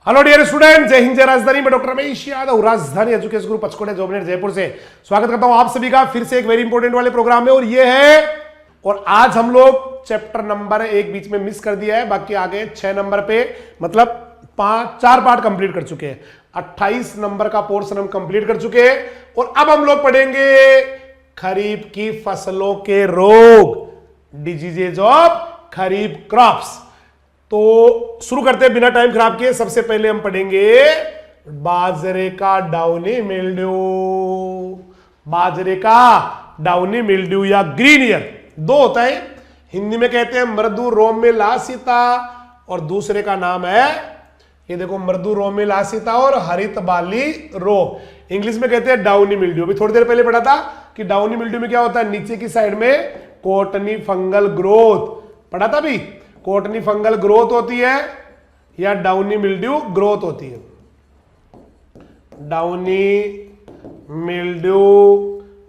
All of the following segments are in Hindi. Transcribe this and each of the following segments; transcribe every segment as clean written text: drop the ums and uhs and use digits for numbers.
हेलो डियर स्टूडेंट, जय हिंद जय राजधानी में डॉक्टर रमेश यादव, राजधानी एजुकेशन ग्रुप पचकोड़े जोबनेर जयपुर से स्वागत करता हूं आप सभी का फिर से एक वेरी इंपॉर्टेंट वाले प्रोग्राम में। और ये है, और आज हम लोग चैप्टर नंबर 1 बीच में मिस कर दिया है, बाकी आगे 6 नंबर पे मतलब 4 पार्ट कंप्लीट कर चुके हैं। 28 नंबर का पोर्शन हम कंप्लीट कर चुके हैं और अब हम लोग पढ़ेंगे खरीफ की फसलों के रोग, डिजीजेज ऑफ खरीफ क्रॉप्स। तो शुरू करते हैं बिना टाइम खराब किए। सबसे पहले हम पढ़ेंगे बाजरे का डाउनी मिल्ड्यू। बाजरे का डाउनी मिल्ड्यू या ग्रीन ईयर दो होता है, हिंदी में कहते हैं मृदु रोमिलासिता और दूसरे का नाम है, ये देखो, मृदु रोमिलासिता और हरित बाली रोग। इंग्लिश में कहते हैं डाउनी मिल्ड्यू। अभी थोड़ी देर पहले पढ़ा था कि डाउनी मिल्ड्यू में क्या होता है, नीचे की साइड में कोटनी फंगल ग्रोथ पढ़ा था। भी कोटनी फंगल ग्रोथ होती है या डाउनी मिल्ड्यू ग्रोथ होती है। डाउनी मिल्ड्यू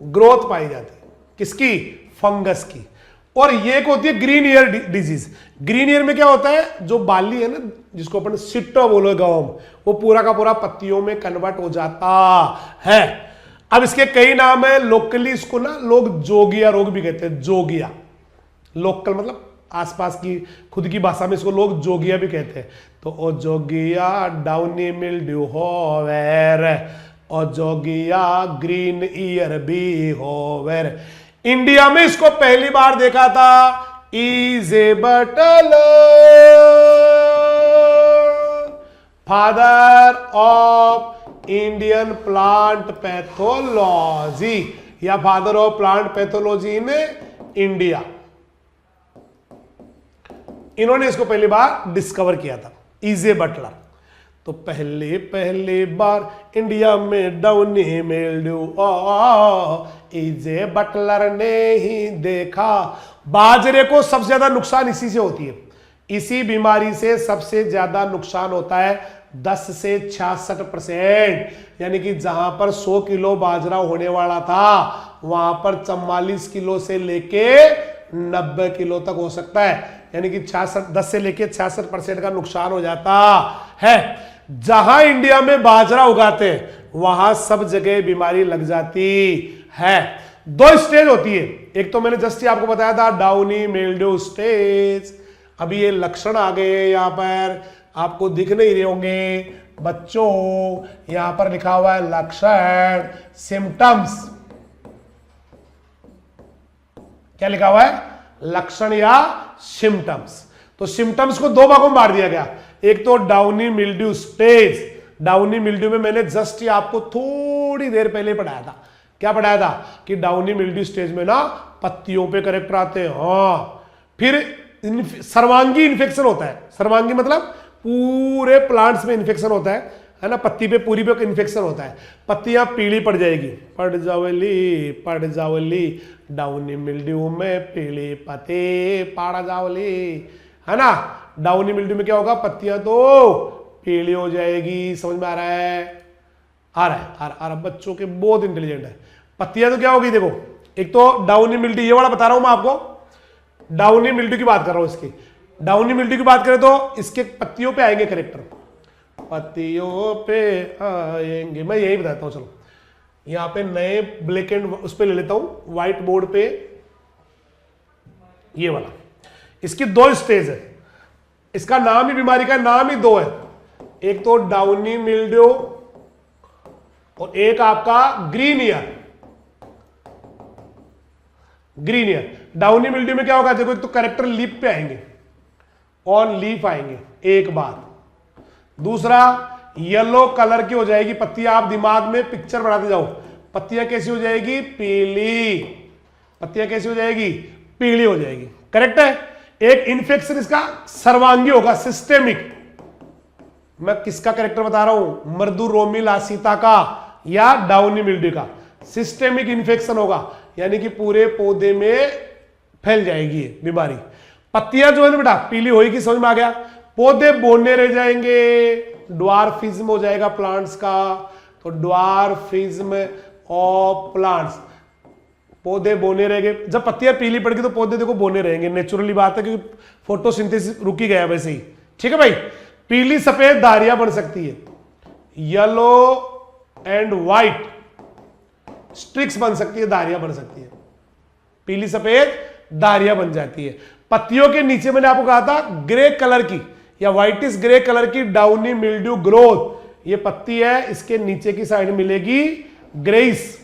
ग्रोथ पाई जाती है किसकी, फंगस की। और ये एक होती है green ear disease. Green ear में क्या होता है, जो बाली है ना, जिसको अपन सिट्टो बोलो गांव में, वो पूरा का पूरा पत्तियों में कन्वर्ट हो जाता है। अब इसके कई नाम है। लोकली इसको ना लोग जोगिया रोग भी कहते हैं। जोगिया, लोकल मतलब आसपास की, खुद की भाषा में इसको लोग जोगिया भी कहते हैं। तो ओ जोगिया डाउनी मिल्ड्यू होवेर, ओ जोगिया ग्रीन ईयर भी होवेर। इंडिया में इसको पहली बार देखा था E J Butler, father of Indian plant pathology या father of plant pathology in India. इन्होंने इसको पहली बार डिस्कवर किया था, इजे बटलर। तो पहले बार इंडिया में डाउनी मिल्ड्यू इजे बटलर ने ही देखा। बाजरे को सबसे ज्यादा नुकसान इसी से होती है। इसी बीमारी से सबसे ज्यादा नुकसान होता है 10 से 66%। यानी कि जहां पर 100 किलो बाजरा होने वाला था वहां पर 44 किलो से लेके 90 किलो तक हो सकता है। यानी कि 10 से लेके 66% का नुकसान हो जाता है। जहां इंडिया में बाजरा उगाते हैं वहां सब जगह बीमारी लग जाती है। 2 स्टेज होती है। एक तो मैंने जस्ट आपको बताया था डाउनी मिल्ड्यू स्टेज। अभी ये लक्षण आ गए, यहां पर आपको दिख नहीं रहे होंगे बच्चों। यहां पर लिखा हुआ है लक्षण, सिम्टम्स। क्या लिखा हुआ है, लक्षण या सिम्टम्स। तो सिम्टम्स को 2 भागों में बांट दिया गया। एक तो downy mildew stage. Downy mildew में मैंने जस्ट आपको थोड़ी देर पहले पढ़ाया था। क्या पढ़ाया था कि डाउनी मिल्ड्यू स्टेज में ना पत्तियों पे करेक्टर आते हैं। हाँ, फिर सर्वांगी इन्फेक्शन होता है। सर्वांगी मतलब पूरे प्लांट्स में इन्फेक्शन होता है ना, पत्ती पे पूरी पे इन्फेक्शन होता है। पत्तियां पीली पड़ जाएगी, पड़ जावली डाउनी मिल्ड्यू में पीली पत्ती पड़ जावली, है ना। डाउनी मिल्ड्यू में क्या होगा, पत्तियां तो पीली हो जाएगी। समझ में आ रहा है, आ रहा है। बच्चों के बहुत इंटेलिजेंट है। पत्तियां तो क्या होगी, देखो, एक तो डाउनी मिल्ड्यू, ये वाला बता रहा हूं मैं आपको, डाउनी मिल्ड्यू की बात कर रहा हूं। इसकी डाउनी मिल्ड्यू की बात करें तो इसके पत्तियों पे आएंगे करेक्टर, पत्तियों पे आएंगे। मैं यही बताता हूं। चलो यहां पे नए ब्लैक एंड उस पे ले लेता हूं, व्हाइट बोर्ड पे, ये वाला। इसकी 2 स्टेज है। इसका नाम ही, बीमारी का नाम ही 2 है। एक तो डाउनी मिल्ड्यू और एक आपका green ear. Green ear downy mildew में क्या होगा, देखो, एक तो करेक्टर लीफ पे आएंगे, ऑन लीफ आएंगे एक बार। दूसरा येलो कलर की हो जाएगी पत्तियां। आप दिमाग में पिक्चर बनाते जाओ, पत्तियां कैसी हो जाएगी, पीली। पत्तियां कैसी हो जाएगी, पीली हो जाएगी। करेक्ट है। एक इन्फेक्शन इसका सर्वांगी होगा, सिस्टेमिक। मैं किसका करेक्टर बता रहा हूं, मृदु रोमिलासिता का या डाउनी मिल्ड्यू का। सिस्टेमिक इन्फेक्शन होगा, यानी कि पूरे पौधे में फैल जाएगी बीमारी। पत्तियां जो है ना बेटा पीली होगी, समझ में आ गया। पौधे बोने रह जाएंगे, ड्वार्फिज्म हो जाएगा प्लांट्स का। तो ड्वार्फिज्म ऑफ प्लांट्स, पौधे बोने रहेंगे। जब पत्तियां पीली पड़ गई तो पौधे देखो बोने रहेंगे, नेचुरली बात है, क्योंकि फोटोसिंथेसिस रुकी गया वैसे ही। ठीक है भाई। पीली सफेद धारियां बन सकती है, येलो एंड व्हाइट स्ट्रिक्स बन सकती है, धारियां बन सकती है, पीली सफेद धारियां बन जाती है। पत्तियों के नीचे मैंने आपको कहा था ग्रे कलर की या व्हाइटिश ग्रे कलर की डाउनी मिल्ड्यू ग्रोथ, ये पत्ती है, इसके नीचे की साइड मिलेगी ग्रेइस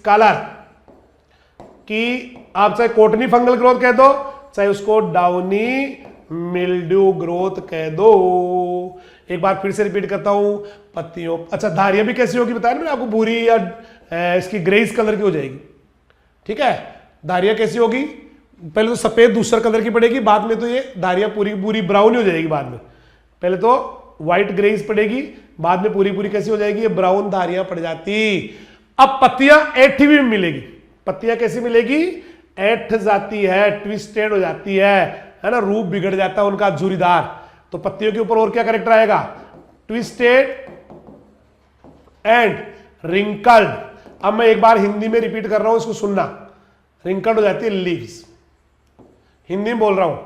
कलर की, आप चाहे कोटनी फंगल ग्रोथ कह दो, चाहे उसको डाउनी मिल्ड्यू ग्रोथ कह दो। एक बार फिर से रिपीट करता हूं, पत्तियों, अच्छा धारियां भी कैसी होगी बताया ना मैंने आपको, भूरी या इसकी ग्रेइस कलर की हो जाएगी, ठीक है। धारियां कैसी होगी, पहले तो सफेद दूसरा कलर की पड़ेगी, बाद में तो ये धारियां पूरी पूरी ब्राउन हो जाएगी, बाद में पहले तो व्हाइट ग्रेइस पड़ेगी, बाद में पूरी पूरी कैसी हो जाएगी, ये ब्राउन धारियां पड़ जाती। अब पत्तियां ऐठी हुई मिलेगी, पत्तियां कैसी मिलेगी, ऐठ जाती है, ट्विस्टेड हो जाती है ना, रूप बिगड़ जाता है उनका झुरीदार। तो पत्तियों के ऊपर और क्या करेक्टर आएगा, ट्विस्टेड एंड रिंकल्ड। अब मैं एक बार हिंदी में रिपीट कर रहा हूं, इसको सुनना, रिंकल्ड हो जाती है लीव्स, हिंदी में बोल रहा हूं।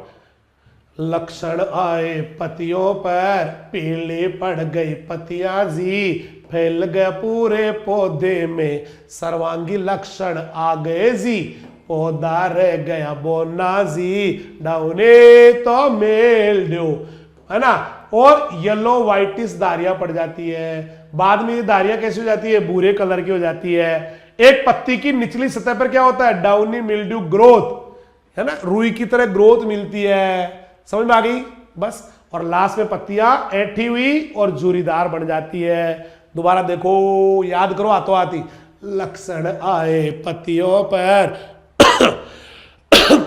लक्षण आए पत्तियों पर, पीली पड़ गई पत्तियां जी, फैल गया पूरे पौधे में, सर्वांगी लक्षण आ गए जी, पौधा रह गया बोना जी, डाउने तो मिल्ड्यू, है ना। और येलो व्हाइटिश धारियां पड़ जाती है, बाद में ये धारियां कैसी हो जाती है, भूरे कलर की हो जाती है। एक पत्ती की निचली सतह पर क्या होता है, डाउनी मिल्ड्यू ग्रोथ, है ना, रुई की तरह ग्रोथ मिलती है, समझ में आ गई बस। और लास्ट में पत्तियां ऐठी हुई और झुरीदार बन जाती है। दोबारा देखो, याद करो हाथों हाथी, लक्षण आए पत्तियों पर,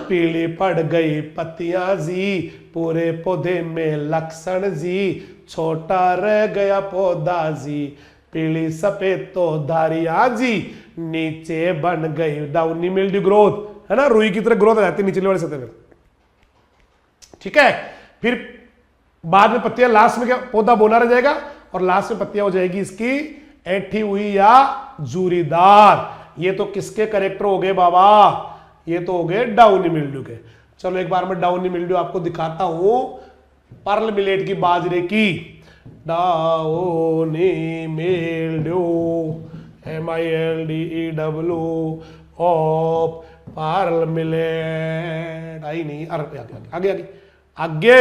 पीली पड़ गई पत्तियां जी, पूरे पौधे में लक्षण जी, छोटा रह गया पौधा जी, पीली सफेद तो धारियां जी, नीचे बन गई डाउनी मिल्ड्यू ग्रोथ, है ना, रुई की तरह ग्रोथ आ जाती है निचले वाले सतह में, ठीक है। फिर बाद में पत्तियां, लास्ट में क्या, पौधा बोना रह जाएगा और लास्ट में पत्तियां हो जाएगी इसकी ऐठी हुई या झुरीदार। ये तो किसके कैरेक्टर हो गए बाबा, ये तो हो गए डाउनी मिल्ड्यू के। चलो एक बार मैं डाउनी मिल्ड्यू आपको दिखाता हूं, पर्ल मिलेट की, बाजरे की, downy mildew, MILDEW of pearl millet, आई नहीं, आगे आगे आगे आगे,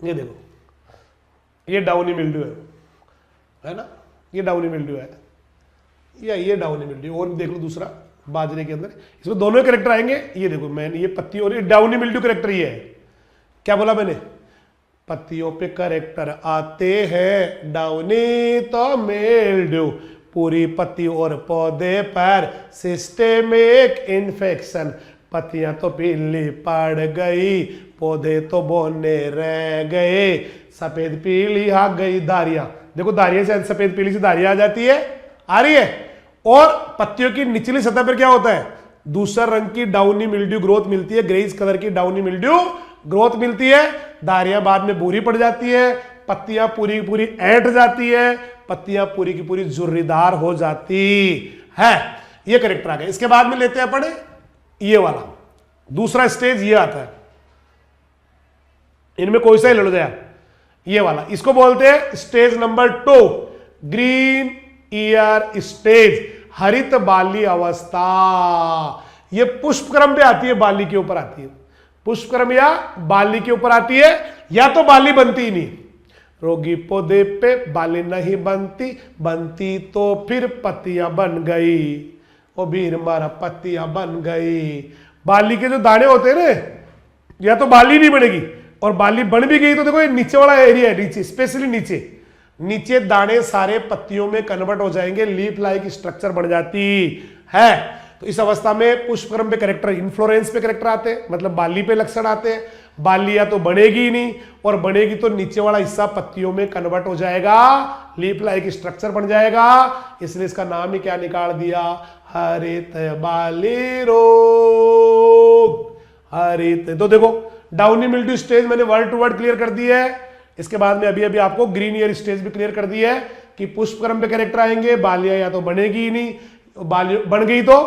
ये देखो, ये डाउनी मिल्ड्यू है ना, ये डाउनी मिल्ड्यू है, या ये डाउनी मिल्ड्यू। और देख लो दूसरा बाजरे के अंदर, इसमें दोनों कैरेक्टर आएंगे। ये देखो मैंने, ये पत्ती और ये डाउनी मिल्ड्यू कैरेक्टर ये है, क्या बोला मैंने, पत्तियों पे कैरेक्टर आते हैं डाउनी तो मिल्ड्यू, पूरी पत्ती और पौधे पर सिस्टेमिक इन्फेक्शन, पत्तियां तो पीली पड़ गई, पौधे तो बोने रह गए, सफेद पीली आ गई धारियां, देखो धारियां से सफेद पीली से धारियां आ जाती है, आ रही है। और पत्तियों की निचली सतह पर क्या होता है, दूसरा रंग की डाउनी मिल्ड्यू ग्रोथ मिलती है, ग्रेइस कलर की डाउनी मिल्ड्यू ग्रोथ मिलती है, धारियां बाद में भूरी पड़ जाती है, पत्तियां पूरी पूरी ऐंठ जाती है, पत्तियां पूरी की पूरी झुर्रीदार हो जाती है। ये कैरेक्टर आ गया। इसके बाद में लेते हैं अपन ये वाला दूसरा स्टेज, ये आता है, इनमें कोई सा ही ले लो जाए, ये वाला, इसको बोलते हैं stage number 2, green ear stage, हरित बाली अवस्था। ये पुष्पक्रम पे आती है, बाली के ऊपर आती है, पुष्पक्रम या बाली के ऊपर आती है, या तो बाली बनती ही नहीं, रोगी पौधे पे बाली नहीं बनती, बनती तो फिर पत्तियां बन गई, ओ भीर मारा पत्तियां बन गई। बाली के जो दाने होते हैं ना, या तो बाली नहीं बनेगी, और बाली बन भी गई तो देखो ये नीचे वाला एरिया है, नीचे स्पेशली नीचे दाने सारे पत्तियों में कन्वर्ट हो जाएंगे, लीफ लाइक स्ट्रक्चर बन जाती है। तो इस अवस्था में पुष्पक्रम पे कैरेक्टर, इन्फ्लोरेंस पे कैरेक्टर आते हैं, मतलब बाली पे लक्षण आते हैं। बाली या तो बनेगी ही नहीं, और बनेगी तो नीचे वाला हिस्सा पत्तियों में कन्वर्ट हो जाएगा, लीफ लाइक स्ट्रक्चर बन जाएगा, इसलिए इसका नाम ही क्या निकाल दिया, हरित बाली रोग। हरित, तो देखो डाउनी मिल्ड्यू स्टेज मैंने वर्ड टू वर्ड क्लियर कर दी है। इसके बाद में अभी आपको ग्रीन ईयर स्टेज भी क्लियर कर दी है कि पुष्पक्रम पे कैरेक्टर आएंगे, बालियां या तो बनेगी ही नहीं, बाली बन गई तो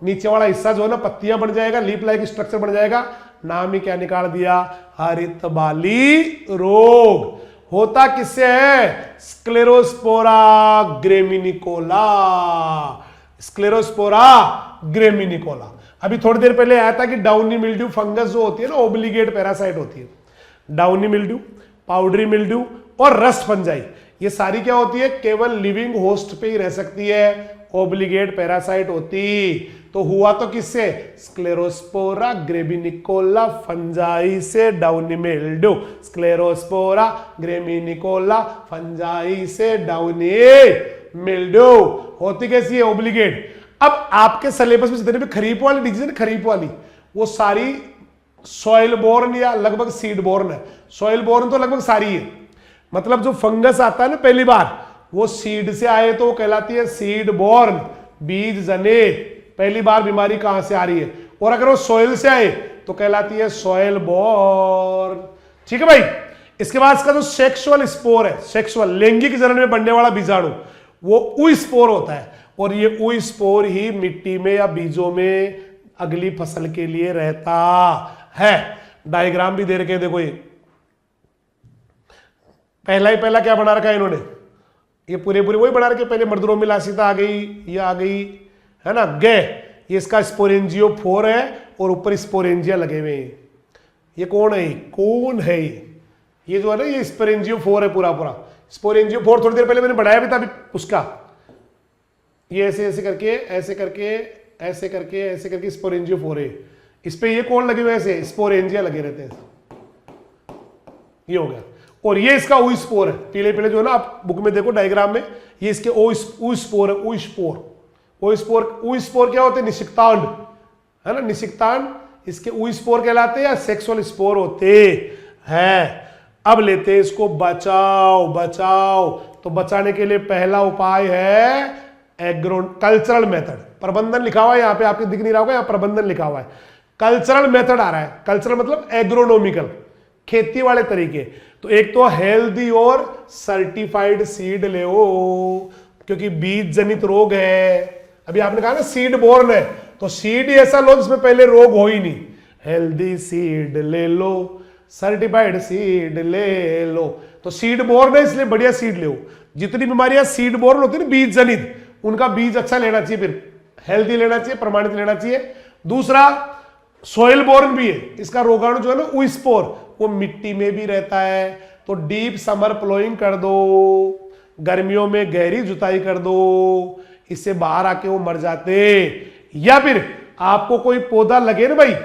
नीचे वाला हिस्सा जो है ना पत्तियां बन जाएगा, लीफ लाइक स्ट्रक्चर बन जाएगा, नाम ही क्या निकाल दिया, हरित बाली रोग। होता किससे है, स्क्लेरोस्पोरा ग्रेमिनिकोला, स्क्लेरोस्पोरा ग्रेमिनिकोला। अभी थोड़ी देर पहले आया था कि डाउनी मिल्ड्यू फंगस जो होती है ना, ओब्लिगेट पैरासाइट होती है। डाउनी मिल्ड्यू, पाउडरी मिल्ड्यू और रस्ट फंजाई, ये सारी क्या होती है, केवल लिविंग होस्ट पे ही रह सकती है, ओब्लिगेट पैरासाइट होती। तो हुआ तो किससे, स्क्लेरोस्पोरा ग्रेमिनिकोला फंजाई से डाउनी मिल्ड्यू, स्क्लेरोस्पोरा ग्रेमिनिकोला फंजाई से डाउनी मिल्ड्यू। होती कैसी है, ओब्लिगेट। अब आपके सिलेबस में जितने भी खरीफ वाली डिजीज है, खरीफ वाली, वो सारी सॉइल बोर्न या लगभग सीड बोर्न है। सॉइल बोर्न तो लगभग सारी है, मतलब जो फंगस आता है ना पहली बार, वो सीड से आए तो वो कहलाती है सीड बोर्न, बीज जनित। पहली बार बीमारी कहां से आ रही है, और अगर वो सॉइल से आए तो कहलाती है सॉइल बोर्न। ठीक है भाई। इसके बाद इसका जो सेक्सुअल स्पोर है, सेक्सुअल लैंगिक जनन में बढ़ने वाला बीजाणु, वो ऊ स्पोर होता है, और ये ऊ स्पोर ही मिट्टी में या बीजों में अगली फसल के लिए रहता है। डायग्राम भी दे रखे, देखो ये पहला क्या बना रखा है इन्होंने, ये पूरे वही बना रखे। पहले मर्दरोमिलासिता आ गई, ये आ गई है ना, गे, ये इसका स्पोरेंजियो 4 है और ऊपर स्पोरेंजिया लगे हुए हैं। ये कौन है, कौन है ये जो है ना, ये स्पोरेंजियो 4 है पूरा। स्पोरेंजियो 4 थोड़ी देर पहले मैंने बढ़ाया भी था अभी उसका, ये ऐसे ऐसे करके ऐसे करके ऐसे करके ऐसे करके स्पोरेंजियो 4 है। इस पे ये कौन लगे हुए, ऐसे स्पोरेंजिया लगे रहते हैं। ये हो गया, और ये इसका ओ स्पोर है, पीले पीले जो है ना, आप बुक में देखो डायग्राम में, ये इसके ओ स्पोर है, ओ स्पोर क्या होते हैं, निषिक्तांड है ना, निषिक्तांड इसके ओ स्पोर कहलाते हैं, या सेक्सुअल स्पोर होते हैं। अब लेते हैं इसको बचाओ। तो बचाने के लिए पहला उपाय है कल्चरल मेथड। प्रबंधन लिखा हुआ है यहाँ पे, आपके दिख नहीं रहा होगा, यहाँ प्रबंधन लिखा हुआ है, कल्चरल मेथड आ रहा है। कल्चरल मतलब एग्रोनॉमिकल, खेती वाले तरीके। तो एक तो हेल्दी और सर्टिफाइड सीड ले, क्योंकि बीज जनित रोग है। अभी आपने कहा ना सीड बोर्न है, तो सीड ही ऐसा लो जिसमें पहले रोग हो ही नहीं। हेल्दी सीड ले लो, सर्टिफाइड सीड ले लो। तो सीड बोर्न है इसलिए बढ़िया सीड ले। जितनी बीमारियां सीड बोर्न होती है ना, बीज जनित, उनका बीज अच्छा लेना चाहिए, फिर हेल्दी लेना चाहिए, प्रमाणित लेना चाहिए। दूसरा सॉइल बोर्न भी है, इसका रोगाणु जो है ना ऊ स्पोर, वो मिट्टी में भी रहता है। तो डीप समर प्लोइंग कर दो, गर्मियों में गहरी जुताई कर दो, इससे बाहर आके वो मर जाते। या फिर आपको कोई पौधा लगे ना भाई,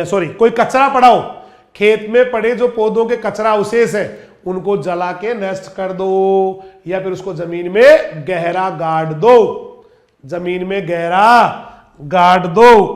सॉरी कोई कचरा पड़ा हो, खेत में पड़े जो पौधों के कचरा अवशेष है, उनको जला के नष्ट कर दो, या फिर उसको जमीन में गहरा गाड़ दो, जमीन में गहरा गाड़ दो।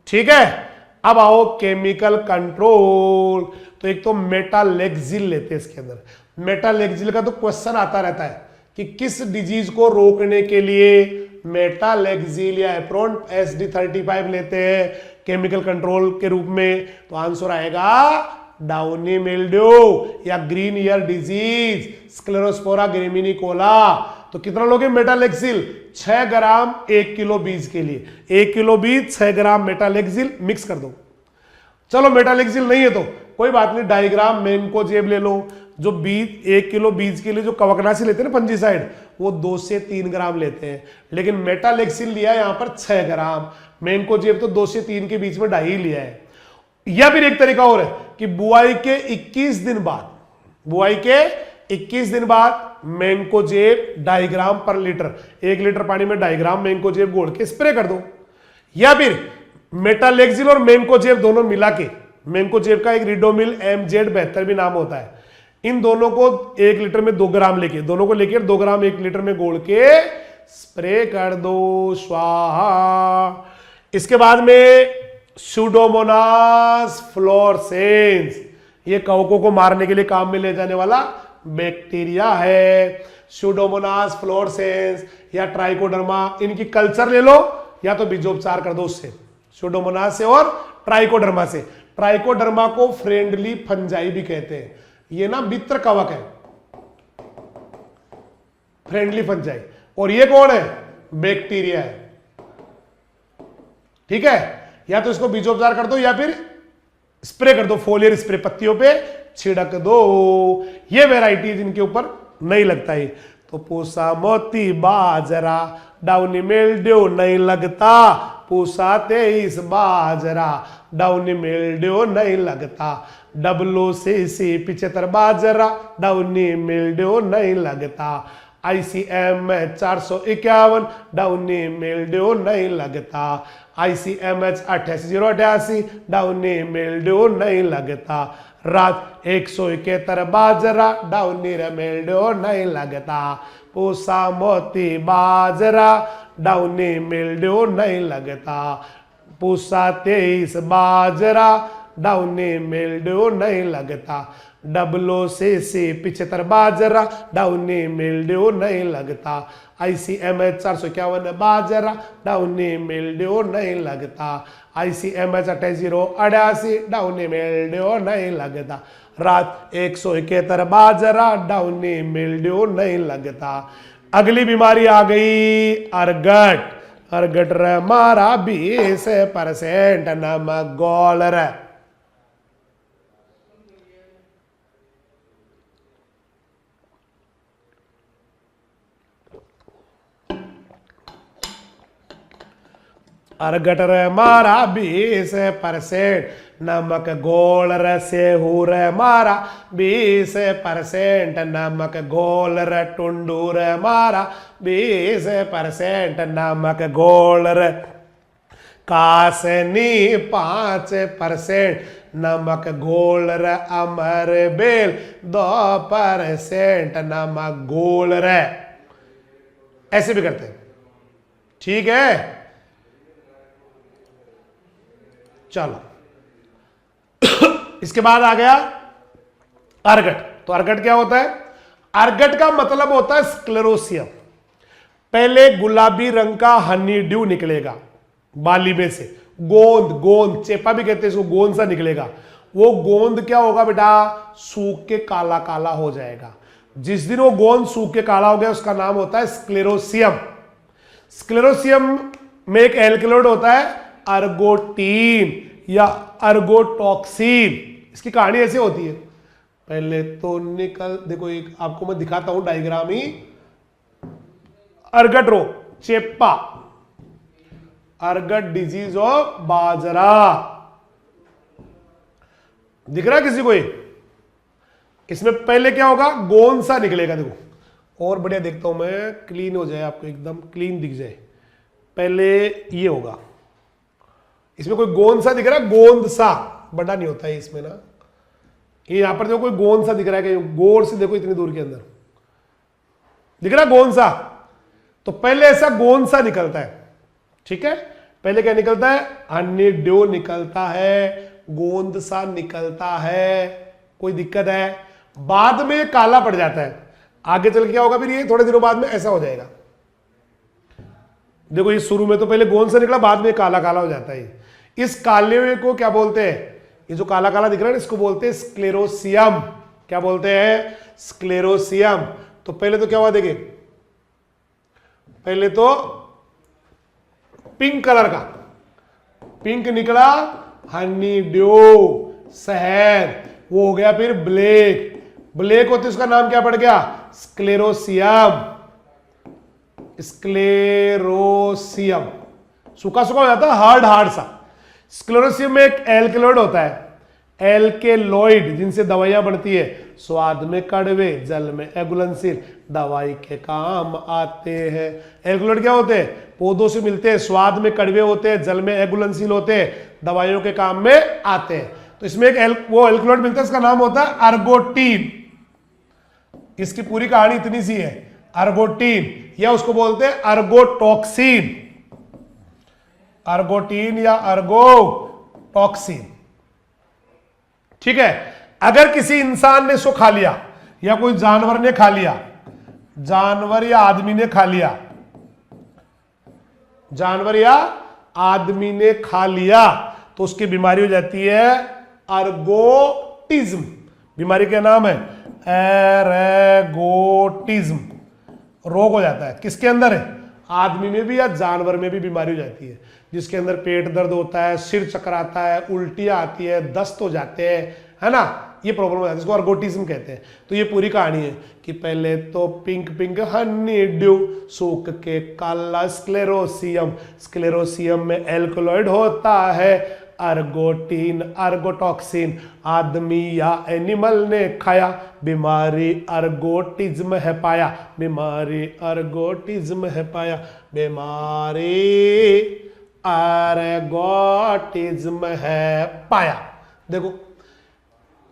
ठीक है। अब आओ केमिकल कंट्रोल। तो एक तो मेटालेक्सिल लेते हैं इसके अंदर। मेटालेक्सिल का तो क्वेश्चन आता रहता है कि किस डिजीज को रोकने के लिए मेटालेक्सिल या एप्रोन SD35 लेते हैं केमिकल कंट्रोल के रूप में। तो आंसर आएगा डाउनी मिल्ड्यू या ग्रीन ईयर डिजीज, स्क्लेरोस्पोरा ग्रेमिनिकोला। तो कितना लोगे मेटालेक्सिल, 6 ग्राम 1 किलो बीज के लिए, 1 किलो बीज 6 ग्राम मेटालेक्सिल मिक्स कर दो। चलो मेटालेक्सिल नहीं है तो कोई बात नहीं, डायग्राम मैंकोजेब ले लो। जो बीज 1 किलो बीज के लिए जो कवकनाशी लेते हैं ना फंजीसाइड, वो 2 से 3 ग्राम लेते हैं, लेकिन मेटालेक्सिल लिया यहां पर 6 ग्राम। मैंकोजेब तो 2 से 3 के बीच में 2.5 लिया है। या फिर एक तरीका और है कि बुआई के 21 दिन बाद, बुआई के 21 दिन बाद मैंकोजेब 2.5 ग्राम पर लीटर, 1 लीटर पानी में 2.5 ग्राम मैंकोजेब घोल के स्प्रे कर दो। या फिर मेटालेक्सिल और मैंकोजेब दोनों मिला के, मैंकोजेब का एक रिडोमिल MZ72 भी नाम होता है, इन दोनों को 1 लीटर में 2 ग्राम लेके, दोनों को लेके 2 ग्राम 1 लीटर में घोल के स्प्रे कर दो, स्वाहा। इसके बाद में सूडोमोनास फ्लोरेसेंस, ये कवकों को मारने के लिए काम में ले जाने वाला बैक्टीरिया है। सूडोमोनास फ्लोरेसेंस या ट्राइकोडर्मा, इनकी कल्चर ले लो या तो बीजोपचार कर दो उससे, सूडोमोनास से और ट्राइकोडर्मा से। ट्राइकोडर्मा को फ्रेंडली फंजाई भी कहते हैं, ये ना मित्र कवक है, फ्रेंडली फंजाई। और ये कौन है, बैक्टीरिया है। ठीक है। या तो इसको बीजोपचार कर दो या फिर स्प्रे कर दो, फोलियर स्प्रे पत्तियों पे छिड़क दो। ये वेराइटी है जिनके ऊपर नहीं लगता है। तो पूसा मोती बाजरा डाउनी मिल्ड्यू नहीं लगता, पूसा 23 बाजरा डाउनी मिल्ड्यू नहीं लगता, WCC 75 बाजरा डाउनी मिल्ड्यू नहीं लगता, ICM 451 डाउनी मिल्ड्यू नहीं लगता, ICMH 88088 डाउनी मिल्ड्यू नहीं लगता, रात 171 बाजरा डाउनी मिल्ड्यू नहीं लगता, पूसा मोती बाजरा डाउनी मिल्ड्यू नहीं लगता, पूसा 23 बाजरा डाउनी मिल्ड्यू नहीं लगता, WCC 75 बाजरा डाउनी मिल्ड्यू नहीं लगता, ICMH 451 बाजरा डाउनी मिल्ड्यू नहीं लगता, ICMH 88088 डाउनी मिल्ड्यू नहीं लगता, रात 171 बाजरा डाउनी मिल्ड्यू नहीं लगता। अगली बीमारी आ गई अर्गट। अर्गट रे मारा 20% नमक गोल रे। अर्गट रे मारा 20% नमक गोल रे, सेहू रे मारा 20% नमक गोल रे, टुंडू रे मारा 20% नमक गोल रे, कासनी 5% नमक गोल रे, अमर बेल 2% नमक गोल रे। ऐसे भी करते हैं, ठीक है। चलो इसके बाद आ गया अर्गट। तो अर्गट क्या होता है? अर्गट का मतलब होता है स्क्लेरोसियम। पहले गुलाबी रंग का हनी ड्यू निकलेगा बाली में से, गोंद, गोंद चेपा भी कहते हैं इसको, गोंद सा निकलेगा। वो गोंद क्या होगा बेटा? सूख के काला काला हो जाएगा। जिस दिन वो गोंद सूख के काला हो गया उसका नाम होता है स्क्लेरोसियम। स्क्लेरोसियम में एक एल्कलॉइड होता है अर्गोटीन या अर्गोटॉक्सिन। इसकी कहानी ऐसे होती है, पहले तो निकल, देखो एक आपको मैं दिखाता हूं डायग्राम ही। अर्गट रोग, चेप्पा, अर्गट डिजीज ऑफ बाजरा, दिख रहा है किसी को? इसमें पहले क्या होगा? गोंद सा निकलेगा। देखो और बढ़िया देखता हूं मैं, क्लीन हो जाए, आपको एकदम क्लीन दिख जाए। पहले ये होगा, इसमें कोई गोंद सा दिख रहा है, गोंद सा, बड़ा नहीं होता है इसमें ना। ये यहां पर देखो कोई गोंद सा दिख रहा है, कि गौर से देखो इतनी दूर के अंदर दिख रहा है गोंद सा। तो पहले ऐसा गोंद सा निकलता है, ठीक है। पहले क्या निकलता है? हनी ड्यू निकलता है, गोंद सा निकलता है, कोई दिक्कत है? बाद में काला पड़ जाता है। आगे चल के क्या होगा फिर? ये थोड़े दिनों बाद में ऐसा हो जाएगा। देखो ये शुरू में तो पहले गोंद से निकला, बाद में काला काला हो जाता है। इस काले को क्या बोलते हैं? ये जो काला काला दिख रहा है इसको बोलते हैं स्क्लेरोसियम। क्या बोलते हैं? स्क्लेरोसियम। तो पहले तो क्या हुआ? देखिए पहले तो पिंक कलर का, पिंक निकला, हनी ड्यू, शहद, वो हो गया। फिर ब्लैक, ब्लैक होते उसका नाम क्या पड़ गया? स्क्लेरोसियम। स्क्लेरोसियम सूखा सूखा हो जाता है, हार्ड हार्ड सा। स्क्लेरोसियम में एक एल्केलॉइड होता है, एल्केलॉइड, जिनसे दवाइयां बनती है। स्वाद में कड़वे, जल में एगुलनशील, दवाई के काम आते हैं। एल्केलॉइड क्या होते हैं? पौधों से मिलते हैं, स्वाद में कड़वे होते हैं, जल में एगुलनशील होते हैं, दवाइयों के काम में आते हैं। तो इसमें एक वो एल्केलॉइड मिलता है, इसका नाम होता है अर्गोटीन। इसकी पूरी कहानी इतनी सी है, अर्गोटीन, या उसको बोलते हैं अर्गोटॉक्सिन। अर्गोटीन या अर्गोटॉक्सिन, ठीक है। अगर किसी इंसान ने इसको खा लिया या कोई जानवर ने खा लिया, जानवर या आदमी ने खा लिया, जानवर या आदमी ने खा लिया, तो उसकी बीमारी हो जाती है अर्गोटिज्म। बीमारी का नाम है एरेगोटिज्म। रोग हो जाता है, किसके अंदर है? आदमी में भी या जानवर में भी बीमारी हो जाती है, जिसके अंदर पेट दर्द होता है, सिर चकराता है, उल्टियां आती है, दस्त हो जाते हैं, है ना, ये प्रॉब्लम हो जाती है, इसको अर्गोटिज्म कहते हैं। तो ये पूरी कहानी है कि पहले तो पिंक पिंक हनी ड्यू, सूख के काला स्क्लेरोसियम, स्क्लेरोसियम में एल्कलॉइड होता है अर्गोटीन, अर्गोटॉक्सिन, आदमी या एनिमल ने खाया, बीमारी अर्गोटिज्म है पाया, बीमारी अर्गोटिज्म है पाया, बीमारी अर्गोटिज्म है पाया। देखो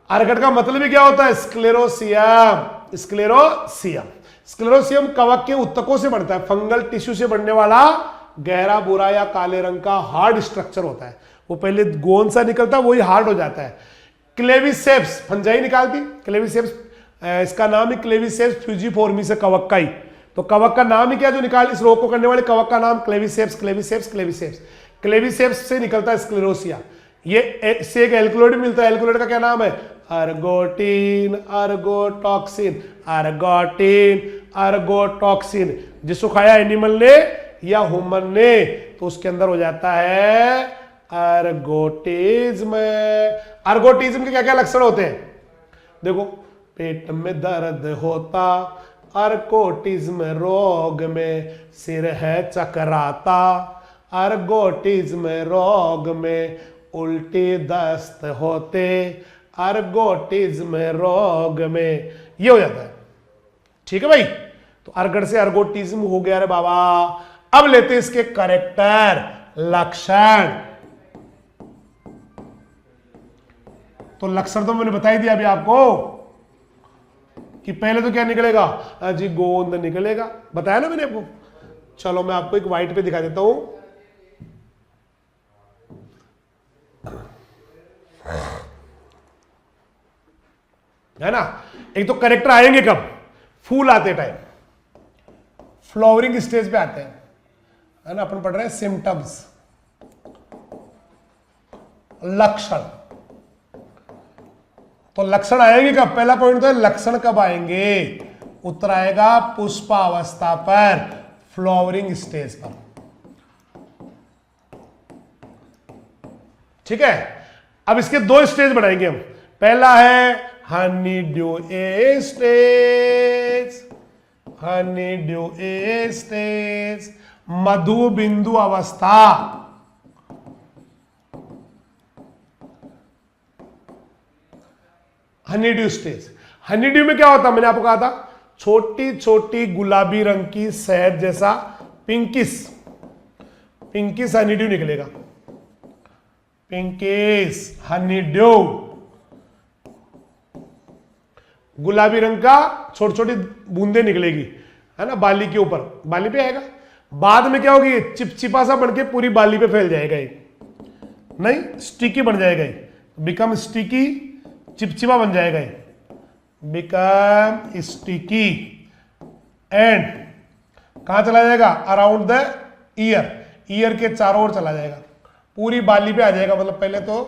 अर्गट का मतलब ही क्या होता है, स्क्लेरोसियम, स्क्लेरोसियम। स्क्लेरोसियम कवक के उत्तकों से बनता है, फंगल टिश्यू से बनने वाला गहरा भूरा या काले रंग का हार्ड स्ट्रक्चर होता है। वो पहले गोंद सा निकलता है, वही हार्ड हो जाता है। क्लेविसेप्स फंजाई निकालती, क्लेविसेप्स इसका नाम है क्लेविसेप्स फ्यूजिफोर्मी से कवक का ही, तो कवक का नाम ही क्या जो निकाल, इस रोग को करने वाले कवक का नाम क्लेविसेप्स, क्लेविसेप्स, क्लेविसेप्स। क्लेविसेप्स से निकलता है स्क्लेरोसिया। ये से एक एल्कलॉइड मिलता है, एल्कलॉइड का क्या नाम है, अर्गोटीन, अर्गोटॉक्सिन, अर्गोटीन, अर्गोटॉक्सिन। जिसको खाया एनिमल ने या ह्यूमन ने तो उसके अंदर हो जाता है अर्गोटिज्म। अर्गोटिज्म के क्या क्या लक्षण होते हैं, देखो पेट में दर्द होता, अर्गोटिज्म रोग में सिर है चकराता, अर्गोटिज्म रोग में उल्टी दस्त होते, अर्गोटिज्म रोग में ये हो जाता है। ठीक है भाई, तो अर्गट से अर्गोटिज्म हो गया रे बाबा। अब लेते इसके कैरेक्टर, लक्षण। तो लक्षण तो मैंने बता ही दिया अभी आपको कि पहले तो क्या निकलेगा जी, गोंद निकलेगा, बताया ना मैंने आपको। चलो मैं आपको एक व्हाइट पे दिखा देता हूं, है ना। एक तो कैरेक्टर आएंगे कब, फूल आते टाइम, फ्लावरिंग स्टेज पे आते हैं, है ना। अपन पढ़ रहे हैं सिम्टम्स, लक्षण। तो लक्षण आएंगे कब, पहला पॉइंट तो है लक्षण कब आएंगे, उत्तर आएगा पुष्पावस्था पर, फ्लावरिंग स्टेज पर। ठीक है, अब इसके दो स्टेज बनाएंगे हम। पहला है honeydew stage, honeydew stage, मधु बिंदु अवस्था। Honeydew stage, honeydew में क्या होता है, मैंने आपको कहा था छोटी छोटी गुलाबी रंग की शहद जैसा पिंकिस, पिंकिस हनी ड्यू निकलेगा, पिंकिस हनी ड्यू, गुलाबी रंग का छोटी छोटी बूंदे निकलेगी, है ना, बाली के ऊपर, बाली पे आएगा। बाद में क्या होगी, चिपचिपा सा बनके पूरी बाली पे फैल जाएगा, ये नहीं स्टिकी बन जाएगा, ये बिकम स्टिकी, चिपचिपा बन जाएगा, ये बिकम स्टिकी। एंड कहां चला जाएगा, अराउंड द ईयर, ईयर के चारों ओर चला जाएगा, पूरी बाली पे आ जाएगा। मतलब पहले तो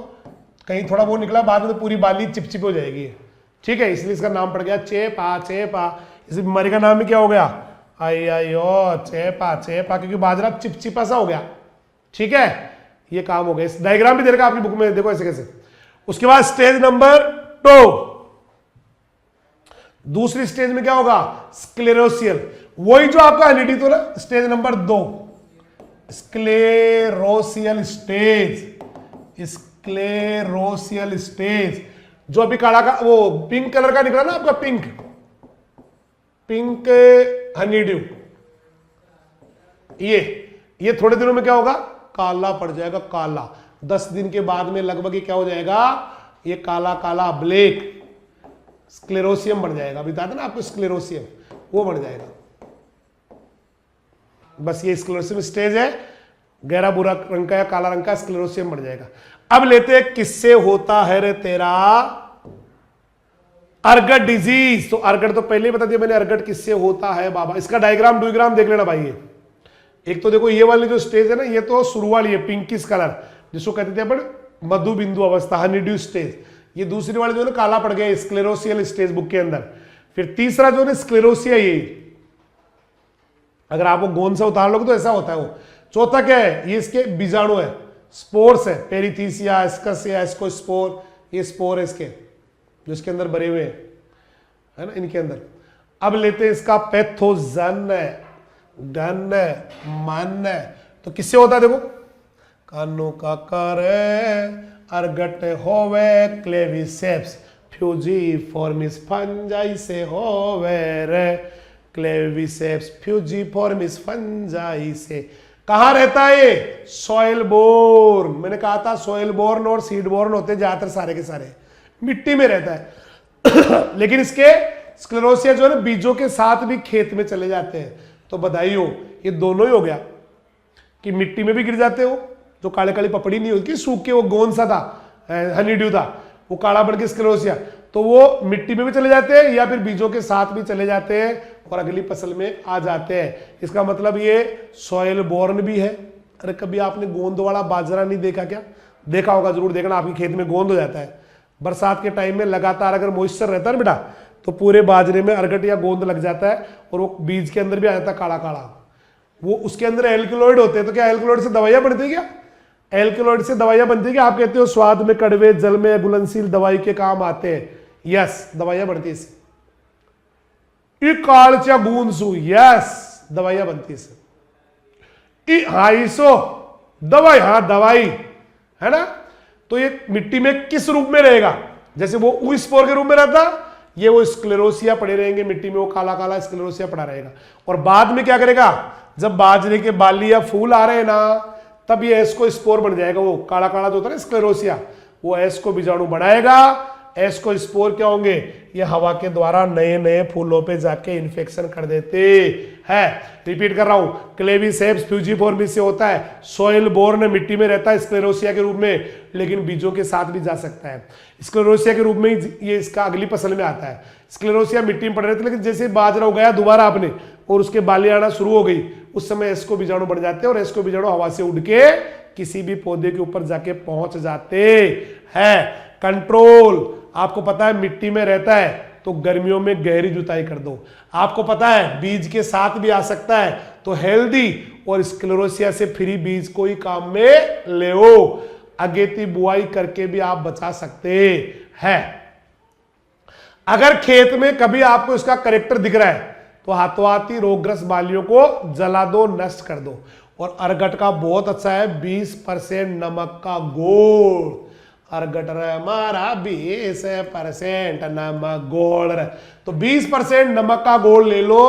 कहीं थोड़ा वो निकला, बाद में तो पूरी बाली चिपचिप हो जाएगी। ठीक है, इसलिए इसका नाम पड़ गया चेपा, चेपा। इस बीमारी का नाम ही क्या हो गया, आयो चेपा, चेपा, क्योंकि बाजरा चिपचिपा सा हो गया। ठीक है, ये काम हो गया। इस डायग्राम भी दे रखा आपकी बुक में, देखो ऐसे कैसे। उसके बाद स्टेज नंबर 2, दूसरी स्टेज में क्या होगा, स्क्लेरोसियल, वही जो आपका एलईडी तो ना, स्टेज नंबर 2 स्क्लेरोसियल स्टेज, स्क्लेरोसियल स्टेज। जो अभी काला का वो पिंक कलर का निकला ना आपका, पिंक, पिंक हनीड्यू, ये थोड़े दिनों में क्या होगा, काला पड़ जाएगा, काला। 10 दिन के बाद में लगभग ये क्या हो जाएगा, ये काला काला ब्लैक स्क्लेरोसियम बन जाएगा। अभी बताते ना आपको स्क्लेरोसियम, वो बन जाएगा। बस ये स्क्लेरोसियम स्टेज है, गहरा भूरा रंग का या काला रंग का स्क्लेरोसियम बन जाएगा। अब लेते हैं किससे होता है रे तेरा अर्गट डिजीज। तो अर्गट तो पहले ही बता दिया मैंने, अर्गट किससे होता है बाबा। इसका डायग्राम डुइग्राम देख लेना भाई। एक तो देखो ये वाली जो स्टेज है ना, ये तो शुरू वाली है पिंकिश कलर, जिसको कहते थे अपन मधु बिंदु अवस्था, हनीड्यू स्टेज। ये दूसरी वाली जो है ना काला पड़ गया, स्क्लेरोसियल स्टेज बुक के अंदर। फिर तीसरा जो है स्क्लेरोसिया, ये अगर आप वो गोंद से उतार लोगे तो ऐसा होता है वो। चौथा क्या है, ये इसके बीजाणु है, स्पोर्स है, पेरिथीसिया, एस्कसिया, एस्कोस्पोर, ये स्पोर है इसके जो इसके अंदर भरे हुए हैं, है ना, इनके अंदर। अब लेते हैं इसका पैथोजन, गन, मन। तो किससे होता है देखो, कानो का कर अर्गट होवे क्लेविसेप्स फ्यूजीफॉर्मिस फंजाई से होवे रे, क्लेविसेप्स फ्यूजीफॉर्मिस फंजाई से। कहां रहता है ये, सॉइल बोर्न। मैंने कहा था सॉइल बोर्न और सीड बोर्न होते हैं ज्यादातर सारे के सारे, मिट्टी में रहता है लेकिन इसके स्क्लेरोसिया जो है ना बीजों के साथ भी खेत में चले जाते हैं। तो बधाई हो, ये दोनों ही हो गया कि मिट्टी में भी गिर जाते हो, जो काले काली पपड़ी नहीं होती, सूख के वो गोंद सा था, हनी ड्यू था, वो काला बढ़ के स्क्लेरोसिया, तो वो मिट्टी में भी चले जाते हैं या फिर बीजों के साथ भी चले जाते हैं और अगली फसल में आ जाते हैं। इसका मतलब ये सॉइल बोर्न भी है। अरे कभी आपने गोंद वाला बाजरा नहीं देखा क्या? देखा होगा, जरूर देखना, आपके खेत में गोंद हो जाता है। बरसात के टाइम में लगातार अगर मॉइस्चर रहता है ना बेटा, तो पूरे बाजरे में अर्गट या गोंद लग जाता है और वो बीज के अंदर भी आ जाता है काला काला। वो उसके अंदर एल्कलॉइड होते हैं। तो क्या एल्कलॉइड से दवाइयां बनती है क्या? एल्कलॉइड से दवाइयां बनती है क्या? आप कहते हो स्वाद में कड़वे, जल में घुलनशील, दवाई के काम आते हैं। यस, दवाइयां बनती है इससे। कालचा गूंसू, यस, दवाइयां बनती है इससे। हाइसो, दवाई, हाँ दवाई है ना। तो ये मिट्टी में किस रूप में रहेगा? जैसे वो ऊस्पोर के रूप में रहता, ये वो स्क्लेरोसिया पड़े रहेंगे मिट्टी में, वो काला काला स्क्लेरोसिया पड़ा रहेगा। और बाद में क्या करेगा, जब बाजरे के बाली या फूल आ रहे हैं ना, तब ये एस्कोस्पोर बन जाएगा। वो काला काला जो होता है ना स्क्लेरोसिया, वो एस्को बीजाणु बनाएगा। एस्कोस्पोर क्या होंगे, ये हवा के द्वारा नए नए फूलों पे जाके इन्फेक्शन कर देते हैं। रिपीट कर रहा हूं, क्लेविसेप्स फ्यूजीफॉर्मिस से होता है, सॉइल बोर्न मिट्टी में रहता है स्क्लेरोसिया के रूप में, लेकिन बीजों के साथ भी जा सकता है। स्क्लेरोसिया के रूप में ये इसका अगली फसल में आता है। स्क्लेरोसिया मिट्टी में पड़ रहे थे, लेकिन जैसे बाजरा उगाया दोबारा आपने और उसके बाली आना शुरू हो गई, उस समय एस्को बीजाणु बढ़ जाते हैं और एस्को बीजाणु हवा से उड़ के किसी भी पौधे के ऊपर जाके पहुंच जाते हैं। कंट्रोल, आपको पता है मिट्टी में रहता है तो गर्मियों में गहरी जुताई कर दो। आपको पता है बीज के साथ भी आ सकता है, तो हेल्दी और स्क्लेरोसिया से फ्री बीज को ही काम में ले ओ। अगेती बुआई करके भी आप बचा सकते हैं। अगर खेत में कभी आपको इसका करेक्टर दिख रहा है तो हाथों हाथ ही रोगग्रस्त बालियों को जला दो, नष्ट कर दो। और अर्गट का बहुत अच्छा है 20% नमक का गोल। अर्गट हमारा 20% नमक गोल। तो 20% नमक का गोल ले लो।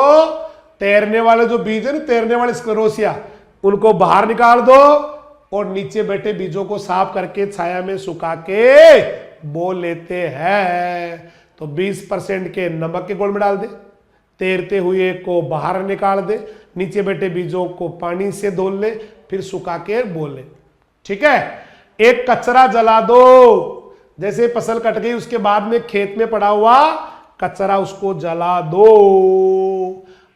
तैरने वाले जो बीज है ना, तैरने वाले स्क्लेरोसिया, उनको बाहर निकाल दो और नीचे बैठे बीजों को साफ करके छाया में सुखा के बो लेते हैं। तो 20% के नमक के गोल में डाल दे, तैरते हुए को बाहर निकाल दे, नीचे बैठे बीजों को पानी से धो ले, फिर सुखा के बो ले। ठीक है। एक कचरा जला दो, जैसे फसल कट गई उसके बाद में खेत में पड़ा हुआ कचरा उसको जला दो।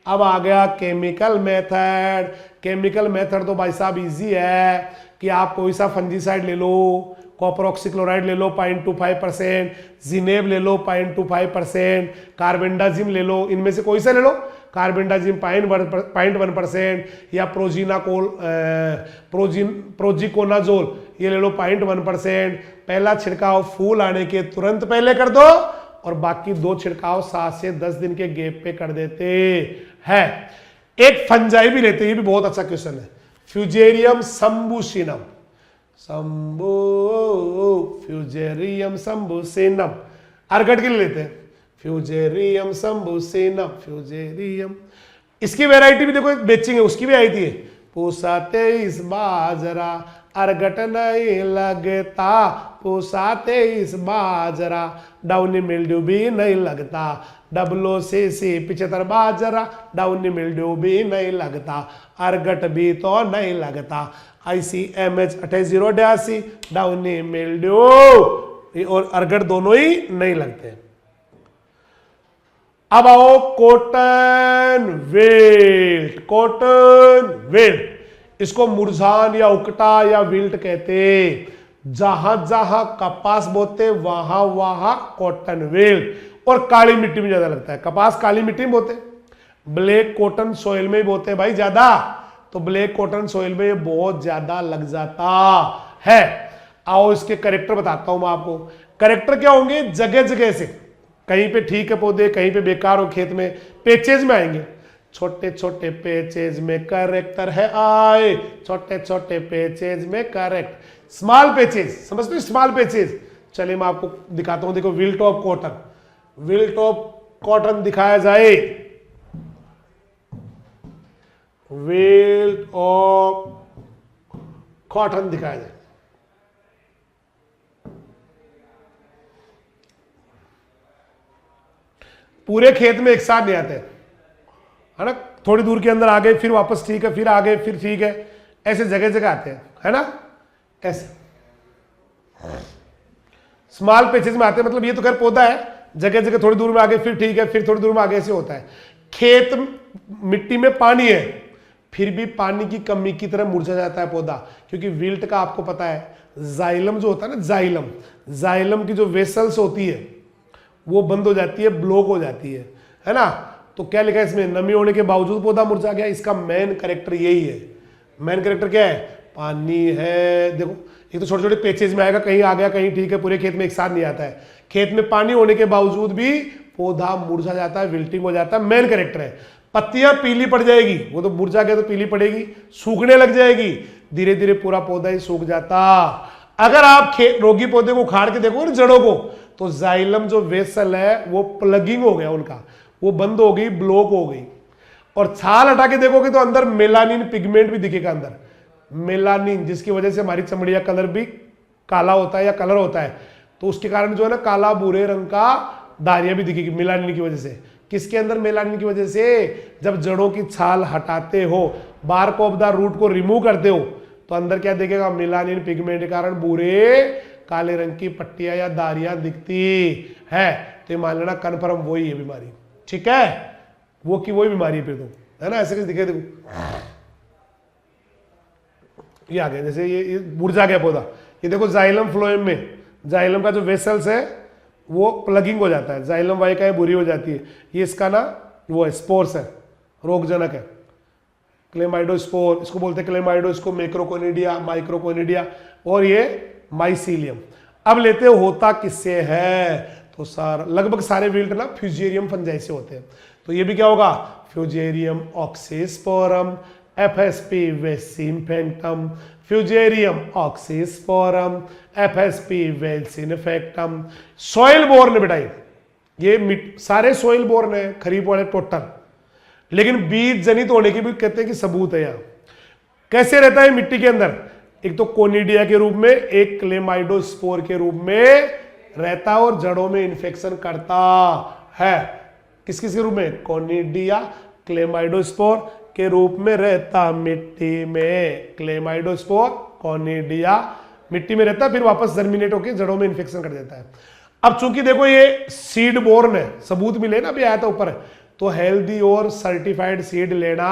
अब आ गया केमिकल मेथड। केमिकल मेथड तो भाई साहब इजी है कि आप कोई सा फंजीसाइड ले लो, कॉपर ऑक्सीक्लोराइड ले लो 0.25%, जिनेब ले लो 0.25%, कार्बेंडाजिम ले लो, इनमें से कोई सा ले लो। कार्बेंडाजिम 0.1% या प्रोजिकोनाजोल ये ले लो 0.1%। पहला छिड़काव फूल आने के तुरंत पहले कर दो और बाकी 2 छिड़काव 7 से 10 दिन के गैप पे कर देते हैं। एक फंजाई भी लेते हैं, ये भी बहुत अच्छा क्वेश्चन है, फ्यूजेरियम शंभुसिनम। फ्यूजेरियम शंभुसिनम अर्गट के लिए लेते हैं, फ्यूजेरियम शंभुसिनम, फ्यूजेरियम। इसकी वैरायटी भी देखो बेचेंगे, उसकी भी आई थी। पूसा 23 बाजरा अर्गट नहीं लगता, पूसा 23 बाजरा डाउनी मिल्ड्यू भी नहीं लगता, WCC 75 बाजरा डाउनी मिल्ड्यू भी नहीं लगता, अर्गट भी तो नहीं लगता, ICMH 2882 डाउनी मिल्ड्यू और अर्गट दोनों ही नहीं लगते। अब आओ कॉटन विल्ट। कॉटन विल्ट, इसको मुरझान या उकटा या विल्ट कहते। जहां जहां कपास बोते वहां वहां कॉटन विल्ट। और काली मिट्टी में ज्यादा लगता है, कपास काली मिट्टी में बोते, ब्लैक कॉटन सॉइल में ही बोते हैं भाई ज्यादा, तो ब्लैक कॉटन सॉइल में ये बहुत ज्यादा लग जाता है। आओ इसके करेक्टर बताता हूं मैं आपको। करेक्टर क्या होंगे, जगह जगह से, कहीं पे ठीक है पौधे, कहीं पे बेकार हो खेत में, पेचेज में आएंगे। छोटे छोटे पेचेज में करेक्टर है आए, छोटे छोटे पेचेज में करेक्ट। स्मॉल पेचेज समझते हो, स्मॉल पेचेज। चलिए मैं आपको दिखाता हूं, देखो wilt of cotton, wilt of cotton दिखाया जाए, विल्ट ऑफ कॉटन दिखाया जाए। पूरे खेत में एक साथ नहीं आते है ना, थोड़ी दूर के अंदर आ गए, फिर वापस ठीक है, फिर आ गए, फिर ठीक है, ऐसे जगह जगह आते हैं है ना, ऐसे स्मॉल पेचेज में आते हैं। मतलब ये तो खैर पौधा है, जगह जगह थोड़ी दूर में आ गए, फिर ठीक है, फिर थोड़ी दूर में आगे, ऐसे होता है। खेत मिट्टी में पानी है, फिर भी पानी की कमी की तरह मुरझा जाता है पौधा, क्योंकि विल्ट का आपको पता है जाइलम जो होता है ना, जाइलम, जाइलम की जो वेसल्स होती है वो बंद हो जाती है, ब्लॉक हो जाती है ना। तो क्या लिखा है इसमें, नमी होने के बावजूद पौधा मुरझा गया। इसका मेन कैरेक्टर यही है। मेन कैरेक्टर क्या है, पानी है। देखो एक तो छोटे छोटे पेचेज में आएगा, कहीं आ गया, कहीं ठीक है, पूरे खेत में एक साथ नहीं आता है। खेत में पानी होने के बावजूद भी पौधा मुरझा जाता है, विल्टिंग हो जाता है, मेन कैरेक्टर है। पत्तियां पीली पड़ जाएगी, वो तो मुरझा गया तो पीली पड़ेगी, सूखने लग जाएगी, धीरे धीरे पूरा पौधा ही सूख जाता। अगर आप रोगी पौधे को उखाड़ के देखो ना जड़ों को, तो जाइलम जो वेसल है वो प्लगिंग हो गया उनका, वो बंद हो गई, ब्लॉक हो गई। और छाल हटा के देखोगे तो अंदर मेलानिन पिगमेंट भी दिखेगा अंदर, मेलानिन, जिसकी वजह से हमारी चमड़ी का कलर भी काला होता है या कलर होता है। तो उसके कारण जो है ना काला भूरे रंग का दारियां भी दिखेगी मेलानिन की वजह से। किसके अंदर, मेलानिन की वजह से। जब जड़ों की छाल हटाते हो, बार्क ऑफ द रूट को रिमूव करते हो, तो अंदर क्या दिखेगा, मेलानिन पिगमेंट के कारण भूरे काले रंग की पट्टियां या दारियां दिखती है। तो ये मान लेना कन्फर्म वही है बीमारी, ठीक है, वो की वही बीमारी पे तो है ना। ऐसे कैसे दिखे, देखो ये आ गया, जैसे ये मुरझा गया पौधा, ये देखो जाइलम फ्लोएम में, जाइलम का जो वेसल्स है वो प्लगिंग हो जाता है, जाइलम वाहिकाएं बुरी हो जाती है। ये इसका ना वो है, स्पोर्स है, रोगजनक है, क्लेमाइडोस्पोर इसको बोलते हैं, क्लेमाइडो, इसको मैक्रोकोनिडिया, माइक्रोकोनिडिया, और ये माइसीलियम। अब लेते हो होता किससे है, तो सारा लगभग सारे विल्ट ना फ्यूजेरियम फंजाई से होते हैं। तो ये भी क्या होगा, Fusarium oxysporum, FSP vasinfectum, Fusarium oxysporum, FSP vasinfectum. Soil borne बेटा, ये सारे सॉइल बोर्न है, खरीफ वाले टोटल, लेकिन बीज जनित होने की भी कहते हैं कि सबूत है। यहां कैसे रहता है मिट्टी के अंदर, एक तो कोनिडिया के रूप में, एक क्लेमाइडोस्पोर के रूप में रहता है, और जड़ों में इन्फेक्शन करता है। किस किस के रूप में, कोनिडिया, क्लेमाइडोस्पोर के रूप में रहता मिट्टी में, क्लेमाइडोस्पोर, कोनिडिया मिट्टी में रहता, फिर वापस जर्मिनेट होकर जड़ों में इन्फेक्शन कर देता है। अब चूंकि देखो ये सीड बोर्न है, सबूत मिले ना, अभी आया था ऊपर, तो हेल्दी और सर्टिफाइड सीड लेना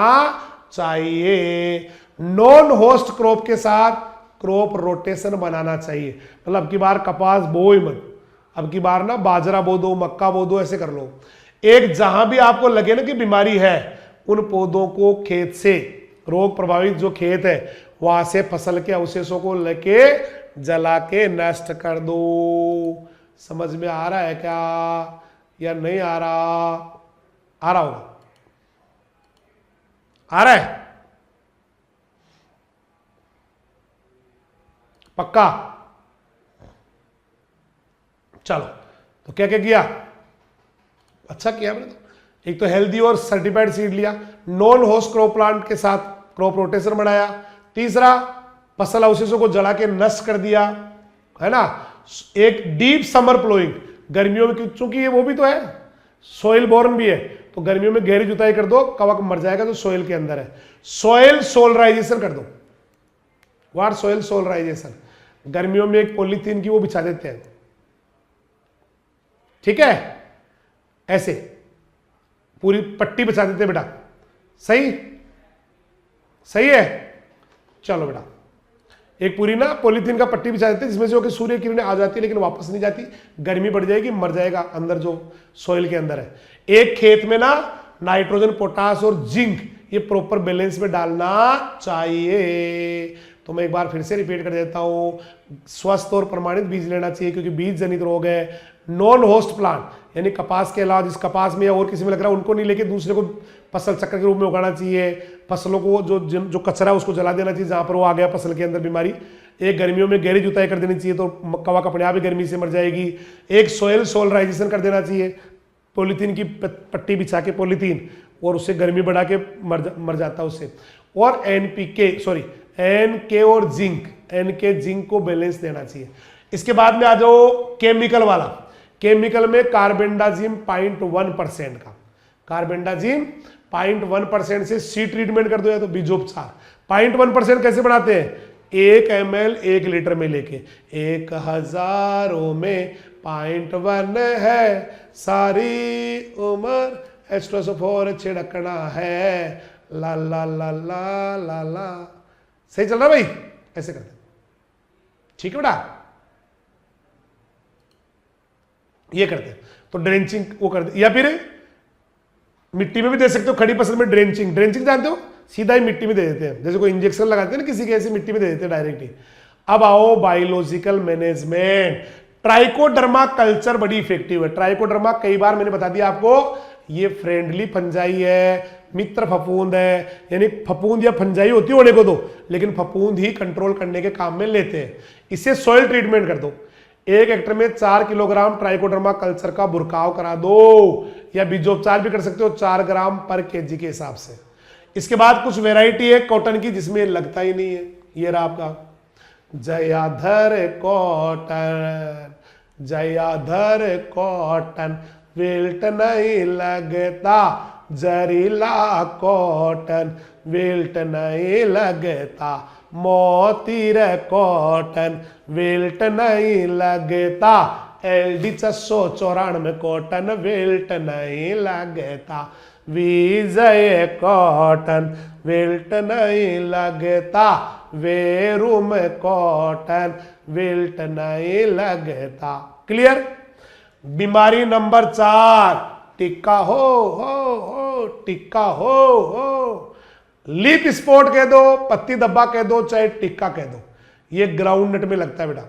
चाहिए। नॉन होस्ट क्रॉप के साथ क्रॉप रोटेशन बनाना चाहिए। मतलब अब की बार कपास बो ही मत, अब की बार ना बाजरा बो दो, मक्का बो दो, ऐसे कर लो। एक जहां भी आपको लगे ना कि बीमारी है, उन पौधों को खेत से, रोग प्रभावित जो खेत है वहां से फसल के अवशेषों को लेके जला के नष्ट कर दो। समझ में आ रहा है क्या या नहीं आ रहा, आ रहा होगा, आ रहा है पक्का। चलो तो क्या क्या किया, अच्छा किया मैंने तो। एक तो हेल्दी और सर्टिफाइड सीड लिया, नॉन होस्ट क्रॉप प्लांट के साथ क्रॉप रोटेशन बढ़ाया, तीसरा फसल अवशेषों को जला के नष्ट कर दिया, है ना। एक डीप समर प्लोइंग, गर्मियों में, चूंकि ये वो भी तो है, सोइल बोर्न भी है, तो गर्मियों में गहरी जुताई कर दो, कवक मर जाएगा जो सोइल के अंदर है। सोइल सोलराइजेशन कर दो। व्हाट सोइल सोलराइजेशन, गर्मियों में एक पॉलीथीन की वो बिछा देते हैं, ठीक है, ऐसे पूरी पट्टी बिछा देते हैं बेटा, सही सही है। चलो बेटा, एक पूरी ना पॉलीथीन का पट्टी बिछा देते हैं, जिसमें से होकर सूर्य किरणें आ जाती है, लेकिन वापस नहीं जाती, गर्मी बढ़ जाएगी, मर जाएगा अंदर जो सोइल के अंदर है। एक खेत में ना नाइट्रोजन, पोटास और जिंक ये प्रॉपर बैलेंस में डालना चाहिए। तो मैं एक बार फिर से रिपीट कर देता हूं, स्वस्थ और प्रमाणित बीज लेना चाहिए, क्योंकि बीज जनित रोग है। नॉन होस्ट प्लांट यानी कपास के अलावा जिस कपास में या और किसी में लग रहा है उनको नहीं लेके दूसरे को फसल चक्र के रूप में उगाना चाहिए। फसलों को जो कचरा है उसको जला देना चाहिए जहां पर वो आ गया फसल के अंदर बीमारी। एक गर्मियों में गहरी जुताई कर देनी चाहिए तो कवा अपने आप ही गर्मी से मर जाएगी। एक सोयल सोलराइजेशन कर देना चाहिए, पॉलीथीन की पट्टी बिछा के पॉलीथीन, और उससे गर्मी बढ़ा के मर जाता है उससे। और एनके और जिंक, एनके जिंक को बैलेंस देना चाहिए। इसके बाद में आ जाओ केमिकल वाला। केमिकल में कार्बेंडाजिम 0.1% का, कार्बेंडाजिम 0.1% से सी ट्रीटमेंट कर दो या तो बीजोपचार। 0.1% कैसे बनाते हैं? 1 ml 1 लीटर में लेके 1000 में 0.1 है, सारी उम्र एस्ट्रोसोफोर छिड़कना है, ला ला ला ला ला ला। सही चल रहा भाई? ऐसे करते, ठीक है बेटा? ये करते हैं तो ड्रेंचिंग वो करते, या फिर मिट्टी में भी दे सकते हो। खड़ी फसल में ड्रेंचिंग, ड्रेंचिंग जानते हो? सीधा ही मिट्टी में दे देते हैं, जैसे कोई इंजेक्शन लगाते हैं ना किसी के, ऐसी मिट्टी में दे देते हैं डायरेक्ट ही। अब आओ बायोलॉजिकल मैनेजमेंट। ट्राइकोडर्मा कल्चर बड़ी इफेक्टिव है। ट्राइकोडर्मा कई बार मैंने बता दिया आपको, ये फ्रेंडली फंजाई है, मित्र फफूंद है, यानी फफूंद या फंजाई होती होने को दो, लेकिन फफूंद ही कंट्रोल करने के काम में लेते हैं। इसे सॉइल ट्रीटमेंट कर दो। 1 हेक्टर में 4 किलोग्राम ट्राइकोडर्मा कल्चर का बुरकाव करा दो, या बीजोपचार भी कर सकते हो 4 ग्राम पर केजी के हिसाब से। इसके बाद कुछ वेराइटी है कॉटन की जिसमें लगता ही नहीं है। ये रहा आपका जयाधर कॉटन, जयाधर कॉटन, विल्ट नहीं लगता, जरीला कॉटन, विल्ट नहीं लगता, मोतीर कॉटन, विल्ट नहीं लगता, LD 694 कॉटन, विल्ट नहीं लगता, विजय कॉटन, विल्ट नहीं लगता, वेरुम कॉटन, विल्ट नहीं लगता। क्लियर? बीमारी नंबर 4, टिक्का हो, टिक्का हो। लीफ स्पॉट कह दो, पत्ती धब्बा कह दो, चाहे टिक्का कह दो, ये ग्राउंड नट में लगता है बेटा।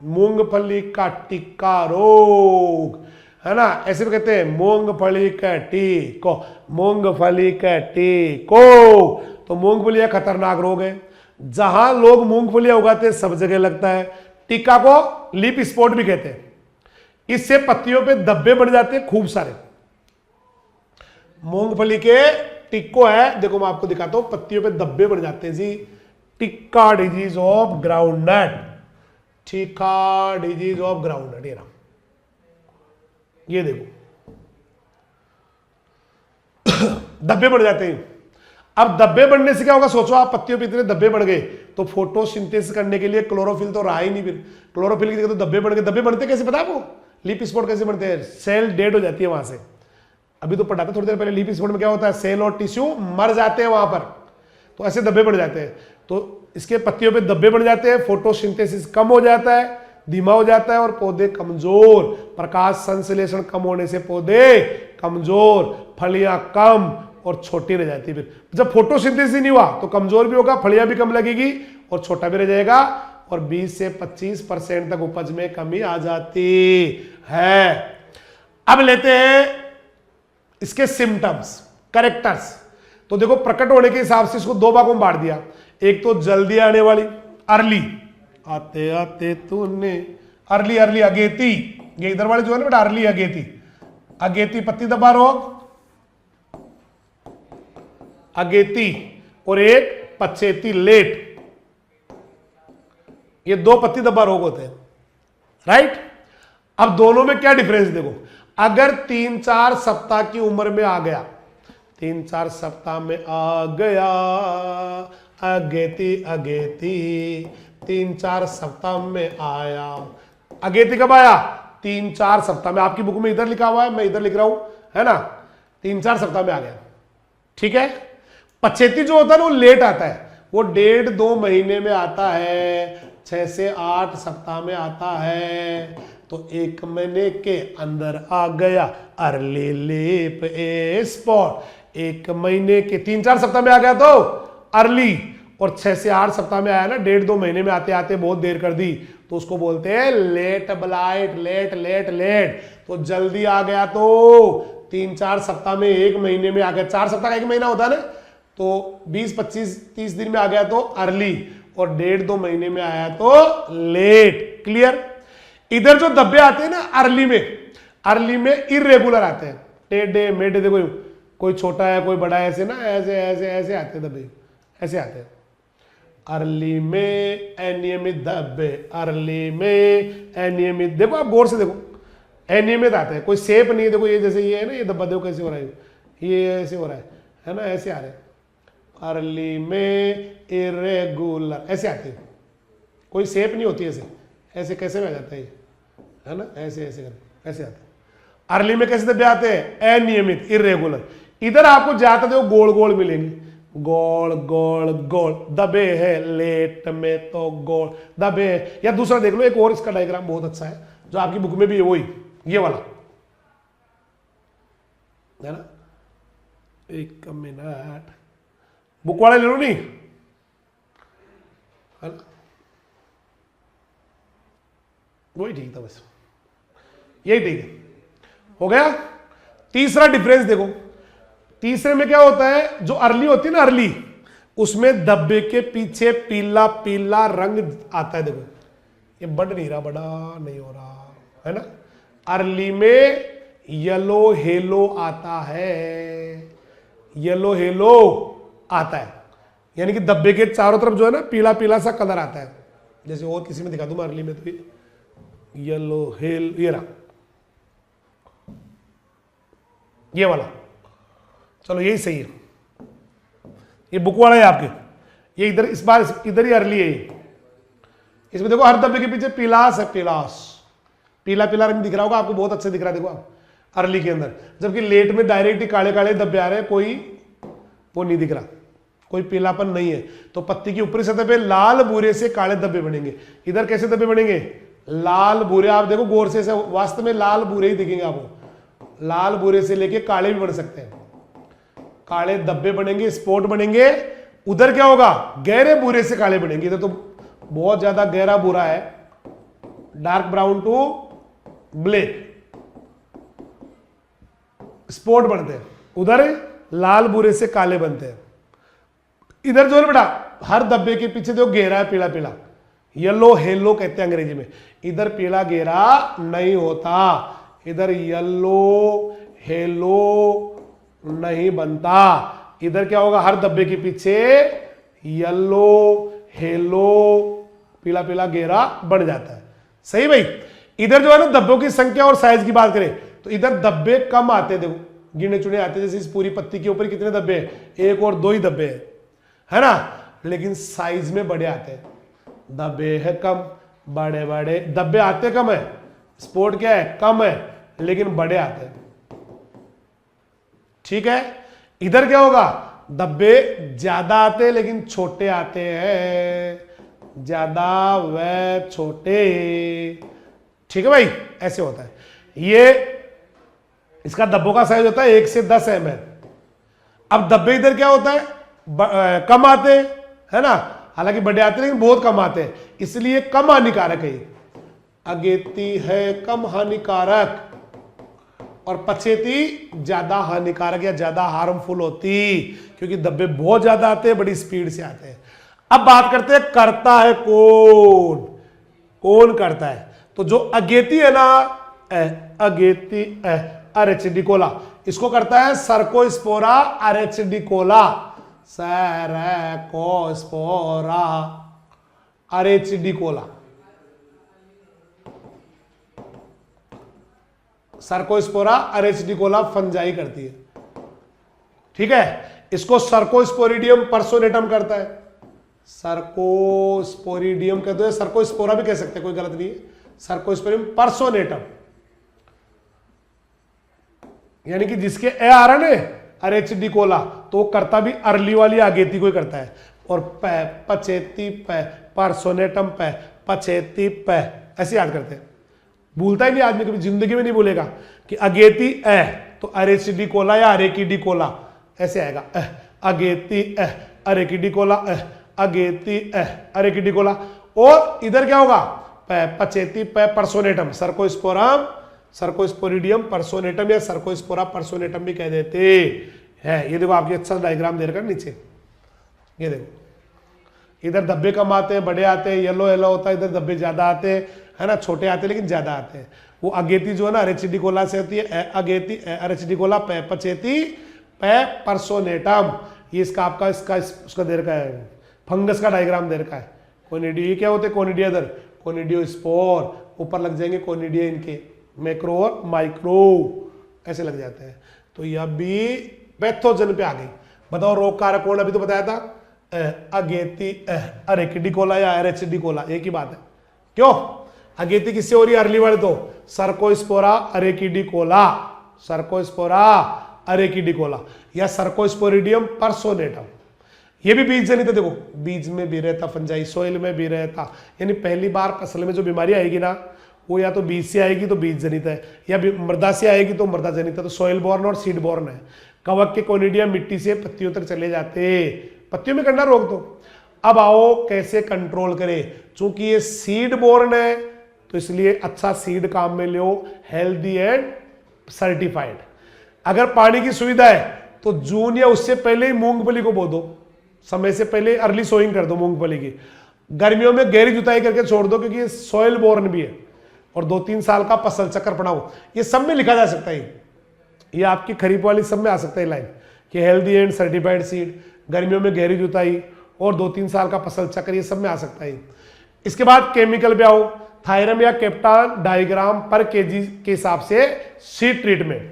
मूंगफली का टिक्का रोग है ना, ऐसे भी कहते हैं मूंगफली का टीको, मूंगफली का टीको। तो मूंगफली एक खतरनाक रोग है, जहां लोग मूंगफलियां उगाते हैं सब जगह लगता है। टिक्का को लीफ स्पॉट भी कहते हैं। इससे पत्तियों पे धब्बे बढ़ जाते हैं खूब सारे। मूंगफली के टिक्को है, देखो मैं आपको दिखाता हूं, पत्तियों पे धब्बे बढ़ जाते हैं जी। Tikka disease of groundnut, tikka disease of groundnut. ये देखो धब्बे बढ़ जाते हैं। अब धब्बे बढ़ने से क्या होगा? सोचो आप, पत्तियों पे इतने धब्बे बढ़ गए तो फोटोसिंथेसिस करने के लिए क्लोरोफिल तो रहा ही नहीं। फिर क्लोरोफिल की जगह तो धब्बे बढ़ गए। धब्बे बढ़ते कैसे पता है आपको? लीफ स्पॉट कैसे बनते हैं? सेल डेड हो जाती है वहां से। अभी तो पढ़ा था थोड़ी देर पहले, लीफ स्पॉट में क्या होता है? सेल और टिश्यू मर जाते हैं वहां पर, तो ऐसे धब्बे बढ़ जाते हैं। तो इसके पत्तियों पे धब्बे बढ़ जाते हैं, फोटोसिंथेसिस कम हो जाता है, धीमा हो जाता है और पौधे कमजोर। प्रकाश संश्लेषण कम होने से पौधे कमजोर, फलियां कम और छोटी रह जाती है। फिर जब फोटोसिंथेसिस नहीं हुआ तो कमजोर भी होगा, फलियां भी कम लगेगी और छोटा भी रह जाएगा, और 20 से 25% तक उपज में कमी आ जाती है। अब लेते हैं इसके सिम्टम्स, कैरेक्टर्स। तो देखो प्रकट होने के हिसाब से इसको 2 भागों में बांट दिया। एक तो जल्दी आने वाली, अर्ली, आते आते तूने, अर्ली अर्ली अगेती, ये इधर वाले जो है ना बेटा अर्ली अगेती, अगेती पत्ती धब्बा रोग, अगेती, और एक पछेती लेट। ये 2 पत्ती धब्बा रोग होते हैं, राइट। अब दोनों में क्या डिफरेंस देखो, अगर 3-4 सप्ताह की उम्र में आ गया, 3-4 सप्ताह में आ गया अगेती अगेती, 3-4 सप्ताह में आया। अगेती कब आया? 3-4 सप्ताह में। आपकी बुक में इधर लिखा हुआ है, मैं इधर लिख रहा हूं, है ना। 3-4 सप्ताह में आ गया, ठीक है। पछेती जो होता है ना वो लेट आता है, वो 1.5-2 महीने में आता है। 6 से 8 सप्ताह में आता है, तो 1 महीने के अंदर आ गया अर्ली लीप ए स्पॉट। 1 महीने के 3-4 सप्ताह में आ गया तो अर्ली, और 6 से 8 सप्ताह में आया ना, 1.5-2 महीने में आते आते बहुत देर कर दी, तो उसको बोलते हैं late blight. Late late late, तो जल्दी आ गया तो 3-4 सप्ताह में 1 महीने में आ गया। 4 सप्ताह का 1 महीना होता है ना, तो 20-25-30 दिन में आ गया तो अर्ली, और 1.5-2 महीने में आया तो लेट। क्लियर। इधर जो धब्बे आते हैं ना अर्ली में इरेगुलर आते हैं, टेढ़े मेढ़े, देखो कोई छोटा है कोई बड़ा है, ऐसे ना, ऐसे ऐसे ऐसे आते हैं धब्बे, ऐसे आते हैं अर्ली में अनियमित धब्बे। अर्ली में अनियमित, देखो आप गौर से देखो, अनियमित आते हैं, कोई शेप नहीं है। देखो ये जैसे ये है ना, ये धब्बा देखो कैसे हो रहा है, ये ऐसे हो रहा है ना, ऐसे आ रहे हैं। अर्ली में इरेगुलर ऐसे आते हैं, कोई शेप नहीं होती ऐसे, ऐसे कैसे में आ जाता है ये, है ना, ऐसे ऐसे कर ऐसे आते हैं। अर्ली में कैसे धब्बे आते हैं, अनियमित इरेगुलर। इधर आपको ज्यादा देखो गोल गोल मिलेंगे, गोल गोल गोल दबे है। लेट में तो गोल दबे है। या दूसरा देख लो, एक और इसका डायग्राम बहुत अच्छा है जो आपकी बुक में भी है, वही ये वाला है ना। 1 मिनट, बुक वाला ले लो नहीं, है ना, वही ठीक था, बस यही ठीक है, हो गया। तीसरा डिफरेंस देखो, तीसरे में क्या होता है, जो अर्ली होती है ना, अर्ली, उसमें धब्बे के पीछे पीला पीला रंग आता है। देखो ये बढ़ नहीं रहा, बड़ा नहीं हो रहा है ना। अर्ली में येलो हेलो आता है, येलो हेलो आता है, यानी कि धब्बे के चारों तरफ जो है ना पीला पीला सा कलर आता है। जैसे और किसी में दिखा दूं अर्ली में, तो येलो हेल, ये रहा, ये वाला, चलो यही सही है, ये बुक वाला है आपके, ये इधर इस बार इधर ही अर्ली है। इसमें देखो हर धब्बे के पीछे पीलास है, पीलास, पीला पीला रंग दिख रहा होगा आपको, बहुत अच्छे दिख रहा है देखो आप अर्ली के अंदर। जबकि लेट में डायरेक्ट ही काले काले धब्बे आ रहे हैं, कोई वो नहीं दिख रहा, कोई पीलापन नहीं है। तो पत्ती की ऊपरी सतह पे लाल भूरे से काले धब्बे बनेंगे। इधर कैसे धब्बे बनेंगे, लाल भूरे, आप देखो गौर से, वास्तव में लाल भूरे ही दिखेंगे आपको, लाल भूरे से लेके काले भी बन सकते हैं, काले धब्बे बनेंगे, स्पॉट बनेंगे। उधर क्या होगा, गहरे भूरे से काले बनेंगे। इधर तो बहुत ज्यादा गहरा भूरा है, dark brown to black spot बनते हैं, उधर लाल भूरे से काले बनते हैं। इधर जो है बेटा, हर धब्बे के पीछे जो गहरा है पीला पीला, येलो हेलो कहते हैं अंग्रेजी में। इधर पीला गहरा नहीं होता, इधर येलो हेलो नहीं बनता। इधर क्या होगा, हर धब्बे के पीछे येलो हेलो पीला पीला गहरा बन जाता है। सही भाई। इधर जो है ना धब्बों की संख्या और साइज की बात करें तो इधर धब्बे कम आते हैं, देखो गिने चुने आते हैं। जैसे इस पूरी पत्ती के ऊपर कितने धब्बे हैं, 1 और 2 ही धब्बे हैं, है ना, लेकिन साइज में बड़े आते हैं। धब्बे है कम, बड़े बड़े धब्बे आते कम है, स्पॉट क्या है, कम है, लेकिन बड़े आते हैं। ठीक है। इधर क्या होगा, धब्बे ज्यादा आते हैं लेकिन छोटे आते हैं, ज्यादा व छोटे। ठीक है भाई, ऐसे होता है। ये इसका धब्बों का साइज होता है 1 से 10 mm। अब धब्बे इधर क्या होता है, कम आते हैं, है ना, हालांकि बड़े आते हैं लेकिन बहुत कम आते हैं, इसलिए कम हानिकारक है। अगेती है कम हानिकारक और पछेती ज्यादा हानिकारक या ज्यादा हार्मफुल होती, क्योंकि धब्बे बहुत ज्यादा आते हैं, बड़ी स्पीड से आते हैं। अब बात करते हैं करता है कौन, कौन करता है। तो जो अगेती है ना, अगेती अरेचिडिकोला, इसको करता है सर्कोस्पोरा अरेचिडिकोला, सर्कोस्पोरा अरेचिडिकोला, सर्कोस्पोरा अरेचिडिकोला फंजाई करती है। ठीक है। इसको सर्कोस्पोरिडियम पर्सोनेटम करता है, सर्कोस्पोरिडियम कहते हैं, सर्कोस्पोरा भी कह सकते हैं, कोई गलत नहीं है। सर्कोस्पोरिडियम पर्सोनेटम, यानी कि जिसके ए आ रहा है ना अरेचिडिकोला, तो करता भी अर्ली वाली अगेती को ही करता है। और पै, पचेती पै, पर्सोनेटम पै, पचेती पै, ऐसे याद करते हैं। भूलता ही नहीं आदमी, कभी जिंदगी में नहीं भूलेगा कि अगेती ए तो अरेचिडी कोला या अरेकिडी कोला ऐसे आएगा। अगेती अरेकिडी कोला, अगेती अरेकिडी कोला। और इधर क्या होगा, पचेती पै पर्सोनेटम, सर्कोस्पोरम सर्कोस्पोरिडियम पर्सोनेटम या सर्कोस्पोरा पर्सोनेटम भी कह देते हैं। ये देखो आपके अच्छा डायग्राम दे रखा नीचे, ये देखो इधर धब्बे कम आते हैं, बड़े आते हैं, येलो येलो होता है, इधर धब्बे ज्यादा आते हैं, है ना, छोटे आते हैं लेकिन ज्यादा आते हैं। वो अगेती जो है ना अरेचिडी कोला से होती है, अगेती अरेचिडी कोला पै पचेती पै पर्सोनेटम। ये इसका आपका इसका उसका दे रखा है, फंगस का डायग्राम दे रखा है। कोनिडियो ये क्या होते हैं, कोनिडिया इधर कोनिडियो स्पोर, ऊपर लग जाएंगे कोनिडिया इनके मैक्रो और माइक्रो ऐसे लग जाते हैं। तो यह भी पैथोजन पे आ गई। बताओ रोग कारक कौन, अभी तो बताया था अगेती अरेकिडी कोला या अरेचिडी कोला, एक ही बात है। क्यों अगेती किससे हो रही है, अर्ली वाले तो सर्कोस्पोरा अरेकिडी कोला, सर्कोस्पोरा अरेकिडी कोला या सर्कोस्पोरिडियम पर्सोनेटम। ये भी बीज जनित है, देखो बीज में भी रहता फंजाई, सोइल में भी रहता, यानी पहली बार फसल में जो बीमारी आएगी ना वो या तो बीज से आएगी तो बीज जनित है, या मृदा से आएगी तो मृदा जनित है। तो सोइल बोर्न और सीड बोर्न है। कवक के कोनिडिया मिट्टी से पत्तियों तक चले जाते, पत्तियों में करना रोग। तो अब आओ कैसे कंट्रोल करें, चूंकि ये सीड बोर्न है तो इसलिए अच्छा सीड काम में लो, हेल्दी एंड सर्टिफाइड। अगर पानी की सुविधा है तो जून या उससे पहले ही मूंगफली को बो दो, समय से पहले अर्ली सोइंग कर दो मूंगफली की। गर्मियों में गहरी जुताई करके छोड़ दो क्योंकि ये सॉइल बोर्न भी है। और 2-3 साल का फसल चक्र अपनाओ, ये सब में लिखा जा सकता है। ये आपकी खरीफ वाली सब में आ सकता है लाइन कि हेल्दी एंड सर्टिफाइड सीड, गर्मियों में गहरी जुताई और 2-3 साल का फसल चक्र, ये सब में आ सकता है। इसके बाद केमिकल पे आओ, थायरम या कैप्टान डायग्राम पर केजी के हिसाब से सीड ट्रीटमेंट।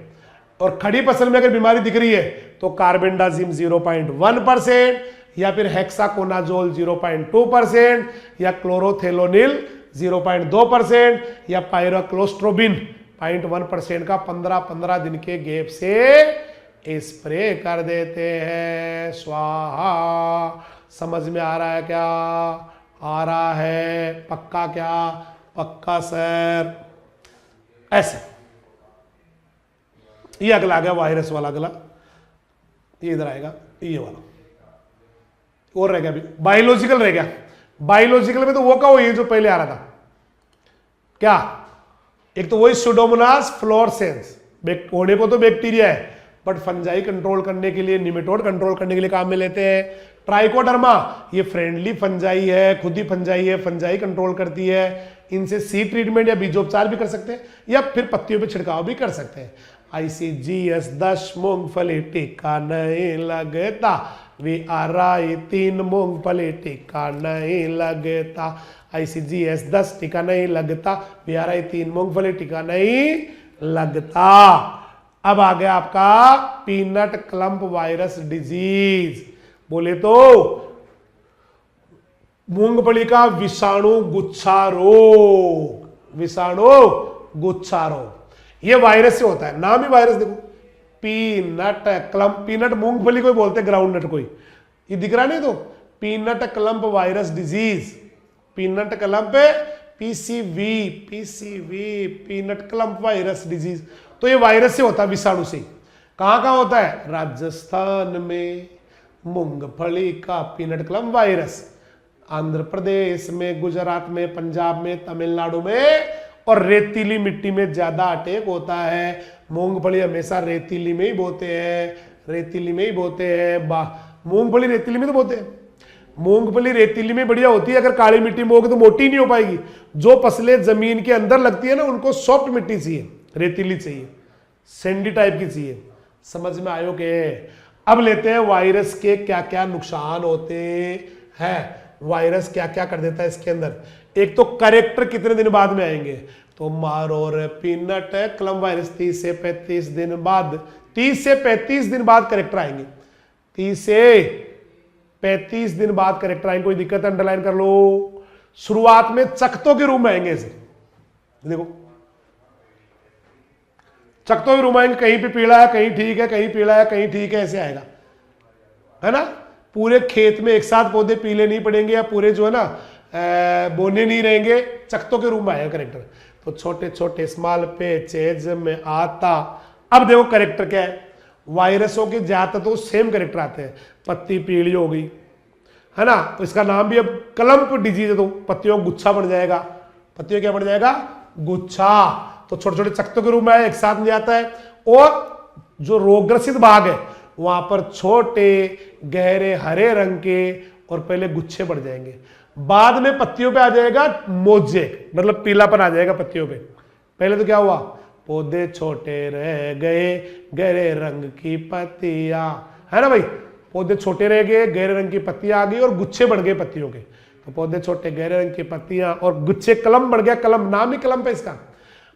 और खड़ी फसल में अगर बीमारी दिख रही है तो कार्बेंडाजिम 0.1% या फिर हेक्साकोनाजोल 0.2% या क्लोरोथेलोनिल 0.2% या पायरोक्लोस्ट्रोबिन 0.1% का 15-15 दिन के गैप से स्प्रे कर देते हैं। स्वाहा। समझ में आ रहा है क्या, आ रहा है पक्का, क्या पक्का सर। ऐसे ये अगला आ गया वायरस वाला, अगला ये इधर आएगा, ये वाला और रह गया अभी बायोलॉजिकल रह गया। बायोलॉजिकल में तो वो का वो ये जो पहले आ रहा था क्या, एक तो वही सुडोमोनास फ्लोरेसेंस, होने को तो बैक्टीरिया है बट फंजाई कंट्रोल करने के लिए, निमेटोड कंट्रोल करने के लिए काम में लेते हैं। ट्राइकोडर्मा ये फ्रेंडली फंजाई है, खुद ही फंजाई है, फंजाई कंट्रोल करती है। इनसे सीड ट्रीटमेंट या बीजोपचार भी कर सकते हैं या फिर पत्तियों पे छिड़काव भी कर सकते हैं। ICGS 10 मूंगफली टिक्का नहीं लगता, VRI 3 मूंगफली टिक्का नहीं लगता। ICGS 10 टिक्का नहीं लगता, VRI 3 मूंगफली टिक्का नहीं लगता। अब आ गया आपका पीनट क्लम्प वायरस डिजीज। बोले तो मूंगफली का विषाणु गुच्छा रोग, विषाणु गुच्छा रोग ये वायरस से होता है। नाम ही वायरस देखो, पीनट क्लम्प, पीनट मूंगफली को बोलते हैं, ग्राउंड नट कोई, ये दिख रहा नहीं तो peanut clump virus disease, peanut clump PCV, peanut clump virus disease. तो ये वायरस से होता है, विषाणु से। कहां कहां होता है, राजस्थान में मूंगफली का peanut clump virus, Andhra Pradesh में, गुजरात में, पंजाब में, तमिलनाडु में, और रेतीली मिट्टी में ज्यादा अटैक होता है। मूंगफली हमेशा रेतीली में ही बोते हैं, रेतीली में ही बोते हैं। मूंगफली रेतीली में तो बोते हैं, मूंगफली रेतीली में बढ़िया होती है। अगर काली मिट्टी में होगी तो मोटी नहीं हो पाएगी। जो फसलें जमीन के अंदर लगती है ना उनको सॉफ्ट मिट्टी चाहिए, रेतीली चाहिए, सैंडी टाइप की चाहिए। समझ में आयो के। अब लेते हैं वायरस के क्या क्या नुकसान होते हैं, वायरस क्या क्या कर देता है इसके अंदर। एक तो करेक्टर कितने दिन बाद में आएंगे, तो मारो रे पीनट क्लम्प वायरस 30 से 35 दिन बाद, 30 से 35 दिन बाद करेक्टर आएंगे, 30 से 35 दिन बाद करेक्टर आएंगे। कोई दिक्कत है अंडरलाइन कर लो। शुरुआत में चकतों के रूप में आएंगे ऐसे, देखो चकतों के रूप में आएंगे, कहीं पे पीला है कहीं ठीक है, कहीं पीला है कहीं ठीक है, ऐसे आएगा, है ना। पूरे खेत में एक साथ पौधे पीले नहीं पड़ेंगे या पूरे जो है ना बोने नहीं रहेंगे, चकतों के रूप में आएगा करेक्टर। तो छोटे छोटे स्मॉल पैचेज में आता। अब देखो करेक्टर क्या है, वायरसों के ज्यादातर तो सेम करेक्टर आते हैं। पत्ती पीली हो गई है ना, तो इसका नाम भी अब क्लम्प डिजीज है, तो पत्तियों गुच्छा बन जाएगा। पत्तियों क्या बन जाएगा, गुच्छा। तो छोटे छोटे चकतों के रूप में एक साथ में आता है। और जो रोगग्रसित भाग है वहां पर छोटे गहरे हरे रंग के और पहले गुच्छे बढ़ जाएंगे, बाद में पत्तियों पे आ जाएगा मोजेक, मतलब पीलापन आ जाएगा पत्तियों पे। पहले तो क्या हुआ, पौधे छोटे रह गए, गहरे रंग की पत्तियां, है ना भाई, पौधे छोटे रह गए, गहरे रंग की पत्तियां आ गई और गुच्छे बढ़ गए पत्तियों के। तो पौधे छोटे गहरे रंग की पत्तियां और गुच्छे, कलम बढ़ गया, कलम नाम ही कलम पे इसका।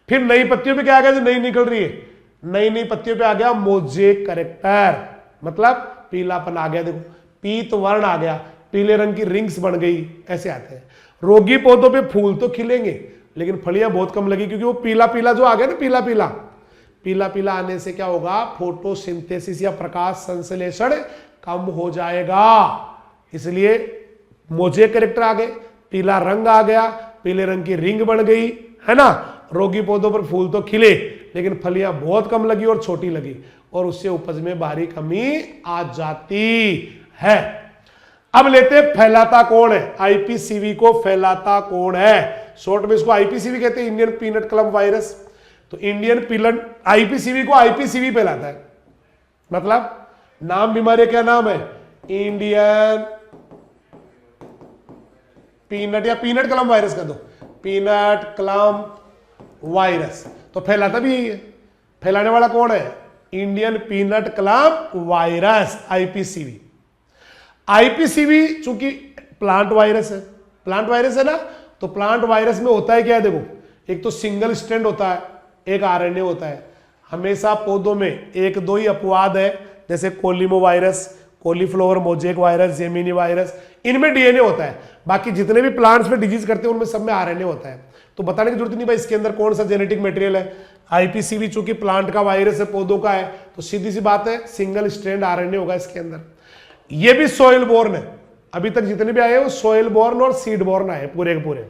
फिर नई पत्तियों पे क्या आ गया, जो नई निकल रही है, नई नई पत्तियों पे आ गया मोजेक करेक्टर, मतलब पीलापन आ गया। देखो पीत वर्ण आ गया, पीले रंग की रिंग्स बन गई, ऐसे आते हैं। रोगी पौधों पे फूल तो खिलेंगे लेकिन फलियां बहुत कम लगी, क्योंकि वो पीला पीला जो आ गया ना, पीला पीला पीला पीला आने से क्या होगा, फोटोसिंथेसिस या प्रकाश संश्लेषण कम हो जाएगा। इसलिए मोजेक करेक्टर आ गए, पीला रंग आ गया, पीले रंग की रिंग बन गई, है ना। रोगी पौधों पर फूल तो खिले लेकिन फलियां बहुत कम लगी और छोटी लगी, और उससे उपज में भारी कमी आ जाती है। अब लेते हैं फैलाता कौन है, आईपीसीवी को फैलाता कौन है, शॉर्ट में इसको आईपीसीवी कहते हैं, इंडियन पीनट क्लम्प वायरस। तो इंडियन पीनट आईपीसीवी को आईपीसीवी फैलाता है, मतलब नाम बीमारी क्या नाम है, इंडियन पीनट या पीनट क्लम्प वायरस का दो, पीनट क्लम्प वायरस। तो फैलाता भी यही है, फैलाने वाला कौन है, इंडियन पीनट क्लम्प वायरस, आईपीसीवी। आईपीसीवी चूंकि प्लांट वायरस है, प्लांट वायरस है ना, तो प्लांट वायरस में होता है क्या है, देखो एक तो सिंगल स्ट्रैंड होता है, एक आरएनए होता है। हमेशा पौधों में एक दो ही अपवाद है, जैसे caulimo virus, cauliflower mosaic virus, gemini virus, इनमें डीएनए होता है। बाकी जितने भी प्लांट्स में डिजीज करते हैं उनमें सब में आरएनए होता है। तो बताने की जरूरत नहीं भाई इसके अंदर कौन सा जेनेटिक मटेरियल है। आईपीसीवी चूंकि प्लांट का वायरस है, पौधों का है, तो सीधी सी बात है सिंगल स्ट्रैंड आरएनए होगा इसके अंदर। ये भी सोइल बोर्न है, अभी तक जितने भी आए हैं वो सोइल बोर्न और सीड बोर्न आए पूरे के पूरे।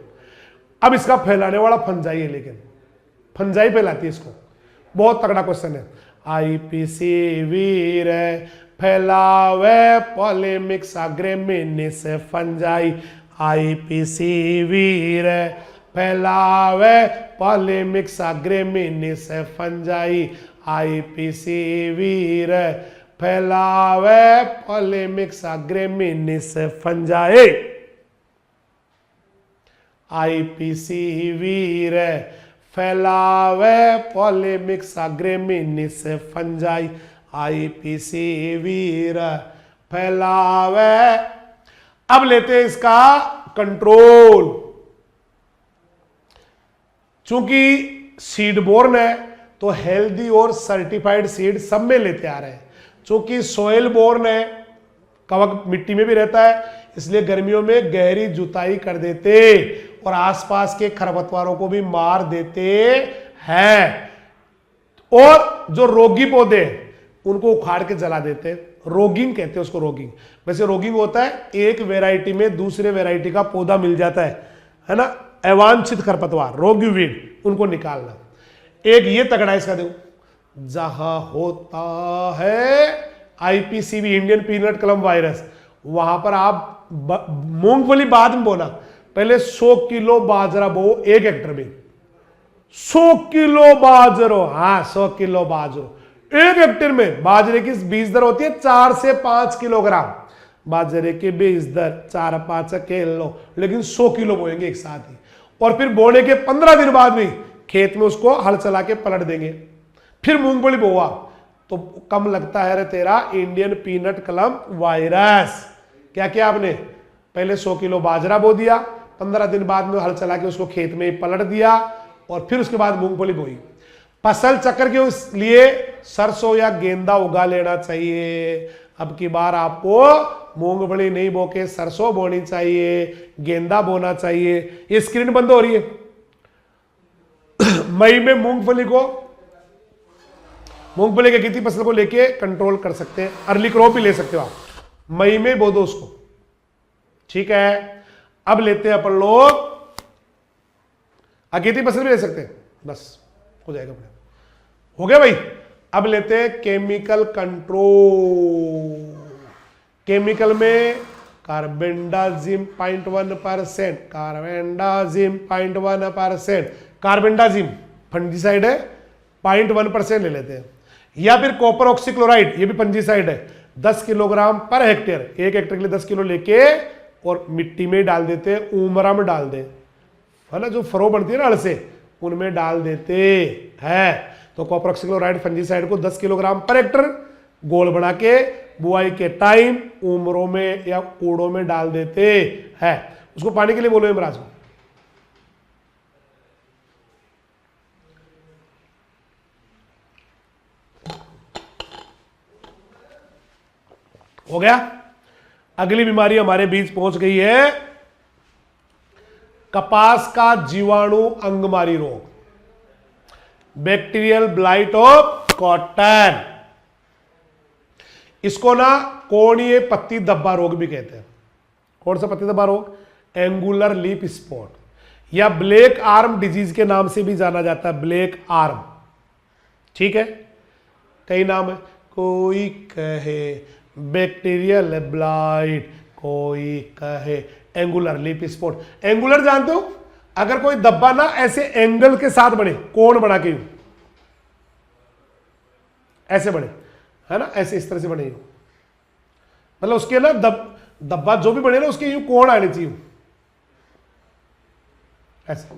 अब इसका फैलाने वाला फंजाई है, लेकिन फंजाई फैलाती है इसको, बहुत तगड़ा क्वेश्चन है। आईपीसीवी रे फैलावे पॉलेमिक्स ग्रेमिनिस फंजाई, आईपीसीवी रे फैलावे पॉलेमिक्स ग्रेमिनिस फंजाई, आईपीसीवी रे फैलावे पॉलेमिक्स ग्रेमिनिस फंजाई, आईपीसीवी रे फैलावे पॉलेमिक्स ग्रेमिनिस फंजाई, आईपीसीवी रे फैलावे। अब लेते हैं इसका कंट्रोल। चूंकि सीड बोर्न है तो हेल्दी और सर्टिफाइड सीड सब में लेते आ रहे हैं। चूंकि सोयल बोर्न है, कवक मिट्टी में भी रहता है, इसलिए गर्मियों में गहरी जुताई कर देते और आसपास के खरपतवारों को भी मार देते हैं। और जो रोगी पौधे उनको उखाड़ के जला देते, रोगिंग कहते हैं उसको, रोगिंग। वैसे रोगिंग होता है एक वेराइटी में दूसरे वेराइटी का पौधा मिल जाता है ना, अवांछित खरपतवार, रोगी वीड, उनको निकालना। एक ये तगड़ा इसका देखो, जहां होता है आईपीसीवी इंडियन पीनट क्लम्प वायरस, वहां पर आप मूंगफली बाद में बोना, पहले 100 किलो बाजरा बो 1 हेक्टर में, 100 किलो बाजरो, हाँ 100 किलो बाजरो 1 हेक्टेयर में। बाजरे की बीज दर होती है 4 से 5 किलोग्राम, बाजरे की बीज दर 4-5 किलो, लेकिन 100 किलो बोएंगे एक साथ ही। और फिर बोने के 15 दिन बाद भी खेत में उसको हल चला के पलट देंगे। फिर मूंगफली बोआ तो कम लगता है रे तेरा इंडियन पीनट क्लम्प वायरस। क्या किया आपने, पहले 100 किलो बाजरा बो दिया, 15 दिन बाद में हल चला के उसको खेत में पलट दिया, और फिर उसके बाद मूंगफली बोई। फसल चक्र के लिए सरसों या गेंदा उगा लेना चाहिए। अब की बार आपको मूंगफली नहीं बो के सरसों बोनी चाहिए, गेंदा बोना चाहिए। ये स्क्रीन बंद हो रही है। मई में मूंगफली की खेती फसल को लेके कंट्रोल कर सकते हैं, अर्ली क्रॉप भी ले सकते हो आप। मई में बो दो उसको, ठीक है। अब लेते हैं अपन लोग, अगेती फसल भी ले सकते हैं, बस हो जाएगा अपने, हो गया भाई। अब लेते हैं केमिकल कंट्रोल। केमिकल में कार्बेंडाजिम 0.1%, कार्बेंडाजिम 0.1%, कार्बेंडाजिम फंजीसाइड है 0.1% ले लेते हैं। या फिर कॉपर ऑक्सीक्लोराइड, ये भी फंजीसाइड है, 10 किलोग्राम पर हेक्टेयर, 1 हेक्टेयर के लिए 10 किलो लेके और मिट्टी में डाल देते हैं, उमरा में डाल दे, है ना, जो फरो बनती है ना अड़ से, उनमें डाल देते हैं। तो कॉपर ऑक्सीक्लोराइड फंजीसाइड को 10 किलोग्राम पर हेक्टेयर गोल बना के बुआई के टाइम उमरों में या कूड़ों में डाल देते हैं। उसको पानी के लिए बोलो इमराज को। हो गया। अगली बीमारी हमारे बीच पहुंच गई है, कपास का जीवाणु अंगमारी रोग, बैक्टीरियल ब्लाइट ऑफ कॉटन। इसको ना कोणीय पत्ती धब्बा रोग भी कहते हैं। कौन सा पत्ती धब्बा रोग? एंगुलर लीफ स्पॉट, या ब्लैक आर्म डिजीज के नाम से भी जाना जाता है, ब्लैक आर्म, ठीक है। कई नाम है, कोई कहे बैक्टीरियल ब्लाइट, कोई कहे एंगुलर लीफ स्पॉट। एंगुलर जानते हो, अगर कोई धब्बा ना ऐसे एंगल के साथ बने, कोण बना के ऐसे बने, है ना, ऐसे इस तरह से बने, मतलब उसके ना धब्बा जो भी बने ना उसके यूं कोण आने चाहिए, ऐसे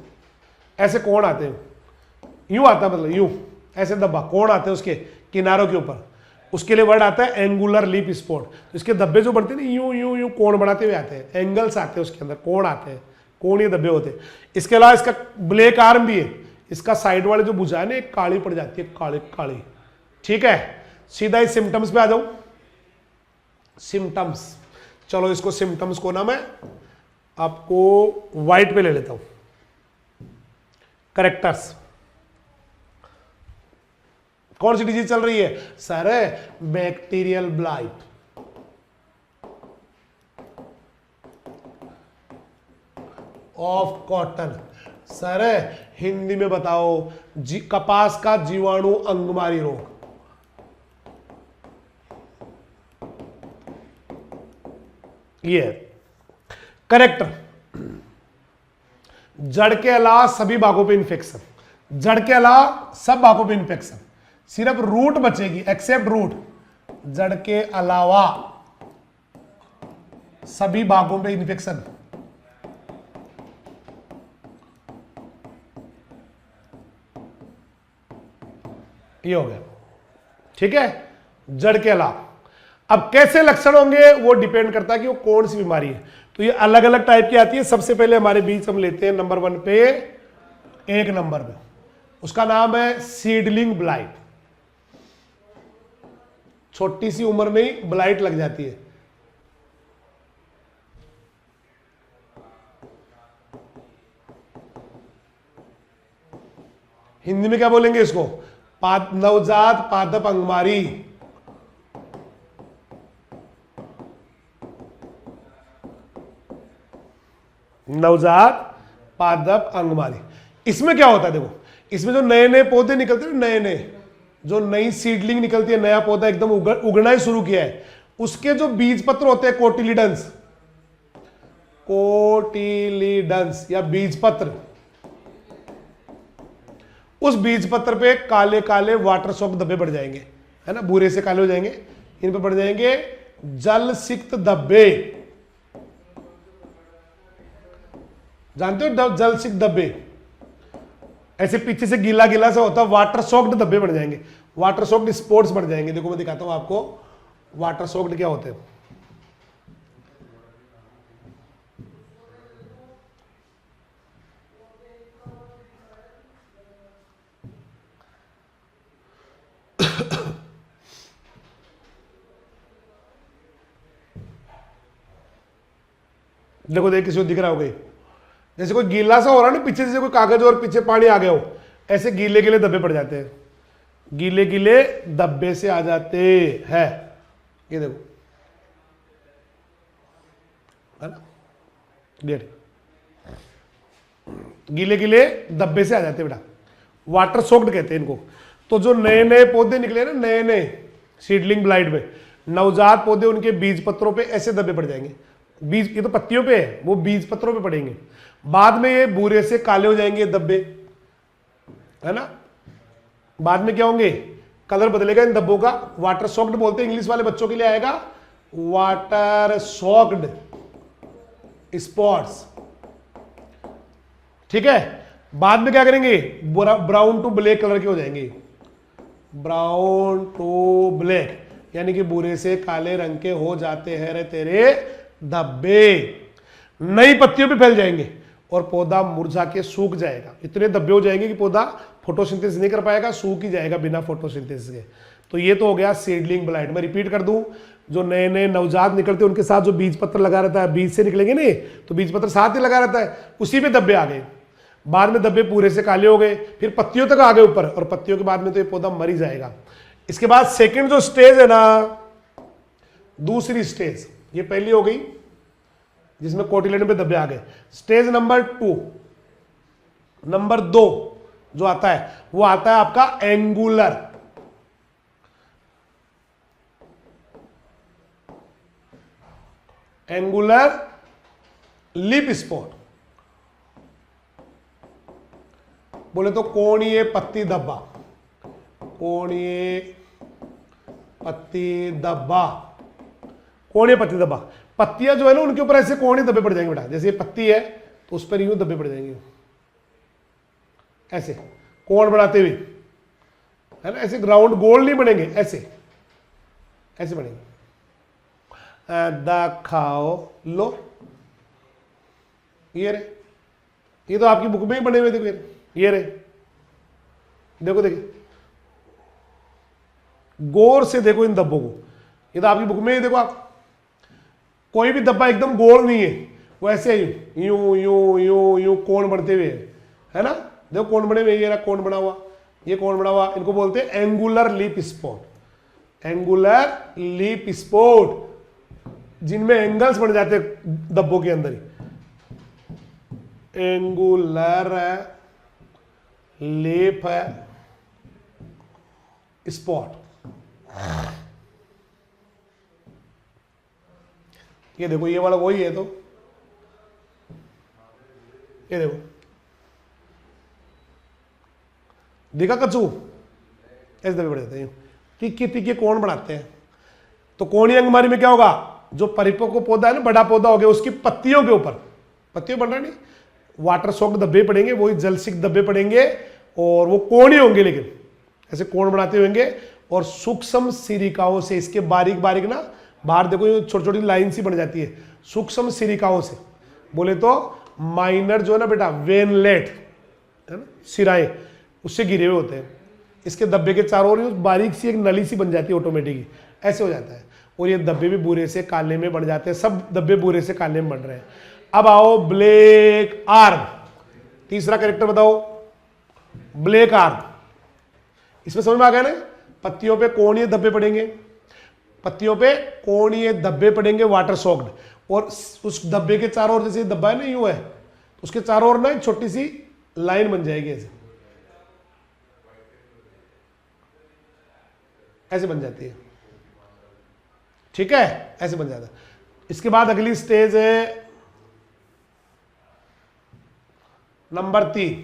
ऐसे कोण आते हैं, यूं आता है, मतलब यूं ऐसे धब्बा कोण आते हैं उसके किनारों के ऊपर, उसके लिए वर्ड आता है एंगुलर लीफ स्पॉट। तो इसके धब्बे जो बनते हैं ना यूं यूं यूं कोण बनाते हुए आते हैं, एंगल्स आते हैं उसके अंदर, कोण आते हैं, कोणीय धब्बे होते हैं। इसके अलावा इसका ब्लैक आर्म भी है, इसका साइड वाले जो भुजा है ना एक काली पड़ जाती है, काली काली, ठीक है। सीधा ही सिम्टम्स पे आ जाऊं, सिम्टम्स, चलो इसको सिम्टम्स को ना मैं आपको व्हाइट पे ले लेता हूं, करेक्टर्स। कौन सी डिजीज चल रही है sir? Bacterial blight, of cotton. Sir Hindi में बताओ, कपास का जीवाणु अंगमारी रोग। ये करेक्ट। जड़ के अलावा सभी भागों पे इंफेक्शन, जड़ के अलावा सब भागों पे इंफेक्शन, सिर्फ रूट बचेगी, एक्सेप्ट रूट। जड़ के अलावा सभी भागों पे इंफेक्शन। ये हो गया, ठीक है, जड़ के अलावा। अब कैसे लक्षण होंगे वो डिपेंड करता है कि वो कौन सी बीमारी है। तो ये अलग अलग टाइप की आती है। सबसे पहले हमारे बीच हम लेते हैं नंबर 1 पे, 1 नंबर पे, उसका नाम है सीडलिंग ब्लाइट। छोटी सी उम्र में ही ब्लाइट लग जाती है। हिंदी में क्या बोलेंगे इसको? नवजात पादप अंगमारी। नवजात पादप अंगमारी। इसमें क्या होता है देखो, इसमें जो नए नए पौधे निकलते हैं, नए नए जो नई सीडलिंग निकलती है, नया पौधा एकदम उगना ही शुरू किया है, उसके जो बीज पत्र होते हैं कोटिलीडंस, कोटिलीडंस या बीज पत्र, उस बीज पत्र पे काले काले वाटर सॉक धब्बे बढ़ जाएंगे, है ना, भूरे से काले हो जाएंगे, इन पे बढ़ जाएंगे जल सिक्त धब्बे। जानते हो जल सिक्त धब्बे? ऐसे पीछे से गीला गीला सा होता है, वाटर सॉक्ड धब्बे बन जाएंगे, वाटर सॉक्ड स्पॉट्स बन जाएंगे। देखो मैं दिखाता हूं आपको वाटर सॉक्ड क्या होते हैं। देखो देख किसी को दिख रहा हो, गई जैसे कोई गीला सा हो रहा है ना, पीछे से कोई कागज और पीछे पानी आ गया हो, ऐसे गीले गीले धब्बे पड़ जाते हैं, गीले गीले धब्बे से आ जाते हैं। ये देखो है ना, डेढ़। गीले गीले धब्बे से आ जाते हैं बेटा, वाटर सोक्ड कहते हैं इनको। तो जो नए नए पौधे निकले ना, नए नए सीडलिंग ब्लाइट में, नवजात पौधे, उनके बीज पत्रों पे ऐसे धब्बे पड़ जाएंगे। बीज, ये तो पत्तियों पे है, वो बीज पत्रों पे पड़ेंगे। बाद में ये भूरे से काले हो जाएंगे धब्बे, है ना। बाद में क्या होंगे, कलर बदलेगा इन धब्बों का। वाटर सॉक्ड बोलते हैं, इंग्लिश वाले बच्चों के लिए आएगा वाटर सॉक्ड स्पॉट्स, ठीक है। बाद में क्या करेंगे, ब्राउन टू ब्लैक कलर के हो जाएंगे, ब्राउन टू ब्लैक, यानी कि भूरे से काले रंग के हो जाते हैं रे तेरे धब्बे। नई पत्तियों पे फैल जाएंगे और पौधा मुरझा के सूख जाएगा। इतने धब्बे हो जाएंगे कि पौधा फोटोसिंथेसिस नहीं कर पाएगा, सूख ही जाएगा बिना फोटोसिंथेसिस के। तो ये तो हो गया सीडलिंग ब्लाइट। मैं रिपीट कर दूं, जो नए नए नवजात निकलते हैं उनके साथ जो बीज पत्र लगा रहता है, बीज से निकलेंगे नहीं तो बीज पत्र साथ ही लगा रहता है, उसी पे धब्बे आ गए। बाद में धब्बे पूरे से काले हो गए, फिर पत्तियों तक आ गए ऊपर, और पत्तियों के बाद में तो ये पौधा मर ही जाएगा। इसके बाद सेकंड जो स्टेज है ना, दूसरी स्टेज, ये पहली हो गई जिसमें कोटिलेडन पे धब्बे आ गए। स्टेज नंबर 2, नंबर 2 जो आता है वो आता है आपका एंगुलर। एंगुलर लिप स्पॉट बोले तो कोणीय पत्ती धब्बा, कोणीय पत्ती धब्बा, कोणीय पत्ती धब्बा। पत्तियां जो है ना उनके ऊपर ऐसे कोणीय धब्बे पड़ जाएंगे बेटा। जैसे ये पत्ती है तो उस पर यूं धब्बे पड़ जाएंगे, ऐसे कोण बढ़ाते हुए, है ना। ऐसे राउंड गोल नहीं बनेंगे, ऐसे ऐसे बनेंगे। दिखाओ लो, ये रे, ये तो आपकी बुक में ही बने हुए। देखो ये रे, देखो देखिए, गौर से देखो इन धब्बों को। ये तो आपकी बुक में ही, देखो आप, कोई भी धब्बा एकदम गोल नहीं है, वो ऐसे ही यूं यूं यूं यूं कोण बढ़ते हुए, है ना। देखो कोण बने हुए, ये रहा कोण बना हुआ, ये कोण बना हुआ, इनको बोलते हैं angular lip spot. Angular lip spot, जिनमें एंगल्स बन जाते हैं धब्बों के अंदर ही। एंगुलर लिप स्पॉट, ये देखो, ये वाला वही है। तो ये देखो, देखा कच्चू, ऐसे दबे पड़ जाते हैं, तीखे तीखे कोण बनाते हैं। तो कोणीय अंगमारी में क्या होगा, जो परिपक्व पौधा है ना, बड़ा पौधा हो गया, उसकी पत्तियों के ऊपर, पत्तियों बन रहा नहीं, वाटर सॉक्ड धब्बे पड़ेंगे, वही जलसिक धब्बे पड़ेंगे, और वो कोणीय होंगे, लेकिन ऐसे कोण बनाते होंगे। और सूक्ष्म सिरिकाओं से, इसके बारीक बारीक ना, बाहर देखो ये छोटी छोटी लाइन सी बन जाती है, सूक्ष्म सिरिकाओं से। बोले तो माइनर जो है ना बेटा, वेनलेट है ना, सिराएं, उससे गिरे हुए होते हैं। इसके धब्बे के चारों ओर बारीक सी एक नली सी बन जाती है ऑटोमेटिकली, ऐसे हो जाता है। और ये धब्बे भी भूरे से काले में बन जाते हैं, सब धब्बे भूरे से काले में बन रहे हैं। अब आओ ब्लैक आर्म, तीसरा कैरेक्टर बताओ, ब्लैक आर्म। इसमें समझ में आ गया ना, पत्तियों पे कोणीय धब्बे पड़ेंगे, पत्तियों पे कोणीय धब्बे पड़ेंगे वाटर सॉक्ड, और उस धब्बे के चारों ओर, जैसे धब्बा है ना यूं है, उसके चारों ओर ना एक छोटी सी लाइन बन जाएगी, ऐसे ऐसे बन जाती है, ठीक है, ऐसे बन जाता है। इसके बाद अगली स्टेज है नंबर 3,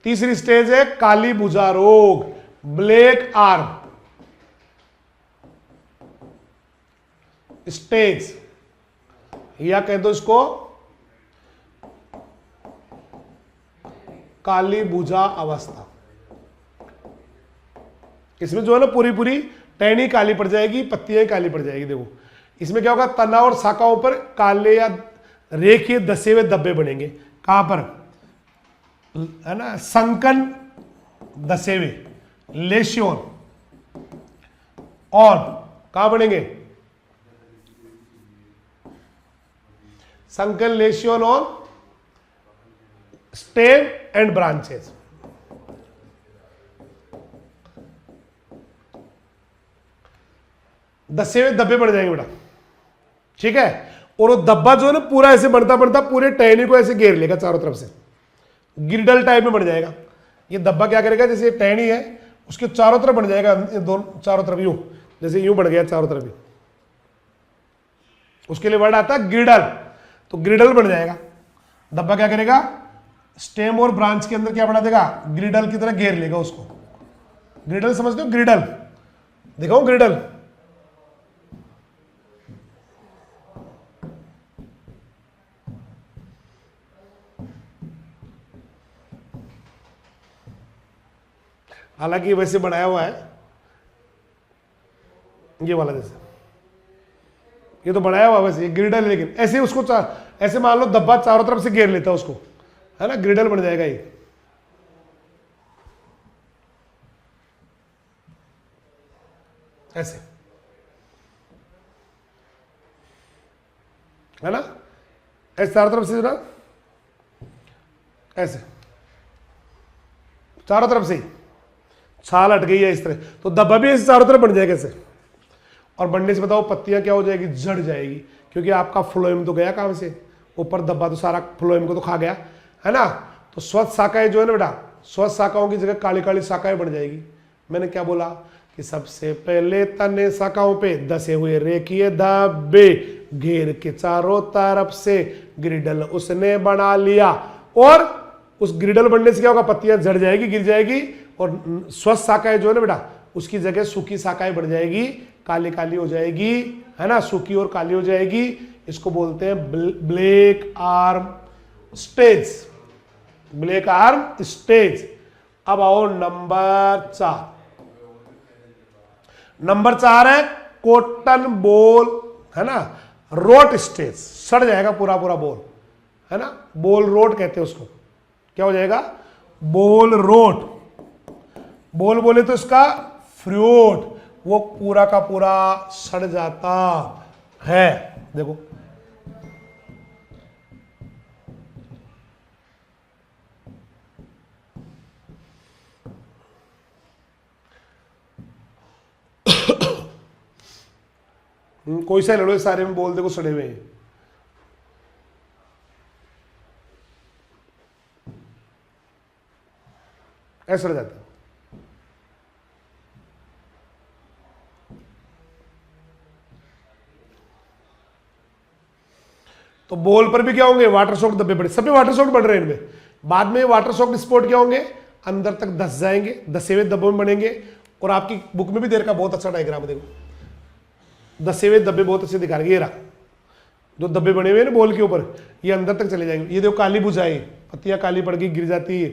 तीसरी स्टेज है काली भुजा रोग, ब्लैक आर्म स्टेज, या कह दो इसको काली भुजा अवस्था। इसमें जो है ना पूरी पूरी टहनी काली पड़ जाएगी, पत्तियां काली पड़ जाएगी। देखो इसमें क्या होगा, तना और शाखाओं पर काले या रेखीय दसे हुए धब्बे बनेंगे। कहां पर, है ना, संकन दसे हुए, लेशियोन, और कहां बनेंगे, संकन, लेशियोन और स्टेम एंड ब्रांचेस। दसे हुए धब्बे पड़ जाएंगे बेटा, ठीक है। और वो धब्बा जो है ना पूरा ऐसे बढ़ता बढ़ता पूरे टहनी को ऐसे घेर लेगा चारों तरफ से, गिरडल टाइप में बन जाएगा। ये धब्बा क्या करेगा, जैसे टहनी है उसके चारों तरफ बन जाएगा, दोनों चारों तरफ यूं, जैसे यूं बढ़ गया चारों तरफ, उसके लिए वर्ड आता है ग्रिडल। तो ग्रिडल बन जाएगा। धब्बा क्या करेगा, स्टेम और ब्रांच के अंदर क्या बना देगा, ग्रिडल की तरह घेर लेगा उसको। ग्रिडल समझते हो, ग्रिडल दिखाओ, ग्रिडल। हालांकि वैसे बनाया हुआ है ये वाला, जैसे ये तो बनाया हुआ वैसे, ये ग्रिडल है, लेकिन ऐसे उसको ऐसे मान लो धब्बा चारों तरफ से घेर लेता है उसको, है ना, ग्रिडल बन जाएगा ये। ऐसे, है ना, ऐसे चारों तरफ से ना, ऐसे चारों तरफ से ही छाल हट गई है इस तरह, तो धब्बा भी ऐसे चारों तरफ बन जाएगा ऐसे। और बनने से बताओ पत्तियां क्या हो जाएगी, झड़ जाएगी, क्योंकि आपका फ्लोएम तो गया कहां से, ऊपर धब्बा तो सारा फ्लोएम को तो खा गया, है ना। तो स्वस्थ शाखाएं जो है ना बेटा, स्वस्थ शाखाओं की जगह काली काली शाखाएं बन जाएगी। मैंने क्या बोला कि सबसे पहले तने शाखाओं पे दसे हुए रेखीय धब्बे घेर के चारों तरफ से ग्रिडल उसने बना लिया, और उस ग्रिडल बनने से क्या होगा, पत्तियां झड़ जाएगी, गिर जाएगी, और स्वस्थ शाखाएं जो है ना बेटा उसकी जगह सूखी शाखाएं बढ़ जाएगी, काली काली हो जाएगी, है ना, सूखी और काली हो जाएगी। इसको बोलते हैं black arm stage, black arm stage. अब आओ नंबर 4। नंबर 4 है कॉटन बोल, है ना, रोट स्टेज, सड़ जाएगा पूरा पूरा बोल, है ना, बोल रोट कहते हैं उसको। क्या हो जाएगा, बोल रोट। बोल बोले तो इसका फ्रूट, वो पूरा का पूरा सड़ जाता है। देखो कोई सा लड़ो, सारे में बोल देखो सड़े हुए हैं। ऐसा सड़ जाता है। तो बॉल पर भी क्या होंगे, वाटर सॉफ्ट धब्बे पड़े, सब में वाटर सॉफ्ट बढ़ रहे हैं इनमें। बाद में वाटर सॉफ्ट स्पॉट क्या होंगे, अंदर तक धस जाएंगे, धसे हुए धब्बों में बनेंगे। और आपकी बुक में भी दे रखा बहुत अच्छा डायग्राम है, देखो धसे हुए धब्बे बहुत अच्छे दिखा रहे, ये रहा जो धब्बे बने हुए हैं ना बॉल के ऊपर, ये अंदर तक चले जाएंगे। ये देखो काली बुझाई, पत्तियां काली पड़ गई, गिर जाती है।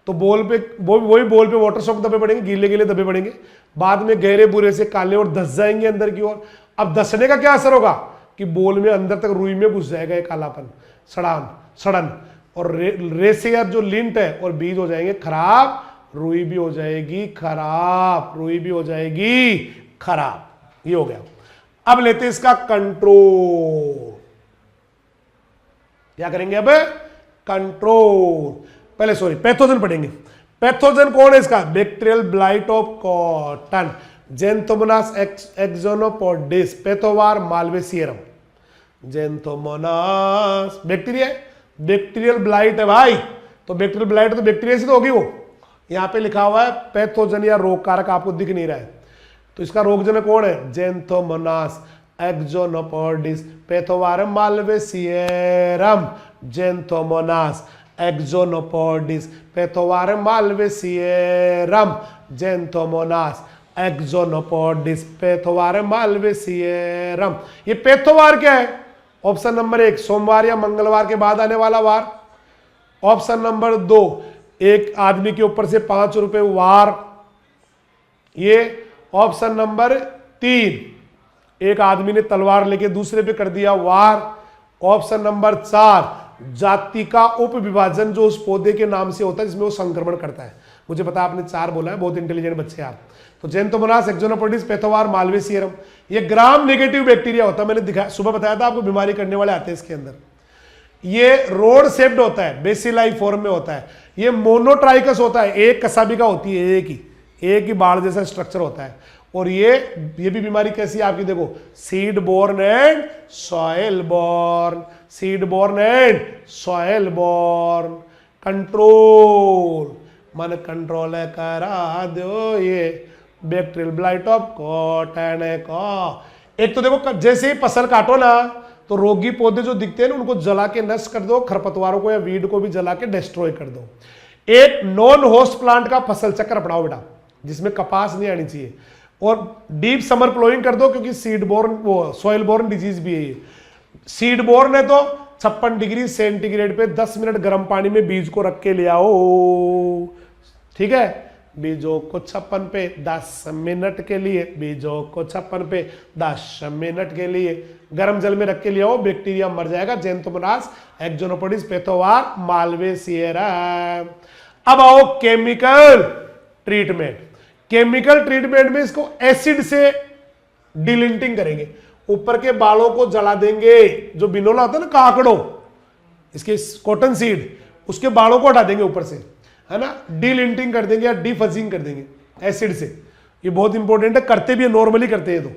तो बॉल पे वही बॉल पे वाटर सॉफ्ट धब्बे पड़ेंगे, गीले गीले धब्बे पड़ेंगे, बाद में गहरे बुरे से काले और धस जाएंगे अंदर की ओर। अब धसने का क्या असर होगा कि बॉल में अंदर तक रुई में घुस जाएगा ये कालापन, सड़न, और रेसे जो लिंट है और बीज हो जाएंगे खराब, रुई भी हो जाएगी खराब, रुई भी हो जाएगी खराब। ये हो गया। अब लेते हैं इसका कंट्रोल। क्या करेंगे अब, कंट्रोल। पहले सॉरी पैथोजन पढ़ेंगे। पैथोजन कौन है इसका, bacterial blight of cotton, Xanthomonas axonopodis, pathovar malvacearum. Xanthomonas bacteria, bacterial blight है भाई, तो बैक्टीरियल ब्लाइट तो बैक्टीरिया से तो होगी वो। यहां पे लिखा हुआ है पैथोजन या रोग कारक, आपको दिख नहीं रहा है, तो इसका रोगजनक कौन है, जेंथोमोनास एक्सोनोपोडिस, पैथोवारम मालवेसियरम, जेंथोमोनास एक्सोनोपोडिस, पैथोवारम मालवेसियरम, जेंथोमोनास एक्सोनोपोडिस, पैथोवारम मालवेसियरम। ये पैथोवार क्या है, ऑप्शन नंबर 1 सोमवार या मंगलवार के बाद आने वाला वार। ऑप्शन नंबर 2 एक आदमी के ऊपर से 5 रुपए वार। ये ऑप्शन नंबर 3 एक आदमी ने तलवार लेके दूसरे पे कर दिया वार। ऑप्शन नंबर 4 जाति का उपविभाजन जो उस पौधे के नाम से होता है जिसमें वो संक्रमण करता है। मुझे पता आपने 4 बोला है, बहुत इंटेलिजेंट बच्चे आप। तो जेंथोमोनास एक्सोनोपोडिस, पैथोवार मालवेसियरम, ये ग्राम नेगेटिव बैक्टीरिया होता है। मैंने दिखा सुबह बताया था आपको, बीमारी करने वाले आते हैं इसके अंदर। ये रोड शेप्ड होता है, बेसिलाई फॉर्म में होता है। ये मोनोट्राइकस होता है, एक कसाबी का होती है, एक ही बाढ़ जैसा स्ट्रक्चर होता है। और ये भी बीमारी कैसी है आपकी, देखो, seed borne and soil borne, seed borne and soil borne. Control, मन कंट्रोल करा दो ये बैक्टीरियल ब्लाइट ऑफ कॉटन का। एक तो देखो, जैसे ही फसल काटो ना तो रोगी पौधे जो दिखते हैं ना उनको जला के नष्ट कर दो, खरपतवारों को या वीड को भी जला के डिस्ट्रॉय कर दो। एक नॉन होस्ट प्लांट का फसल चक्कर अपनाओ बेटा, जिसमें कपास नहीं आनी चाहिए, और डीप समर प्लोइंग कर दो, क्योंकि सीड बोर्न वो सॉइल बोर्न डिजीज भी है ये। सीड बोर्न है तो 56 डिग्री सेंटीग्रेड पे 10 मिनट गर्म पानी में बीज को रख के ले आओ, ठीक है। बीजों को 56 पे 10 मिनट के लिए, बीजों को 56 पे 10 मिनट के लिए गर्म जल में रख के ले आओ, बैक्टीरिया मर जाएगा। जेंथोमोनास एक्सोनोपोडिस पेथोवार मालवेसिएरा। अब आओ केमिकल ट्रीटमेंट। केमिकल ट्रीटमेंट में इसको एसिड से डिलिंटिंग करेंगे, ऊपर के बालों को जला देंगे, जो बिनोला होता है ना काकड़ो, इसके कॉटन सीड, उसके बालों को हटा देंगे ऊपर से, है ना, डिलिंटिंग कर देंगे या डिफजिंग कर देंगे एसिड से। ये बहुत इंपॉर्टेंट है, करते भी है, नॉर्मली करते हैं। तो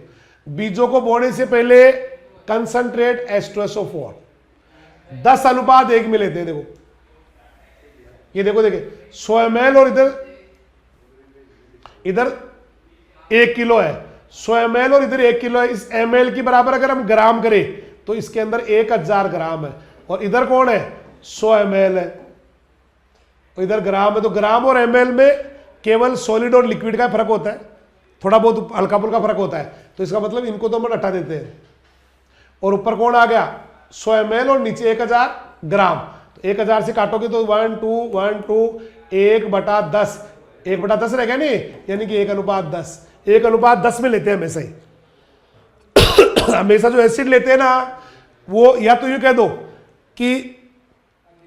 बीजों को बोने से पहले कंसंट्रेट H2SO4 10:1 में लेते हैं। देखो ये देखो, देखिए 100 ml और इधर 1 किलो है, 100 ml और इधर 1 किलो है। इस ml की बराबर अगर हम ग्राम करें तो इसके अंदर 1000 ग्राम है, और इधर कौन है 100 ml है, तो इधर ग्राम है। तो ग्राम और ml में केवल सॉलिड और लिक्विड का फर्क होता है, थोड़ा बहुत हल्का फुल्का फर्क होता है। तो इसका मतलब इनको तो हम हटा देते हैं, और ऊपर कौन आ गया 100 ml और नीचे 1000 ग्राम। तो 1000 से काटोगे तो 1 2 1 2 1/10 1/10 रह गया नहीं, यानी कि 1:10 1:10 में लेते हैं हमेशा ही। हमेशा जो एसिड लेते हैं ना वो, या तो यूं कह दो कि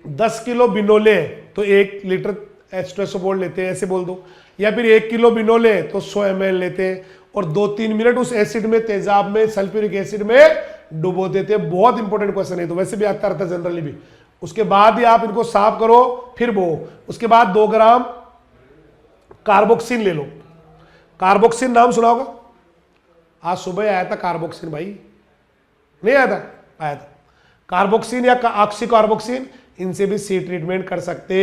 10 किलो बिनोले तो 1 लीटर H2SO4 लेते हैं, ऐसे बोल दो, या फिर 1 किलो बिनोले तो 100 ml लेते हैं, और 2-3 मिनट उस एसिड में, तेजाब में, सल्फ्यूरिक एसिड में डुबो देते हैं। बहुत इंपॉर्टेंट क्वेश्चन है, तो वैसे भी आता रहता है जनरली भी। उसके बाद ही आप इनको साफ करो, फिर बो। उसके बाद 2 ग्राम कार्बोक्सिन ले लो। कार्बोक्सिन नाम सुना होगा, आज सुबह आया था कार्बोक्सिन, भाई नहीं आया था, आया था। कार्बोक्सिन या ऑक्सीकार्बोक्सिन, इनसे भी सी ट्रीटमेंट कर सकते।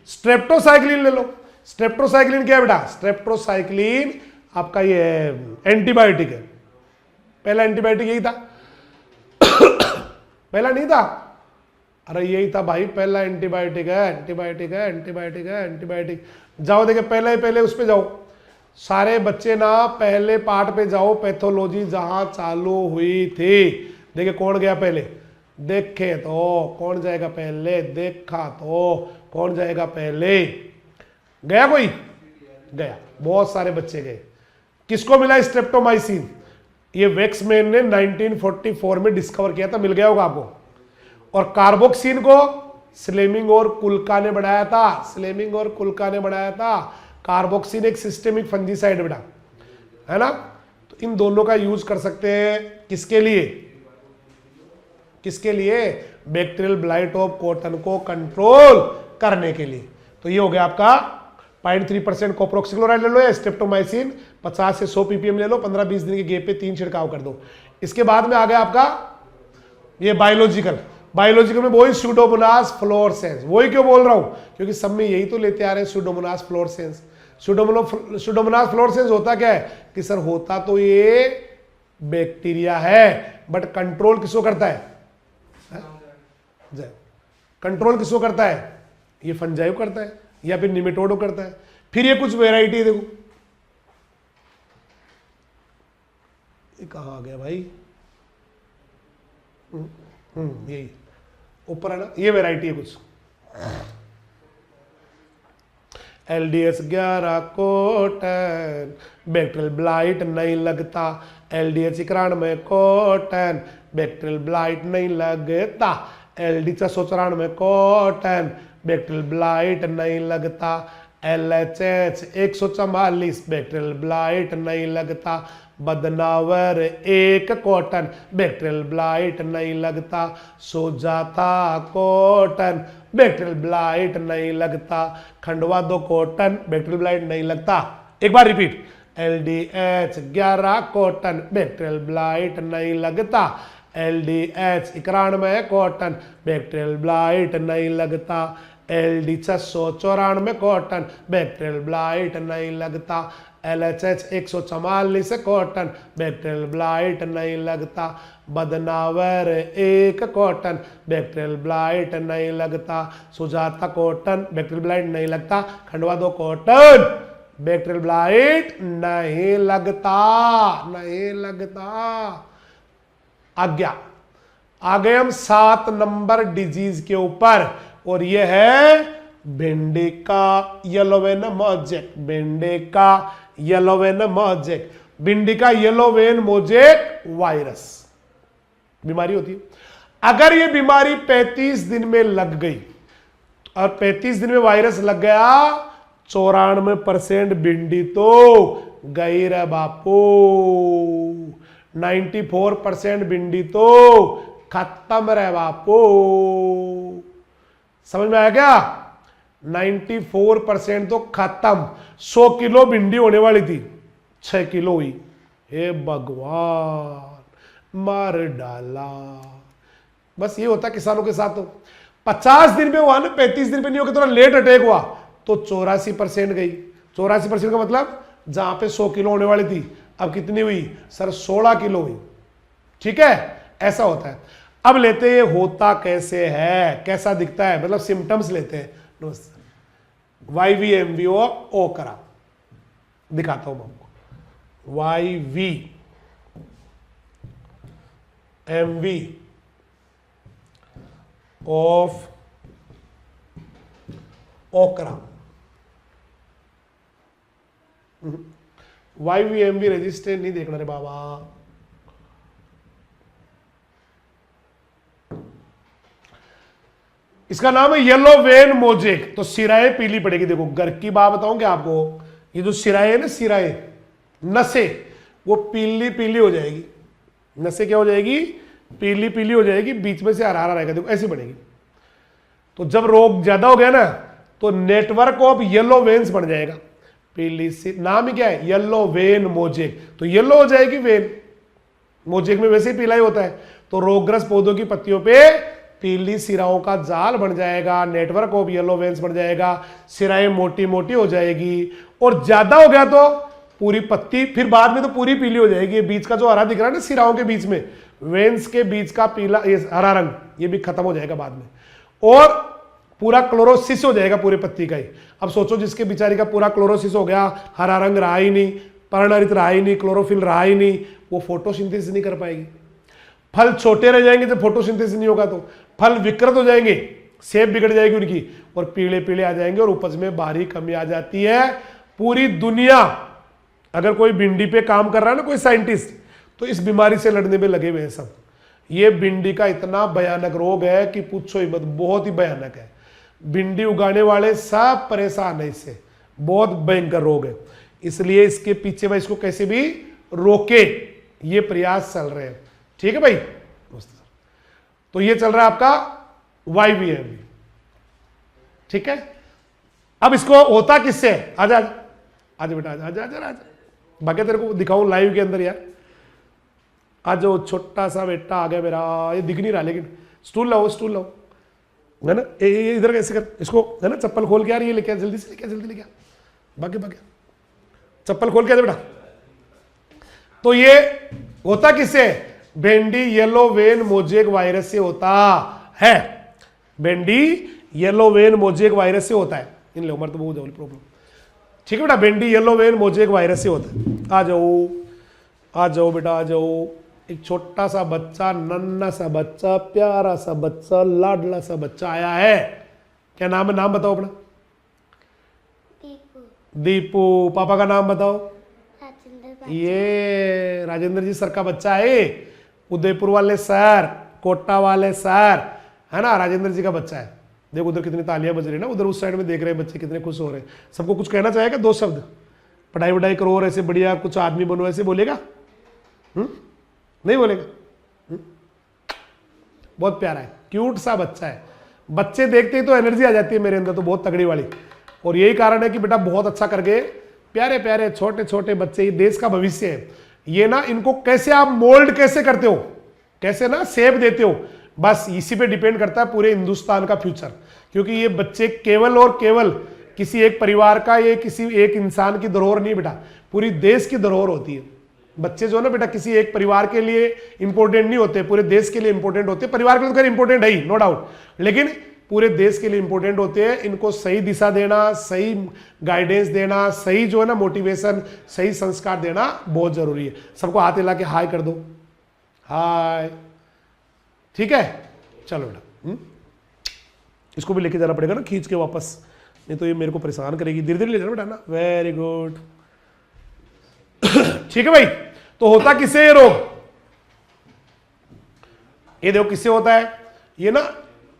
स्ट्रेप्टोसाइक्लिन ले लो। स्ट्रेप्टोसाइक्लिन क्या है बेटा, स्ट्रेप्टोसाइक्लिन आपका ये एंटीबायोटिक है। पहला एंटीबायोटिक यही था पहला नहीं था, अरे यही था भाई, पहला एंटीबायोटिक है, एंटीबायोटिक है, एंटीबायोटिक है, एंटीबायोटिक। जाओ देखे पहले उस पे जाओ, सारे बच्चे ना पहले पार्ट पे जाओ, पैथोलॉजी जहां चालू हुई थी। देखे कौन गया पहले, देखे तो कौन जाएगा पहले, देखा तो कौन जाएगा पहले, गया कोई, गया, बहुत सारे बच्चे गए। किसको मिला स्ट्रेप्टोमाइसिन, ये वेक्समैन ने 1944 में डिस्कवर किया था, मिल गया होगा आपको। और कार्बोक्सिन को स्लेमिंग और कुल्का ने बनाया था, स्लेमिंग और कुल्का ने बनाया था। कार्बोक्सिन एक सिस्टेमिक फंजीसाइड बेटा, है ना। तो इन दोनों का यूज कर सकते हैं किसके लिए, किसके लिए, बैक्टीरियल ब्लाइट ऑफ कॉटन को कंट्रोल करने के लिए। तो ये हो गया आपका 0.3% कॉप्रोक्सिक्लोराइड ले लो, या स्ट्रेप्टोमाइसिन 50 से 100 ppm ले लो, 15-20 दिन के गैप पे 3 छिड़काव कर दो। इसके बाद में आ गया आपका ये बायोलॉजिकल में वही स्यूडोमोनास फ्लोरेसेंस। वही क्यों बोल रहा हूं, क्योंकि सब में यही तो लेते आ रहे हैं स्यूडोमोनास फ्लोरेसेंस। स्यूडोमोनास फ्लोरेसेंस होता क्या है कि सर, होता तो ये बैक्टीरिया है, बट कंट्रोल किसको करता है, कंट्रोल किसको करता है, ये फंजाई करता है या फिर निमेटोडो करता है। फिर ये कुछ वेराइटी देखो, ये कहां आ गया भाई, यही ऊपर है ना, ये वेराइटी है कुछ। LDS 11 कॉटन, बैक्टीरियल ब्लाइट नहीं लगता। LDH 91 कॉटन, बैक्टीरियल ब्लाइट नहीं लगता। LD 694 कॉटन, बैक्टीरियल ब्लाइट नहीं लगता। LHH 144 बैक्टीरियल ब्लाइट नहीं लगता। बदनावर 1 कॉटन, बैक्टीरियल ब्लाइट नहीं लगता। सुजाता कॉटन, बैक्टीरियल ब्लाइट नहीं लगता। खंडवा 2 कॉटन, बैक्टीरियल ब्लाइट नहीं लगता। एक बार repeat, LDH 11 cotton, bacterial blight नहीं लगता। LDH 91 कॉटन, बैक्टीरियल ब्लाइट नहीं लगता। LD 694 कॉटन, बैक्टीरियल ब्लाइट नहीं लगता। LHH 144 कॉटन, बैक्टीरियल ब्लाइट नहीं लगता। बदनावर 1 कॉटन, बैक्टीरियल ब्लाइट नहीं लगता। सुजाता कॉटन, बैक्टीरियल ब्लाइट नहीं लगता। खंडवा 2 कॉटन, बैक्टीरियल ब्लाइट नहीं लगता, नहीं लगता। आज्ञा आ गए हम 7 नंबर डिजीज के ऊपर, और यह है भिंडी का येलो वेन मोजेक। भिंडी का येलो वेन मोजेक, भिंडी का येलो वेन मोजेक वायरस बीमारी होती है। अगर यह बीमारी 35 दिन में लग गई और 35 दिन में वायरस लग गया, 94% भिंडी तो गई रे बापू। 94% भिंडी तो खत्म रे बापू। समझ में आया क्या? 94% तो खत्म। 100 किलो भिंडी होने वाली थी, 6 किलो हुई। हे भगवान, मार डाला। बस ये होता किसानों के साथ। तो 50 दिन में हुआ ना, 35 दिन पे नहीं होगा, थोड़ा लेट अटैक हुआ तो 84% गई। 84% का मतलब जहां पे 100 किलो होने वाली थी अब कितनी हुई सर? 16 किलो हुई। ठीक है, ऐसा होता है। अब लेते हैं होता कैसे है, कैसा दिखता है, मतलब सिम्टम्स लेते हैं। YVMVO ओकरा दिखाता हूं मैं आपको। YVMV ऑफ ओकरा। YVMV रजिस्टर नहीं देखना रे बाबा। इसका नाम है येलो वेन मोजेक। तो सिराएं पीली पड़ेगी। देखो घर की बात बताऊं क्या आपको, ये जो सिराएं है ना, सिराएं नसें, वो पीली पीली हो जाएगी। नसें क्या हो जाएगी? पीली पीली हो जाएगी, बीच में से हरा हरा रहेगा। देखो ऐसी बनेगी। तो जब रोग ज्यादा हो गया ना, तो नेटवर्क ऑफ येलो वेन्स बन जाएगा। पीली सी, नाम ही क्या है? Yellow vein mosaic. तो येलो हो जाएगी वेन, मोजेक में वैसे ही पीला ही होता है। तो रोगग्रस्त पौधों की पत्तियों पे पीली सिराओं का जाल बन जाएगा, नेटवर्क ऑफ येलो वेन्स बन जाएगा, सिराएं मोटी मोटी हो जाएगी। और ज्यादा हो गया तो पूरी पत्ती, फिर बाद में तो पूरी पीली हो जाएगी। बीच का जो हरा दिख रहा है ना, सिराओं के बीच में, वेन्स के बीच का पीला, ये हरा रंग, ये भी खत्म हो जाएगा बाद में। और पूरा क्लोरोसिस हो जाएगा पूरी पत्ती का ही। अब सोचो जिसके बेचारी का पूरा क्लोरोसिस हो गया, हरा रंग रहा ही नहीं, पर्णहरित रहा ही नहीं, क्लोरोफिल रहा ही नहीं, वो फोटोसिंथेसिस नहीं कर पाएगी। फल छोटे रह जाएंगे जब फोटोसिंथेसिस नहीं होगा तो। फल विकृत हो जाएंगे, सेब बिगड़ जाएगी उनकी, और पीले पीले आ जाएंगे, और उपज में भारी कमी आ जाती है। पूरी दुनिया, अगर कोई भिंडी पे काम कर रहा है ना, कोई साइंटिस्ट, तो इस बीमारी से लड़ने में लगे हुए हैं सब। ये भिंडी का इतना भयानक रोग है कि पूछो ही मत, बहुत ही भयानक है। भिंडी उगाने वाले सब परेशान है इससे, बहुत भयंकर रोग है। इसलिए इसके पीछे भाई इसको कैसे भी रोके, ये प्रयास चल रहे हैं। ठीक है भाई। तो ये चल रहा है आपका YVMV। ठीक है, अब इसको होता किससे? आजा आजा बेटा, आजा आजा आजा आजा, बाकी तेरे को दिखाऊं लाइव के अंदर यार। आज वो छोटा सा बेटा आ गया मेरा, ये दिख नहीं रहा, लेकिन स्टूल लाओ, स्टूल लाओ, है ना। ये इधर कैसे कर, इसको है ना, चप्पल खोल के यार, ये लेके जल्दी से, लेके जल्दी लेके बाकी बाकी चप्पल खोल के बेटा। तो ये होता किससे? भिंडी येलो वेन मोजेक वायरस से होता है। भिंडी येलो वेन मोजेक वायरस से होता है। इन लोगों तो बहुत प्रॉब्लम। ठीक है बेटा, भिंडी येलो वेन मोजेक वायरस से होता है। आ जाओ, आ जाओ बेटा, आ जाओ। एक छोटा सा बच्चा, नन्ना सा बच्चा, प्यारा सा बच्चा, लाडला सा बच्चा आया है। क्या नाम है? नाम बताओ अपना। दीपू। दीपू। पापा का नाम बताओ। ये राजेंद्र जी सर का बच्चा है, उदयपुर वाले सर, कोटा वाले सर, है ना, राजेंद्र जी का बच्चा है। देखो उधर कितनी तालियां बज रही है ना, उधर उस साइड में देख रहे हैं बच्चे कितने खुश हो रहे हैं। सबको कुछ कहना चाहेगा? 2 शब्द, पढ़ाई वढ़ाई करो और ऐसे बढ़िया कुछ आदमी बनो, ऐसे बोलेगा? नहीं बोलेगा? बहुत प्यारा है, क्यूट सा बच्चा है। बच्चे देखते ही तो एनर्जी आ जाती है मेरे अंदर, तो बहुत तगड़ी वाली। और यही कारण है कि बेटा बहुत अच्छा करके प्यारे प्यारे छोटे छोटे बच्चे, ये देश का भविष्य है। ये ना, इनको कैसे आप मोल्ड कैसे करते हो, कैसे ना सेप देते हो, बस इसी पे डिपेंड करता है पूरे हिंदुस्तान का फ्यूचर। क्योंकि ये बच्चे केवल और केवल किसी एक परिवार का, ये किसी एक इंसान की धरोहर नहीं बेटा, पूरी देश की धरोहर होती है। बच्चे जो है ना बेटा, किसी एक परिवार के लिए इंपॉर्टेंट नहीं होते, पूरे देश के लिए इंपॉर्टेंट होते हैं। परिवार के लिए तो खैर इंपॉर्टेंट है ही, नो डाउट, लेकिन पूरे देश के लिए इंपॉर्टेंट होते हैं। इनको सही दिशा देना, सही गाइडेंस देना, सही जो है ना मोटिवेशन, सही संस्कार देना बहुत जरूरी है। सबको हाथ हिला के हाय कर दो, हाय, ठीक है। चलो बेटा, इसको भी लेके जाना पड़ेगा ना खींच के वापस, नहीं तो ये मेरे को परेशान करेगी। धीरे धीरे ले जाना बेटा ना, वेरी गुड। ठीक है भाई, तो होता किससे ये रोग, ये देखो किससे होता है, ये ना,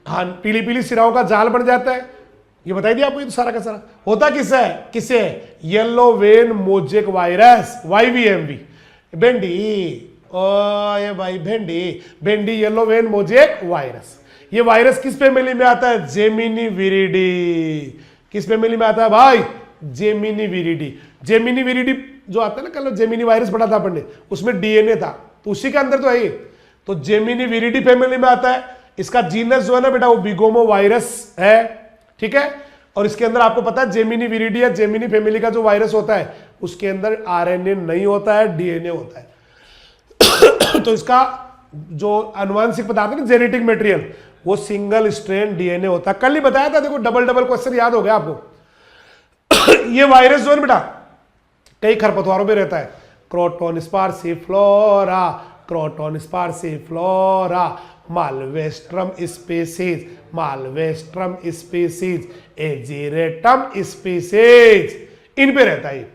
हाँ, पीली पीली सिराओं का जाल बन जाता है, ये बताई दिया आपको। ये तो सारा का सारा होता किससे है, yellow vein mosaic virus, YVMV। भेंडी, ओ भाई भेंडी येलो वेन मोजेक वायरस। ये वायरस किस फैमिली में आता है, जेमिनी विरिडी। किस फैमिली में आता है भाई, जेमिनी विरिडी। जेमिनी विरिडी जो आता है ना, कल जेमिनी वायरस पढ़ा था अपन ने, उसमें DNA था, तो उसी के अंदर तो है ये। तो जेमिनी विरिडी फैमिली में आता है। इसका जीनस जो है ना बेटा, वो बिगोमो वायरस है, ठीक है। और इसके अंदर आपको पता है जेमिनी विरिडी या जेमिनी फैमिली का जो वायरस होता है, उसके अंदर RNA नहीं होता है, DNA होता है। तो इसका जो अनुवांशिक पदार्थ है ना, जेनेटिक मटेरियल, वो सिंगल स्ट्रेन DNA होता है। कल ही बताया था, देखो डबल क्वेश्चन याद हो गया आपको। ये वायरस जो है बेटा, कई खरपतवारों में रहता है, Croton sparsiflora, Croton sparsiflora, Malvastrum species, Malvastrum species, Ageratum species, इन पे रहता है।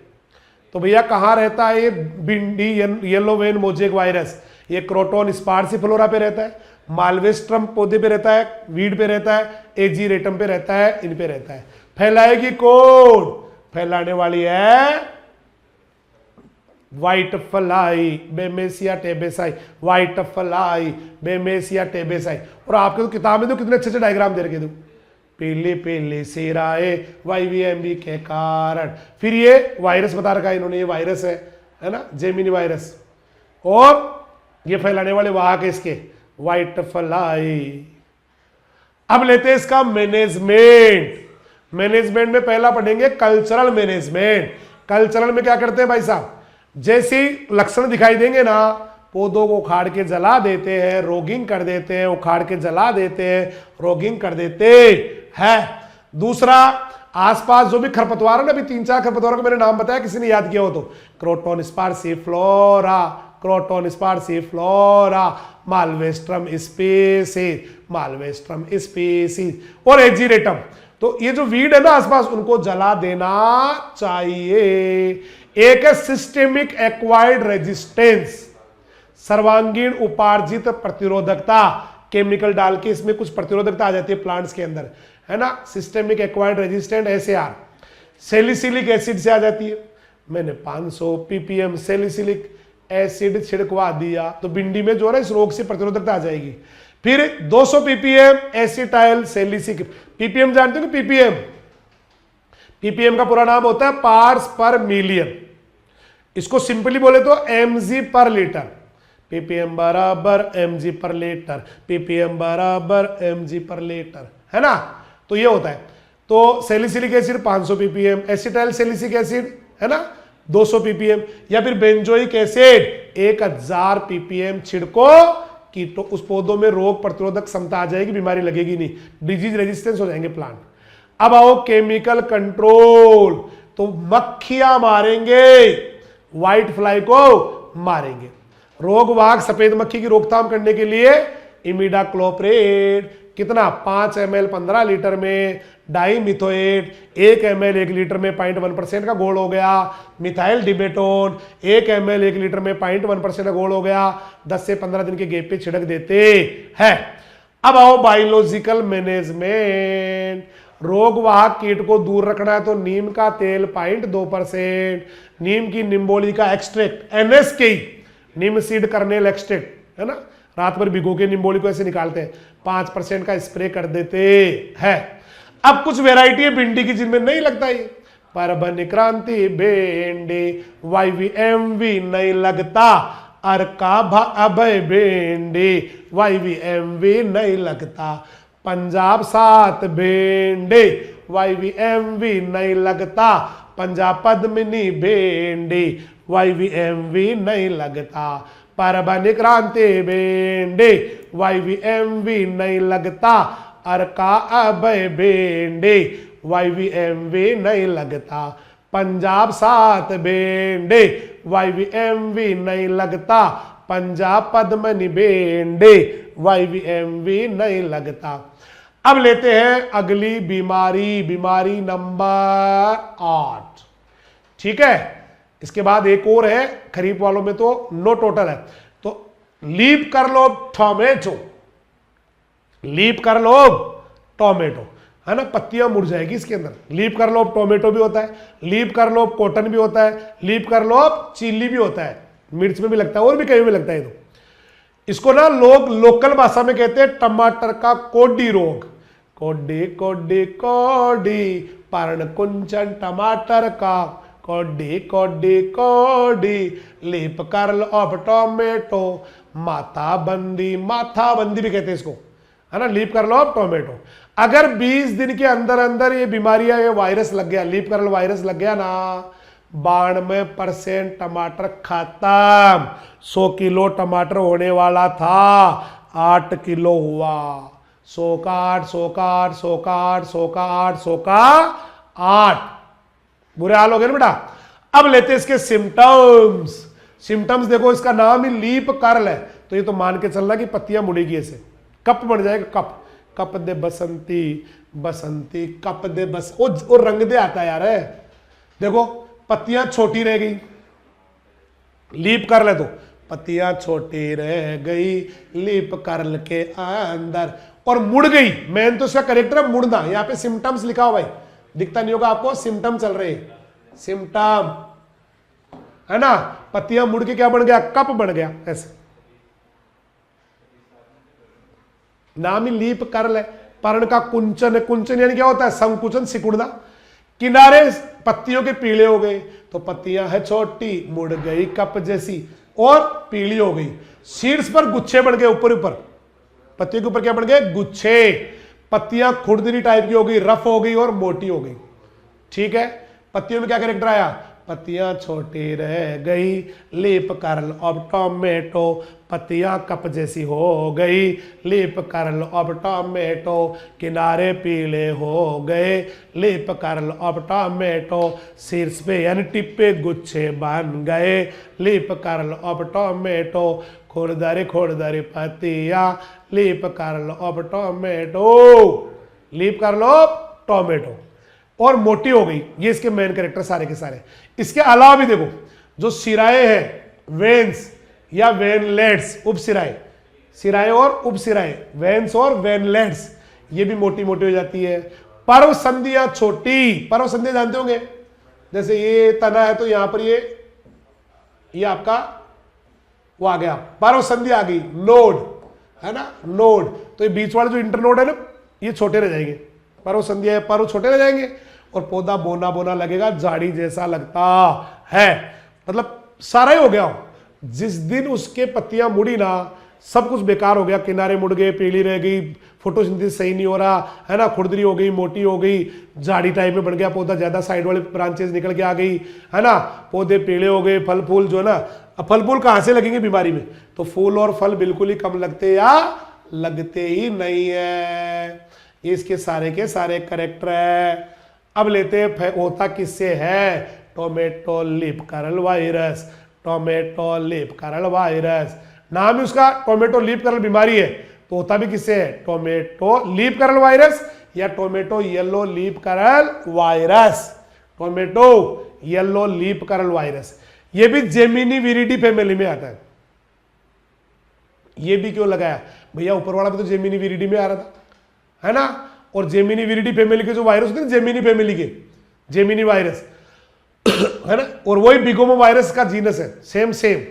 तो भैया कहां रहता है ये भिंडी येलो वेन मोजेक वायरस, ये क्रोटोन स्पार्सिफ्लोरा पे रहता है, मालवेस्ट्रम पौधे पे रहता है, वीड पे रहता है, एजीरेटम पे रहता है, इन पे रहता है। फैलाएगी कौन, फैलाने वाली है whitefly, Bemisia tabaci, whitefly, Bemisia tabaci. और आपके तो किताब में तो कितने अच्छे अच्छे डायग्राम दे रखे, दो पीले पीले सिराए YVMV के कारण। फिर ये वायरस बता रखा है इन्होंने, ये वायरस है ना, जेमिनी वायरस, और ये फैलाने वाले वाहक है इसके, व्हाइट फ्लाई। अब लेते हैं इसका मैनेजमेंट। मैनेजमेंट में पहला पढ़ेंगे कल्चरल मैनेजमेंट। कल्चरल में क्या करते हैं भाई साहब, जैसे लक्षण दिखाई देंगे ना, पौधों को उखाड़ के जला देते हैं, रोगिंग कर देते हैं, उखाड़ के जला देते हैं, रोगिंग कर देते हैं। दूसरा, आसपास जो भी खरपतवार है ना, अभी 3-4 खरपतवारों को मैंने नाम बताया, किसी ने याद किया हो तो, Croton sparsiflora, Croton sparsiflora, Malvastrum species, Malvastrum species, और एजीरेटम। तो ये जो वीड है ना आसपास, उनको जला देना चाहिए। एक है सिस्टेमिक एक्वायर्ड रेजिस्टेंस, सर्वांगीण उपार्जित प्रतिरोधकता। केमिकल डाल के इसमें कुछ प्रतिरोधकता आ जाती है प्लांट्स के अंदर, है ना। Systemic acquired resistant SAR, salicylic acid से आ जाती है। मैंने 500 ppm सैलिसिलिक एसिड छिड़कवा दिया तो भिंडी में जो है ना इस रोग से प्रतिरोधकता आ जाएगी। फिर 200 ppm एसिटाइल सैलिसिक, ppm जानते हो कि ppm का पूरा नाम होता है पार्ट्स पर मिलियन। इसको सिंपली बोले तो mg पर लीटर, ppm बराबर mg पर लीटर, ppm बराबर mg पर लीटर, है ना। तो ये होता है। तो salicylic acid 500 ppm, acetyl salicylic acid है ना 200 ppm, या फिर बेंजोइक एसिड 1000 ppm छिड़को कि तो उस पौधों में रोग प्रतिरोधक क्षमता आ जाएगी, बीमारी लगेगी नहीं, डिजीज रेजिस्टेंस हो जाएंगे प्लांट। अब आओ केमिकल कंट्रोल, तो मक्खियां मारेंगे, व्हाइट फ्लाई को मारेंगे। रोगवाहक सफेद मक्खी की रोकथाम करने के लिए इमिडाक्लोप्रिड कितना 5 ml 15 लीटर में, डाइमिथोएट 1 ml 1 लीटर में 0.1% का घोल हो गया, मिथाइल डिमेटोन 1 ml 1 लीटर में 0.1% का घोल हो गया, 10 से 15 दिन के गैप पे छिड़क देते हैं। अब आओ बायोलॉजिकल मैनेजमेंट। रोगवाहक कीट को दूर रखना है तो नीम का तेल 0.2%, नीम की निम्बोली का एक्सट्रैक्ट NSK, नीम सीड कर्नेल एक्सट्रैक्ट, है ना, रात भर भिगो के निम्बोली को ऐसे निकालते हैं, 5% का स्प्रे कर देते हैं। अब कुछ वेराइटी है भिंडी की जिनमें नहीं लगता ये, परभनी क्रांति भेंडे, YVMV नहीं लगता, अरका अभय भेंडे, YVMV नहीं लगता, पंजाब 7 भेंडे, YVMV नहीं लगता, पंजाब पद्मिनी भेंडे, YVMV नहीं लगता, परभनी क्रांति भेंडे, YVMV नहीं लगता, अरका अभय भेंडे, YVMV नहीं लगता, पंजाब 7 भेंडे, YVMV नहीं लगता, पंजाब पद्मनी भेंडे, YVMV नहीं लगता। अब लेते हैं अगली बीमारी, बीमारी नंबर 8। ठीक है, इसके बाद एक और है, खरीफ वालों में तो नो टोटल है, तो लीप कर लो टोमेटो, लीप कर लो टोमेटो, है ना, पत्तियां मुड़ जाएगी इसके अंदर। लीप कर लो टोमेटो भी होता है, लीप कर लो कॉटन भी होता है, लीप कर लो चिल्ली भी होता है, मिर्च में भी लगता है और भी कहीं भी लगता है। तो इसको ना लोग लोकल भाषा में कहते हैं टमाटर का कोडी रोग, कोडी कोडी कोडी, पर्ण कुंचन टमाटर का, कोडी कोडी कोडी, लीप कर लो अब टोमेटो, माथा बंदी भी कहते हैं इसको, है ना, लीप कर लो अब टोमेटो। अगर 20 दिन के अंदर अंदर ये बीमारियां, ये वायरस लग गया, लीप कर लो वायरस लग गया ना, 92% टमाटर खत्म। 100 किलो टमाटर होने वाला था, 8 किलो हुआ, 100 का 8, 100 का 8, 100 का 8, 100 का 8, 100 का 8, बुरे हाल हो गए ना बेटा। अब लेते इसके सिम्टम्स। सिम्टम्स देखो, इसका नाम ही लीप कर्ल है, तो ये तो मान के चलना कि पत्तियां मुड़ेगी ऐसे, कप बन जाएगा, कप, कप दे बसंती, बसंती कप दे बस, वो रंग दे आता है यार है। देखो पत्तियां छोटी रह गई, लीप कर्ल है तो पत्तियां छोटी रह गई लीप कर्ल के अंदर, और मुड़ गई। मेन तो इसका करेक्टर है मुड़ना, यहां पे सिम्टम्स लिखा हुआ है, दिखता नहीं होगा आपको, सिम्टम चल रहे, सिम्टम, है ना, पत्तियां मुड़ के क्या बन गया, कप बन गया ऐसे, नाम ही लीप कर्ल है। पर्ण का कुंचन है, कुंचन यानी क्या होता है, संकुचन, सिकुड़ना। किनारे पत्तियों के पीले हो गए, तो पत्तियां है छोटी, मुड़ गई कप जैसी और पीली हो गई। शीर्ष पर गुच्छे बन गए, ऊपर ऊपर पत्तियों के ऊपर क्या बन गए, गुच्छे। पत्तियां खुरदरी टाइप की हो गई, रफ हो गई और मोटी हो गई। ठीक है, पत्तियों में क्या कैरेक्टर आया, पत्तियां छोटी रह गई लीप कर्ल ऑफ टोमेटो, पत्तियां कप जैसी हो गई लीप कर्ल ऑफ टोमेटो, किनारे पीले हो गए लीप कर्ल ऑफ टोमेटो, शीर्ष पे यानी टिप पे गुच्छे बन गए लीप कर्ल ऑफ टोमेटो, खोड़दारी खोड़दारी पत्तियां leaf curl of tomato, leaf curl of tomato, और मोटी हो गई। ये इसके मेन कैरेक्टर सारे के सारे। इसके अलावा भी देखो, जो सिराए हैं, वेन्स या वेनलेट्स, उपसिराए, सिराए और उपसिराए, वेन्स और वेनलेट्स, ये भी मोटी मोटी हो जाती है। पर्व संधियां छोटी, पर्व संधियां जानते होंगे, जैसे ये तना है तो यहां पर ये आपका वो आ गया, पर्व संधि आ गई, नोड है ना, नोड, तो ये बीच वाले जो इंटरनोड है ना, ये छोटे रह जाएंगे, पर्व संधि है, पर्व छोटे रह जाएंगे और पौधा बोना बोना लगेगा, झाड़ी जैसा लगता है, मतलब सारा ही हो गया। जिस दिन उसके पत्तियां मुड़ी ना, सब कुछ बेकार हो गया, किनारे मुड़ गए, पीली रह गई, फोटोसिंथेसिस सही नहीं हो रहा है ना, खुरदरी हो गई, मोटी हो गई, झाड़ी टाइप में बन गया पौधा, ज्यादा साइड वाले ब्रांचेस निकल के आ गई है ना, पौधे पीले हो गए, फल फूल जो है ना, अब फल फूल कहां से लगेंगे बीमारी में, तो फूल और फल बिल्कुल ही कम लगते या लगते ही नहीं है। ये इसके सारे के सारे करेक्टर है। अब लेते हैं होता किससे है, tomato leaf curl virus, tomato leaf curl virus, नाम ही उसका टोमेटो लीप कर्ल बीमारी है, तो होता भी किससे है, टोमेटो लीप कर्ल वायरस या tomato yellow leaf curl virus, tomato yellow leaf curl virus. ये भी जेमिनी विरिडी फैमिली में आता है। ये भी क्यों लगाया भैया, ऊपर वाला भी तो जेमिनी विरिडी में आ रहा था, है ना, और जेमिनी विरिडी फैमिली के जो वायरस होते हैं, जेमिनी फैमिली के जेमिनी वायरस है ना, और वही बिगोमो वायरस का जीनस है, सेम सेम।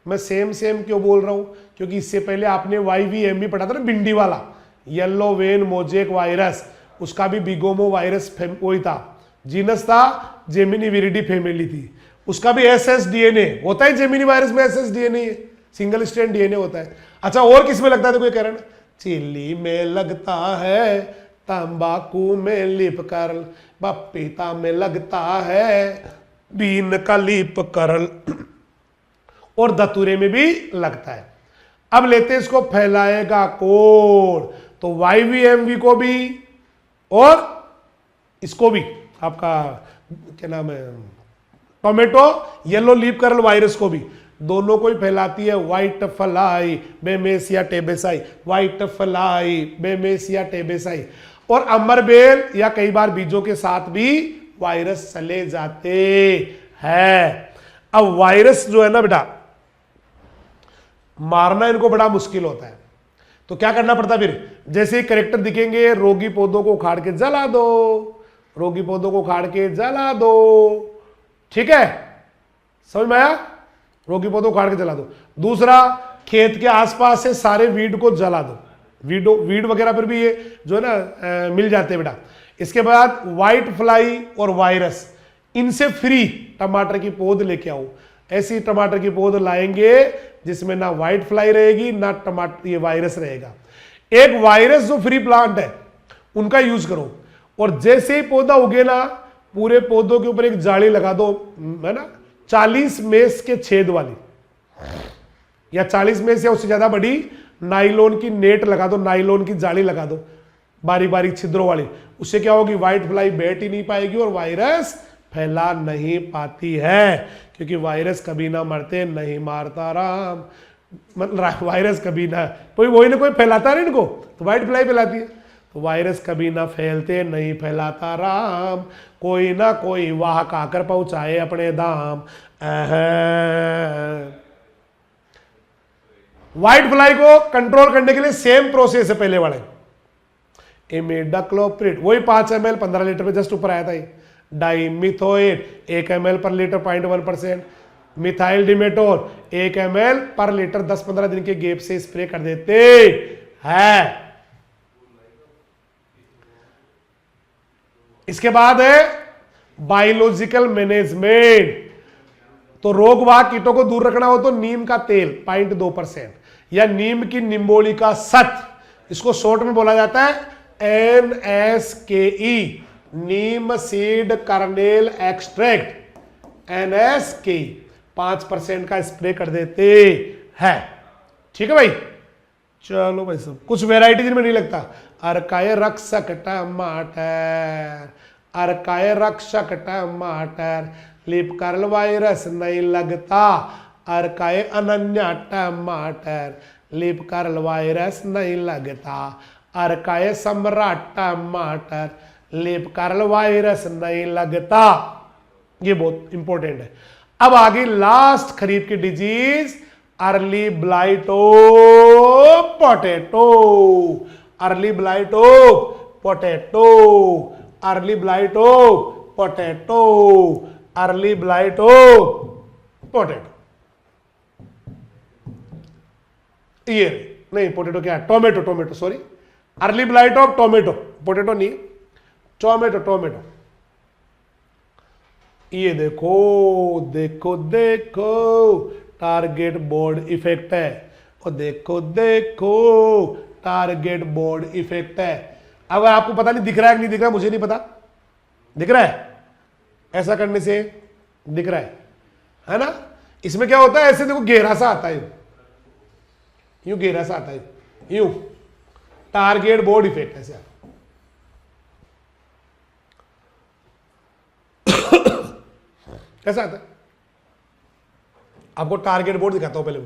मैं सेम सेम क्यों बोल रहा हूं, क्योंकि इससे पहले आपने YVM भी पढ़ा था ना, भिंडी वाला येलो वेन मोजेक वायरस, उसका भी बिगोमो वायरस वही था, जीनस था जेमिनी विरिडी फैमिली थी, उसका भी एसएस डीएनए होता है। जेमिनी वायरस में एसएस डीएनए है, सिंगल स्ट्रैंड डीएनए होता है। अच्छा और किस में लगता है, तो कोई कारण, चिल्ली में लगता है, तंबाकू में लीप करल, पपीता में लगता है बीन का लीप करल, और धतूरे में भी लगता है। अब लेते हैं इसको फैलाएगा कौन, तो YVMV को भी और इसको भी, आपका क्या नाम है, tomato yellow leaf curl virus को भी, दोनों को ही फैलाती है whitefly Bemisia tabaci, whitefly Bemisia tabaci. और अमरबेल या कई बार बीजों के साथ भी वायरस चले जाते हैं। अब वायरस जो है ना बेटा, मारना इनको बड़ा मुश्किल होता है, तो क्या करना पड़ता है फिर, जैसे ही करेक्टर दिखेंगे, रोगी पौधों को उखाड़ के जला दो, रोगी पौधों को उखाड़ के जला दो, ठीक है, समझ में आया, रोगी पौधों उखाड़ के जला दो। दूसरा, खेत के आसपास से सारे वीड को जला दो, वीड वगैरह पर भी ये जो है ना मिल जाते हैं बेटा। इसके बाद व्हाइट फ्लाई और वायरस, इनसे फ्री टमाटर की पौध लेके आओ। ऐसी टमाटर की पौध लाएंगे जिसमें ना व्हाइट फ्लाई रहेगी ना टमाटर ये वायरस रहेगा। एक वायरस जो फ्री प्लांट है उनका यूज करो, और जैसे ही पौधा उगे ना, पूरे पौधों के ऊपर एक जाली लगा दो, है ना, 40 मेस के छेद वाली, या 40 मेस या उससे ज्यादा बड़ी नाइलॉन की नेट लगा दो, नाइलॉन की जाली लगा दो, बारीक बारीक छिद्रों वाली। उससे क्या होगी, व्हाइट फ्लाई बैठ ही नहीं पाएगी और वायरस फैला नहीं पाती है, क्योंकि वायरस कभी ना मरते नहीं मारता राम, मतलब वायरस कभी ना कोई फैलाता नहीं इनको, तो व्हाइट फ्लाई फैलाती है। तो वायरस कभी ना फैलते नहीं फैलाता राम, कोई ना कोई वाह खाकर पहुंचाए अपने धाम। व्हाइट फ्लाई को कंट्रोल करने के लिए सेम प्रोसेस है पहले वाले, इमिडाक्लोप्रिड, वही 5 ml 15 लीटर पे जस्ट ऊपर आया था। डाइमिथोएट 1 ml पर लीटर 0.1%, मिथाइल डिमेटोर 1 ml पर लीटर 10-15 दिन के गैप से स्प्रे कर देते हैं। इसके बाद है बायोलॉजिकल मैनेजमेंट, तो रोगवाहक कीटों को दूर रखना हो तो नीम का तेल 0.2% या नीम की निम्बोली का सत, इसको शॉर्ट में बोला जाता है NSKE, नीम सीड कर्नेल एक्सट्रैक्ट, NSKE 5% का स्प्रे कर देते हैं। ठीक है भाई, चलो भाई सब कुछ वेराइटी जिनमें नहीं लगता, अर्काय रक्षक टमाटर, अर्काय रक्षक टमाटर, लिप कर्ल वायरस नहीं लगता, अर्काय अनन्या टमाटर, लिप कर्ल वायरस नहीं लगता, अर्काय सम्राट टमाटर, लिप कर्ल वायरस नहीं लगता। ये बहुत इंपॉर्टेंट है। अब आगे लास्ट खरीफ की disease, early blight of potato, early blight of potato, early blight of potato, early blight of potato. ये नहीं, पोटैटो क्या है, tomato, tomato sorry, early blight of tomato, potato नहीं, टोमेटो, टोमेटो। ये देखो देखो देखो, टारगेट बोर्ड इफेक्ट है, और देखो देखो टारगेट बोर्ड इफेक्ट है। अगर आपको पता नहीं दिख रहा है कि नहीं दिख रहा है, मुझे नहीं पता, दिख रहा है, ऐसा करने से दिख रहा है ना। इसमें क्या होता है, ऐसे देखो घेरा सा आता है, यूं घेरा सा आता है, यूं टारगेट बोर्ड इफेक्ट ऐसे आता है। कैसा आता है, आपको टारगेट बोर्ड दिखाता हूं पहले,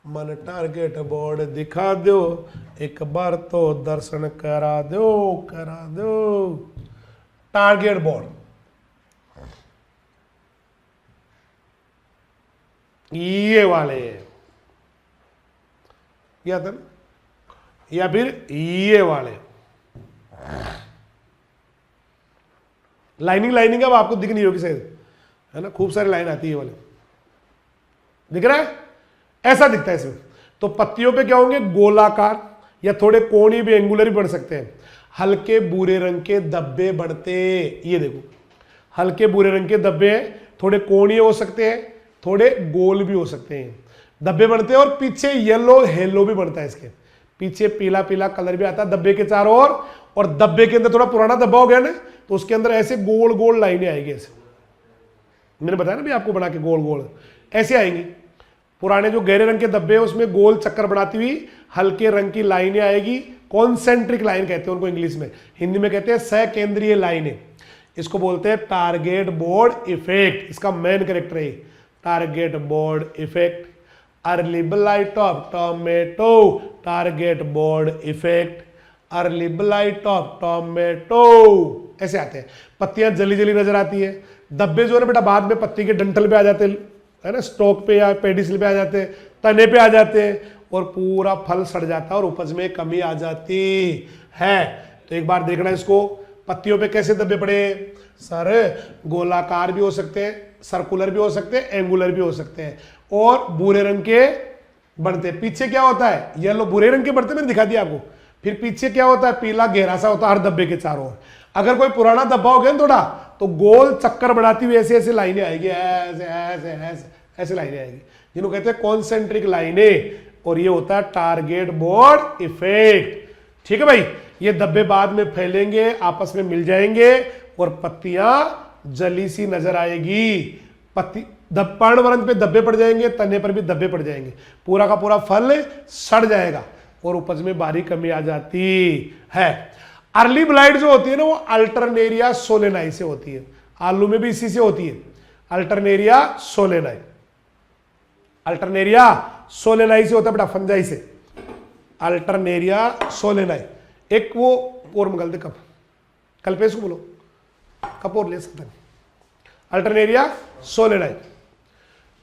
मन टारगेट बोर्ड दिखा दो, एक बार तो दर्शन करा दो, करा दो। टारगेट बोर्ड, ये वाले, ये आता ना, या फिर ये वाले, लाइनिंग लाइनिंग अब आपको दिख नहीं होगी शायद, है ना, खूब सारी लाइन आती है वाले, दिख रहा है, ऐसा दिखता है इसमें। तो पत्तियों पे क्या होंगे, गोलाकार या थोड़े कोणी भी, एंगुलर भी बन सकते हैं, हल्के भूरे रंग के धब्बे बढ़ते, ये देखो हल्के भूरे रंग के धब्बे हैं, थोड़े कोणीय हो सकते हैं, थोड़े गोल भी हो सकते हैं, धब्बे बनते हैं। और पीछे येलो हेलो भी बनता है, इसके पीछे पीला पीला कलर भी आता है धब्बे के चारों ओर। और धब्बे के अंदर थोड़ा पुराना धब्बा हो गया ना, तो उसके अंदर ऐसे गोल गोल लाइनें आएगी, ऐसे मैंने बताया ना भी आपको बना के गोल गोल ऐसे आएंगी। पुराने जो गहरे रंग के धब्बे हैं उसमें गोल चक्कर बनाती हुई हल्के रंग की लाइनें आएगी, कॉन्सेंट्रिक लाइन कहते हैं उनको इंग्लिश में, हिंदी में कहते हैं सहकेंद्रीय लाइनें। इसको बोलते हैं टारगेट बोर्ड इफेक्ट, इसका मेन कैरेक्टर है target board effect. Early blight of tomato, target board effect, early blight of tomato, ऐसे आते हैं। पत्तियां जली जली नजर आती है, धब्बे जो है ना बेटा बाद में पत्ती के डंठल पे आ जाते हैं, है ना, स्टॉक पे या पेडिसल पे आ जाते हैं, तने पे आ जाते हैं, और पूरा फल सड़ जाता है और उपज में कमी आ जाती है। तो एक बार देखना इसको, पत्तियों पे कैसे धब्बे पड़े सर, गोलाकार भी हो सकते हैं, सर्कुलर भी हो सकते हैं, एंगुलर भी हो सकते हैं, और भूरे रंग के बढ़ते हैं। पीछे क्या होता है, येलो भूरे रंग के बढ़ते, मैंने दिखा दिया आपको। फिर पीछे क्या होता है, पीला गहरा सा होता है हर धब्बे के चारों ओर। अगर कोई पुराना धब्बा हो गया ना थोड़ा, तो गोल चक्कर बढ़ाती हुई ऐसे ऐसे लाइनें आएगी, ऐसे ऐसे ऐसे ऐसे लाइनें आएगी, जिनको कहते हैं कॉन्सेंट्रिक लाइनें, और ये होता है टारगेट बोर्ड इफेक्ट। ठीक है भाई, ये धब्बे बाद में फैलेंगे, आपस में मिल जाएंगे, और पत्तियां जली सी नजर आएगी, पत्ती पर्णवरंत पे धब्बे पड़ जाएंगे, तने पर भी धब्बे पड़ जाएंगे, पूरा का पूरा फल सड़ जाएगा और उपज में भारी कमी आ जाती है। अर्ली ब्लाइट जो होती है ना, वो अल्टरनेरिया सोलेनाई से होती है, आलू में भी इसी से होती है, अल्टरनेरिया सोलेनाई, अल्टरनेरिया सोलेनाई से होता है बेटा, फंजाई से, अल्टरनेरिया सोलेनाई। एक वो और मंगल दे कप, कल पे इसको बोलो कप और ले सकते हैं, अल्टरनेरिया सोलेनाई,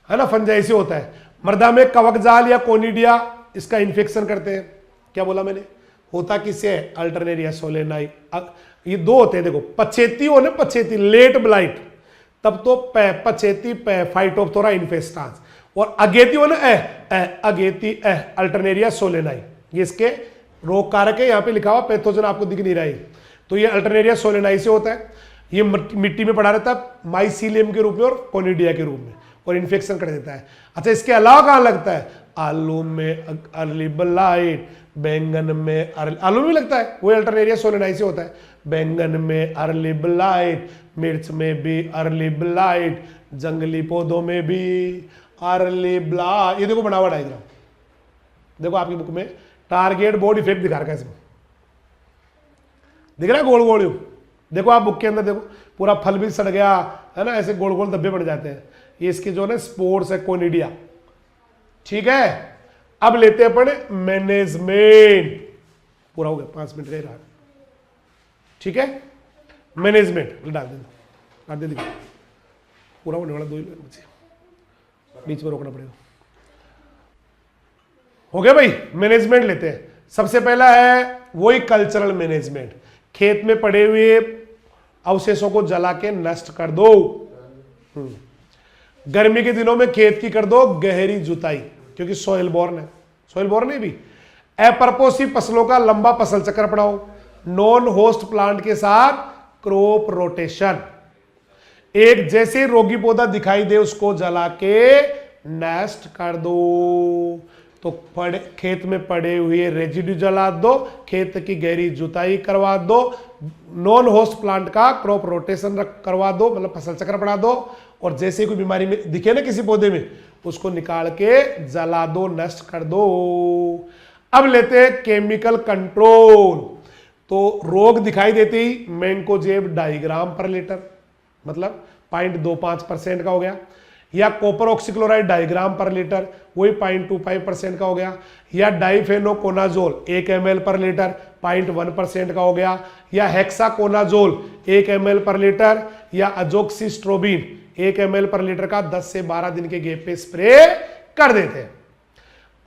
है ना, फंजाई से होता है। मर्दा में कवक जाल या कोनिडिया इसका इन्फेक्शन करते हैं। क्या बोला मैंने, होता किससे है, अल्टरनेरिया सोलेनाई। ये दो होते हैं देखो, पछेती हो ना, पछेती लेट ब्लाइट, तब तो पछेती फाइटोप्थोरा इन्फेस्टांस, और अगेती हो ना अगेती अल्टरनेरिया सोलेनाई, ये इसके रोग कारक है। यहां पे लिखा हुआ पैथोजन आपको दिख नहीं रहा है, तो ये अल्टरनेरिया सोलेनाई से होता है। ये मिट्टी में पड़ा रहता है माइसीलियम के रूप में और कोनिडिया के रूप में, और इन्फेक्शन कर देता है। अच्छा, इसके अलावा कहां लगता है, आलू में अर्ली ब्लाइट, बैंगन में आलू में लगता है, वो अल्टरनेरिया सोलेनाई से होता है। बैंगन में अर्ली ब्लाइट, मिर्च में भी अर्ली ब्लाइट, जंगली पौधों में भी अर्ली ब्लाइट। ये देखो बना हुआ डायग्राम, देखो आपकी बुक में टारगेट बोर्ड इफेक्ट दिखा रखा है इसमें, दिख रहा है गोल गोल यू, देखो आप बुक के अंदर देखो, पूरा फल भी सड़ गया है ना, ऐसे गोल गोल धब्बे पड़ जाते हैं। ये इसके जो है स्पोर्स है कोनिडिया। ठीक है, अब लेते हैं अपन मैनेजमेंट, पूरा हो गया 5 मिनट का रहा। ठीक है, मैनेजमेंट डाल दे देखो, पूरा होने वाला 2 ही बचे, बीच में रोकना पड़ेगा। हो गया भाई, मैनेजमेंट लेते हैं। सबसे पहला है वही कल्चरल मैनेजमेंट, खेत में पड़े हुए अवशेषों को जला के नष्ट कर दो। गर्मी के दिनों में खेत की कर दो गहरी जुताई, क्योंकि सॉइल बॉर्न है, सॉइल बॉर्न है भी। एपर्पोसिव फसलों का लंबा फसल चक्र अपनाओ, नॉन होस्ट प्लांट के साथ क्रॉप रोटेशन, एक जैसे रोगी पौधा दिखाई दे उसको जला के नष्ट कर दो। तो खेत में पड़े हुए रेजिड्यू जला दो, खेत की गहरी जुताई करवा दो, नॉन होस्ट प्लांट का क्रॉप रोटेशन करवा दो, मतलब फसल चक्र बढ़ा दो, और जैसे कोई बीमारी में दिखे ना किसी पौधे में, उसको निकाल के जला दो, नष्ट कर दो। अब लेते हैं केमिकल कंट्रोल। तो रोग दिखाई देते ही मैंकोजेब डाईग्राम पर लीटर, मतलब 0.25% का हो गया, या कॉपर ऑक्सीक्लोराइड डाईग्राम पर लीटर, वही 0.25% का हो गया, या डाइफेनोकोनाजोल 1 ml पर लीटर 0.1% का हो गया, या हेक्साकोनाजोल 1 ml पर लीटर, या अजोक्सिस्ट्रोबिन 1 ml पर लीटर का 10 से 12 दिन के गैप पे स्प्रे कर देते हैं।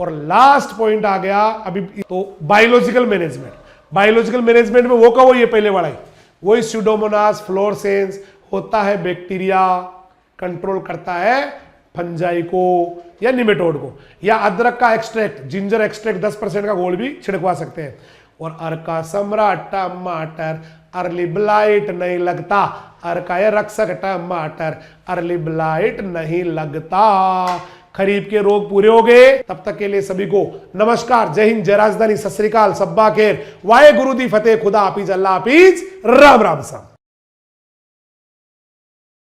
और लास्ट पॉइंट आ गया अभी, तो बायोलॉजिकल मैनेजमेंट। बायोलॉजिकल मैनेजमेंट में वो का वो ये पहले वाला ही, वही स्यूडोमोनास फ्लोरेसेंस होता है, बैक्टीरिया कंट्रोल करता है फंजाई को या निमेटोड को, या अदरक का एक्सट्रैक्ट, जिंजर एक्सट्रैक्ट 10% का घोल भी छिड़कवा सकते हैं। और अर्का सम्राट टमाटर अर्ली ब्लाइट नहीं लगता, अर का है रक्षक टमाटर, अर्ली ब्लाइट नहीं लगता। खरीफ के रोग पूरे हो गए। तब तक के लिए सभी को नमस्कार, जय हिंद, जय राजधानी, सत श्री अकाल, सब्बा खेर, वाहे गुरु दी फतेह, खुदा हाफिज, अल्लाह हाफिज, राम राम साहब।